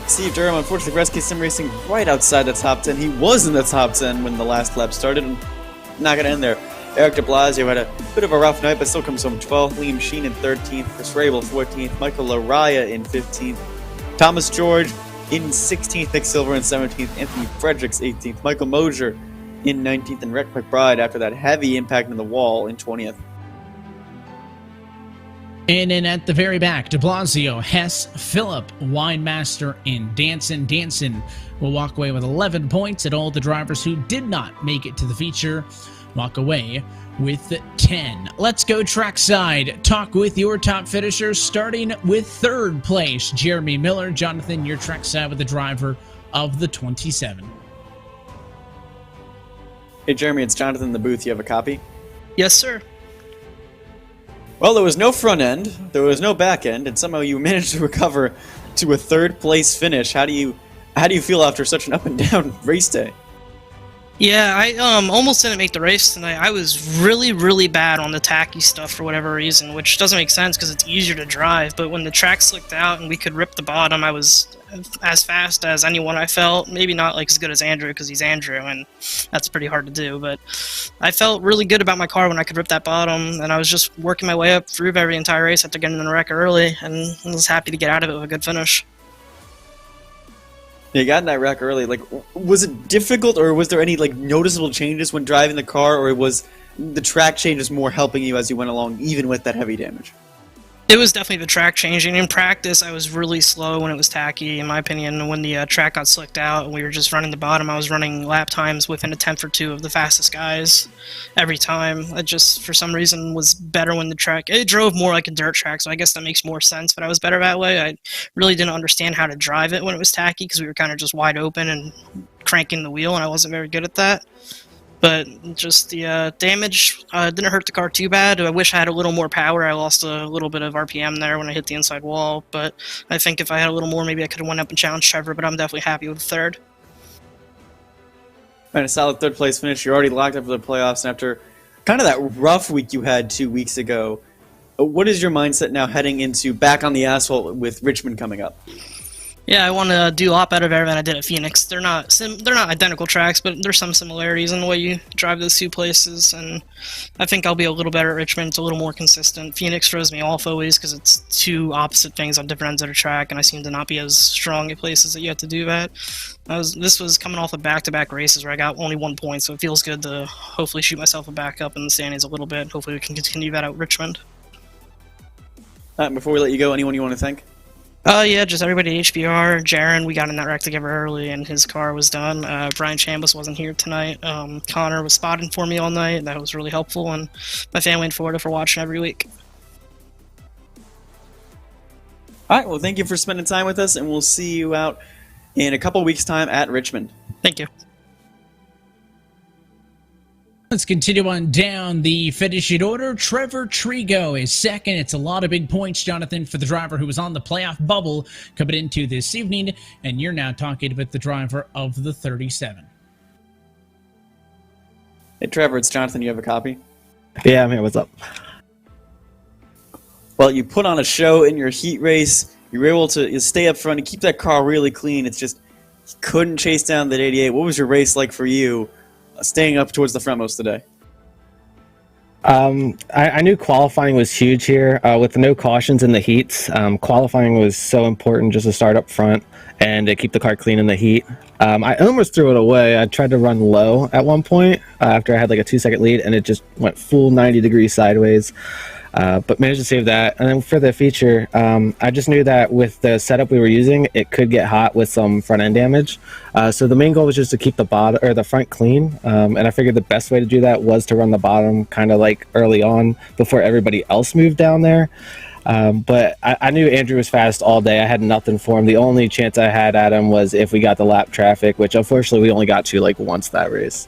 Steve Durham, unfortunately for SK Sim Racing, right outside the top 10. He was in the top 10 when the last lap started, and not going to end there. Eric de Blasio had a bit of a rough night, but still comes home 12th. Liam Sheen in 13th. Chris Rabel 14th. Michael Laraya in 15th. Thomas George in 16th. Nick Silver in 17th. Anthony Fredericks 18th. Michael Mosier in 19th. And Rhett McBride, after that heavy impact on the wall, in 20th. And then at the very back, de Blasio, Hess, Phillip, Winemaster, and Danson. Danson will walk away with 11 points, and all the drivers who did not make it to the feature walk away with 10. Let's go trackside. Talk with your top finishers, starting with 3rd place, Jeremy Miller. Jonathan, your trackside with the driver of the 27. Hey, Jeremy, it's Jonathan in the booth. You have a copy? Yes, sir. Well, there was no front end, there was no back end, and somehow you managed to recover to a 3rd place finish. How do you feel after such an up and down race day? Yeah, I almost didn't make the race tonight. I was really, really bad on the tacky stuff for whatever reason, which doesn't make sense because it's easier to drive. But when the track slicked out and we could rip the bottom, I was as fast as anyone I felt. Maybe not like as good as Andrew because he's Andrew, and that's pretty hard to do. But I felt really good about my car when I could rip that bottom, and I was just working my way up through every entire race after getting in the wreck early, and I was happy to get out of it with a good finish. You got in that wreck early. Like, was it difficult, or was there any like noticeable changes when driving the car, or was the track changes more helping you as you went along, even with that heavy damage? It was definitely the track changing. In practice, I was really slow when it was tacky, in my opinion. When the track got slicked out and we were just running the bottom, I was running lap times within a tenth or two of the fastest guys every time. It just, for some reason, was better when the track... It drove more like a dirt track, so I guess that makes more sense, but I was better that way. I really didn't understand how to drive it when it was tacky because we were kind of just wide open and cranking the wheel, and I wasn't very good at that. But just the damage didn't hurt the car too bad. I wish I had a little more power. I lost a little bit of RPM there when I hit the inside wall. But I think if I had a little more, maybe I could have went up and challenged Trevor. But I'm definitely happy with third. And a solid third place finish. You're already locked up for the playoffs. And after kind of that rough week you had 2 weeks ago, what is your mindset now heading into back on the asphalt with Richmond coming up? Yeah, I want to do a lot better there than I did at Phoenix. They're not identical tracks, but there's some similarities in the way you drive those two places, and I think I'll be a little better at Richmond. It's a little more consistent. Phoenix throws me off always because it's two opposite things on different ends of the track, and I seem to not be as strong at places that you have to do that. This was coming off of back-to-back races where I got only 1 point, so it feels good to hopefully shoot myself a back up in the standings a little bit. Hopefully we can continue that at Richmond. Before we let you go, anyone you want to thank? Yeah, just everybody at HBR. Jaron, we got in that wreck together early, and his car was done. Brian Chambliss wasn't here tonight. Connor was spotting for me all night. That was really helpful, and my family in Florida for watching every week. All right, well, thank you for spending time with us, and we'll see you out in a couple weeks' time at Richmond. Thank you. Let's continue on down the finishing order. Trevor Trigo is second. It's a lot of big points, Jonathan, for the driver who was on the playoff bubble coming into this evening. And you're now talking about the driver of the 37. Hey, Trevor, it's Jonathan. You have a copy? Yeah, I'm here. What's up? Well, you put on a show in your heat race. You were able to stay up front and keep that car really clean. It's just you couldn't chase down that 88. What was your race like for you? Staying up towards the front most of the day? I knew qualifying was huge here. With no cautions in the heats, qualifying was so important just to start up front and to keep the car clean in the heat. I almost threw it away. I tried to run low at one point after I had like a 2-second lead, and it just went full 90 degrees sideways. But managed to save that. And then for the feature, I just knew that with the setup we were using, it could get hot with some front end damage. So the main goal was just to keep the bottom or the front clean. And I figured the best way to do that was to run the bottom kind of like early on before everybody else moved down there. But I knew Andrew was fast all day. I had nothing for him. The only chance I had at him was if we got the lap traffic, which unfortunately we only got to like once that race.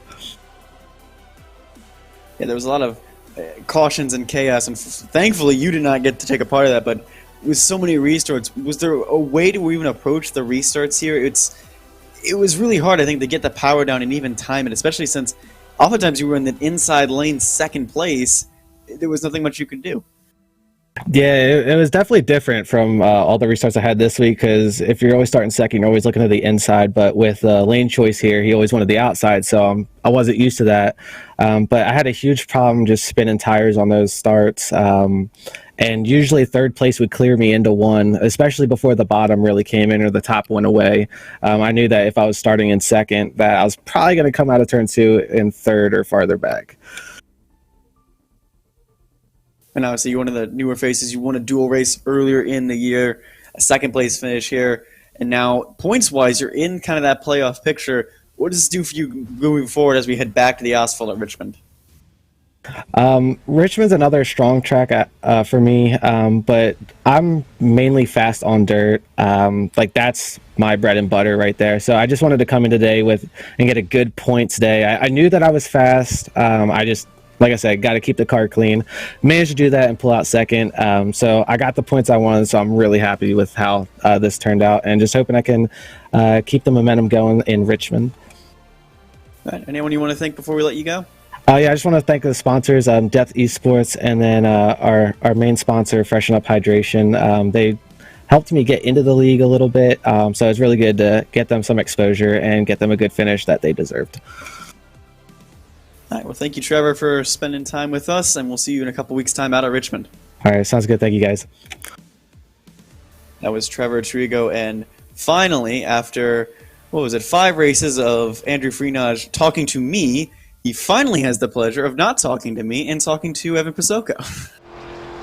Yeah, there was a lot of cautions and chaos, and thankfully you did not get to take a part of that. But with so many restarts, was there a way to even approach the restarts here? It was really hard, I think, to get the power down and even time it, especially since oftentimes you were in the inside lane second place. There was nothing much you could do. Yeah, it was definitely different from all the restarts I had this week, because if you're always starting second, you're always looking at the inside, but with lane choice here, he always wanted the outside, so I wasn't used to that. But I had a huge problem just spinning tires on those starts, and usually third place would clear me into one, especially before the bottom really came in or the top went away. I knew that if I was starting in second, that I was probably going to come out of turn 2 in third or farther back. And obviously, you're one of the newer faces. You won a dual race earlier in the year, a second place finish here, and now points-wise, you're in kind of that playoff picture. What does this do for you moving forward as we head back to the asphalt at Richmond? Richmond's another strong track for me, but I'm mainly fast on dirt. Like that's my bread and butter right there. So I just wanted to come in today and get a good points day. I knew that I was fast. I just, like I said, got to keep the car clean. Managed to do that and pull out second. So I got the points I wanted, so I'm really happy with how this turned out, and just hoping I can keep the momentum going in Richmond. All right. Anyone you want to thank before we let you go? Yeah, I just want to thank the sponsors, Death Esports, and then our main sponsor, Freshen Up Hydration. They helped me get into the league a little bit, so it's really good to get them some exposure and get them a good finish that they deserved. All right, well, thank you, Trevor, for spending time with us, and we'll see you in a couple weeks' time out at Richmond. All right, sounds good. Thank you, guys. That was Trevor Trigo, and finally, after, 5 races of Andrew Freenage talking to me, he finally has the pleasure of not talking to me and talking to Evan Pasoko.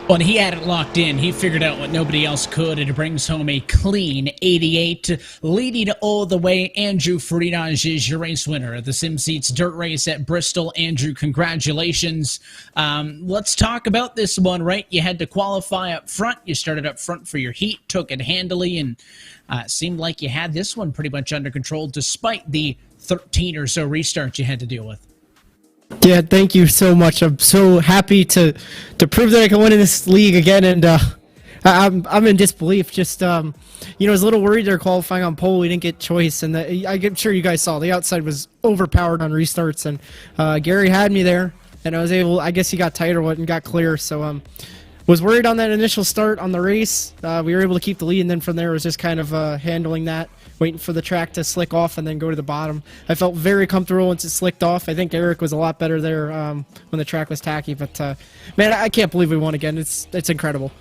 Well, and he had it locked in. He figured out what nobody else could, and it brings home a clean 88, leading all the way. Andrew Friedage is your race winner at the SimSeats Dirt Race at Bristol. Andrew, congratulations. Let's talk about this one, right? You had to qualify up front. You started up front for your heat, took it handily, and seemed like you had this one pretty much under control despite the 13 or so restarts you had to deal with. Yeah, thank you so much. I'm so happy to prove that I can win in this league again, and I'm in disbelief. Just I was a little worried they're qualifying on pole. We didn't get choice, and I'm sure you guys saw the outside was overpowered on restarts, and Gary had me there, and I was able. I guess he got tight or what and got clear. So was worried on that initial start on the race. We were able to keep the lead, and then from there it was just kind of handling that, waiting for the track to slick off and then go to the bottom. I felt very comfortable once it slicked off. I think Eric was a lot better there when the track was tacky. But, man, I can't believe we won again. It's incredible.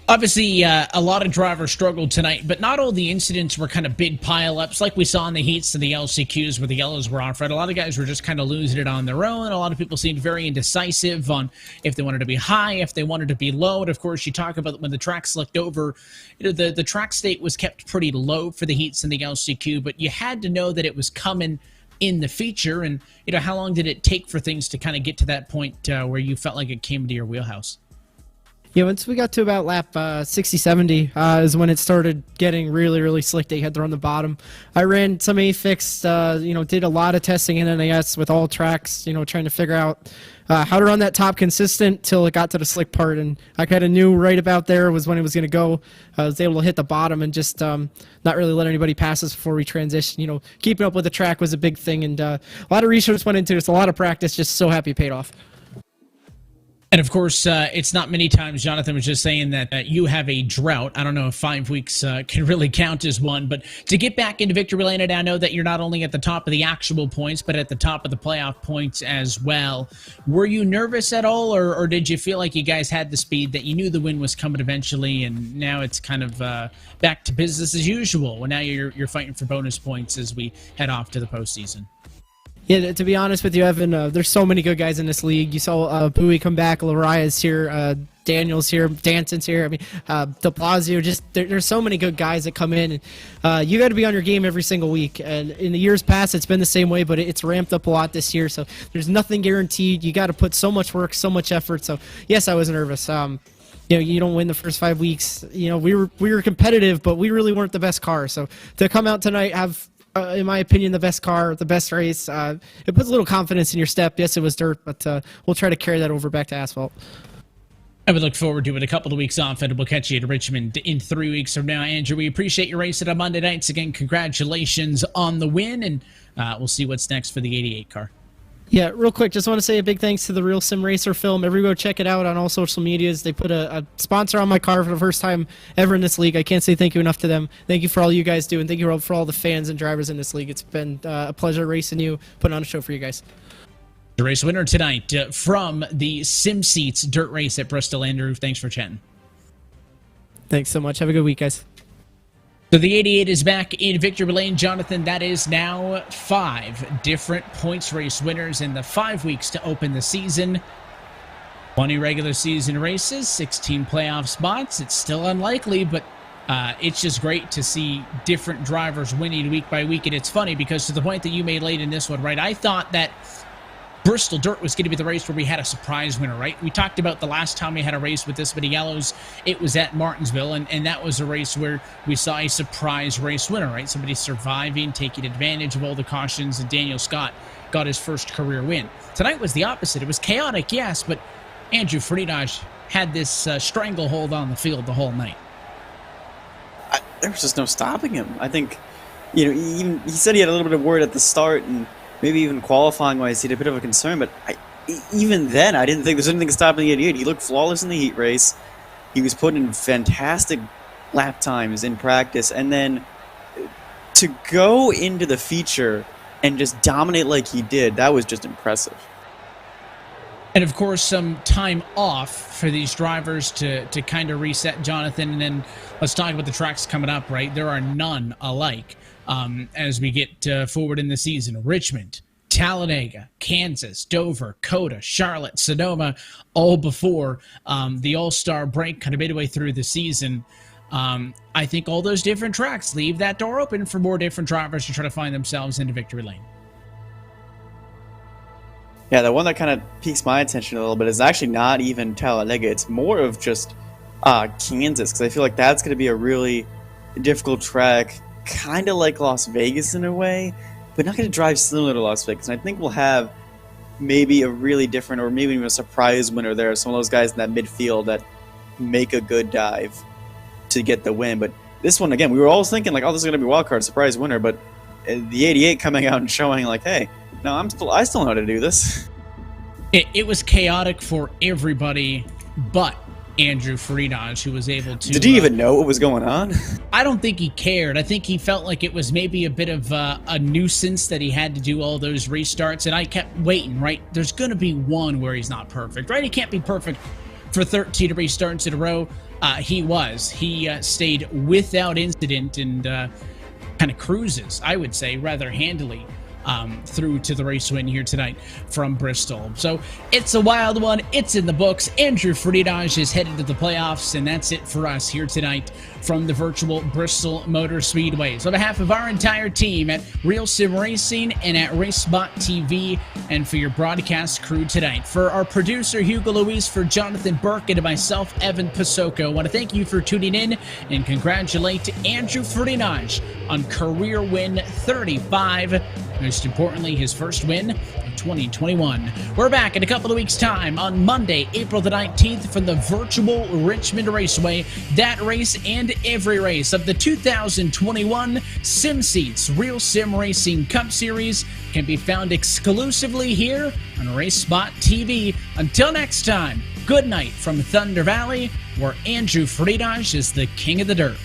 Obviously, a lot of drivers struggled tonight, but not all the incidents were kind of big pile-ups like we saw in the heats and the LCQs where the yellows were off, right? A lot of guys were just kind of losing it on their own. A lot of people seemed very indecisive on if they wanted to be high, if they wanted to be low. And, of course, you talk about when the track slicked over, the track state was kept pretty low for the heats and the LCQ, but you had to know that it was coming in the feature. And, how long did it take for things to kind of get to that point where you felt like it came to your wheelhouse? Yeah, once we got to about lap 60, 70 is when it started getting really, really slick. They had to run the bottom. I ran some AFIX, did a lot of testing in NAS with all tracks, trying to figure out how to run that top consistent till it got to the slick part. And I kind of knew right about there was when it was going to go. I was able to hit the bottom and just not really let anybody pass us before we transitioned. Keeping up with the track was a big thing. And a lot of research went into it. It's a lot of practice. Just so happy it paid off. And, of course, it's not many times. Jonathan was just saying that you have a drought. I don't know if 5 weeks can really count as one. But to get back into victory lane, I know that you're not only at the top of the actual points, but at the top of the playoff points as well. Were you nervous at all, or did you feel like you guys had the speed, that you knew the win was coming eventually, and now it's kind of back to business as usual? Well, now you're fighting for bonus points as we head off to the postseason. Yeah, to be honest with you, Evan, there's so many good guys in this league. You saw Bowie come back, Laria's here, Daniel's here, Danson's here. I mean, De Blasio, just there's so many good guys that come in. You got to be on your game every single week. And in the years past, it's been the same way, but it's ramped up a lot this year. So there's nothing guaranteed. You got to put so much work, so much effort. So yes, I was nervous. You don't win the first 5 weeks. We were competitive, but we really weren't the best car. So to come out tonight, have in my opinion, the best car, the best race. It puts a little confidence in your step. Yes, it was dirt, but we'll try to carry that over back to asphalt. I would look forward to it. A couple of weeks off, and we'll catch you at Richmond in 3 weeks from now. Andrew, we appreciate your race on Monday nights. Again, congratulations on the win, and we'll see what's next for the 88 car. Yeah, real quick, just want to say a big thanks to the Real Sim Racer film. Everybody go check it out on all social medias. They put a sponsor on my car for the first time ever in this league. I can't say thank you enough to them. Thank you for all you guys do, and thank you for all the fans and drivers in this league. It's been a pleasure racing you, putting on a show for you guys. The race winner tonight from the SimSeats Dirt Race at Bristol. Andrew, thanks for chatting. Thanks so much. Have a good week, guys. So the 88 is back in victory lane. Jonathan, that is now 5 different points race winners in the 5 weeks to open the season. 20 regular season races, 16 playoff spots. It's still unlikely, but it's just great to see different drivers winning week by week. And it's funny because to the point that you made late in this one, right, I thought that Bristol Dirt was going to be the race where we had a surprise winner, right? We talked about the last time we had a race with this many yellows. It was at Martinsville, and that was a race where we saw a surprise race winner, right? Somebody surviving, taking advantage of all the cautions, and Daniel Scott got his first career win. Tonight was the opposite. It was chaotic, yes, but Andrew Friedage had this stranglehold on the field the whole night. There was just no stopping him. I think, even he said he had a little bit of worry at the start, and maybe even qualifying wise, he had a bit of a concern, but even then, I didn't think there was anything stopping the 88. He looked flawless in the heat race. He was putting in fantastic lap times in practice, and then to go into the feature and just dominate like he did, that was just impressive. And of course, some time off for these drivers to kind of reset, Jonathan, and then let's talk about the tracks coming up, right? There are none alike. As we get forward in the season. Richmond, Talladega, Kansas, Dover, Coda, Charlotte, Sonoma, all before the All-Star break, kind of midway through the season. I think all those different tracks leave that door open for more different drivers to try to find themselves into victory lane. Yeah, the one that kind of piques my attention a little bit is actually not even Talladega. It's more of just Kansas, because I feel like that's going to be a really difficult track, kind of like Las Vegas in a way, but not going to drive similar to Las Vegas. And I think we'll have maybe a really different, or maybe even a surprise winner there. Some of those guys in that midfield that make a good dive to get the win. But this one, again, we were always thinking like, oh, this is going to be wild card surprise winner. But the 88 coming out and showing like, hey, no, I still know how to do this. It was chaotic for everybody but Andrew Friedage, who was able to... Did he even know what was going on? I don't think he cared. I think he felt like it was maybe a bit of a nuisance that he had to do all those restarts, and I kept waiting, right? There's going to be one where he's not perfect, right? He can't be perfect for 13 restarts in a row. He was. He stayed without incident and kind of cruises, I would say, rather handily through to the race win here tonight from Bristol. So it's a wild one. It's in the books. Andrew Friedage is headed to the playoffs, and that's it for us here tonight from the virtual Bristol Motor Speedway. So on behalf of our entire team at RealSimRacing and at RaceSpot TV, and for your broadcast crew tonight, for our producer Hugo Luis, for Jonathan Burke, and to myself, Evan Pasoko, I want to thank you for tuning in and congratulate Andrew Friedage on career win 35. Most importantly, his first win of 2021. We're back in a couple of weeks' time on Monday, April the 19th from the virtual Richmond Raceway. That race and every race of the 2021 SimSeats Real Sim Racing Cup Series can be found exclusively here on RaceSpot TV. Until next time, good night from Thunder Valley, where Andrew Friedage is the king of the dirt.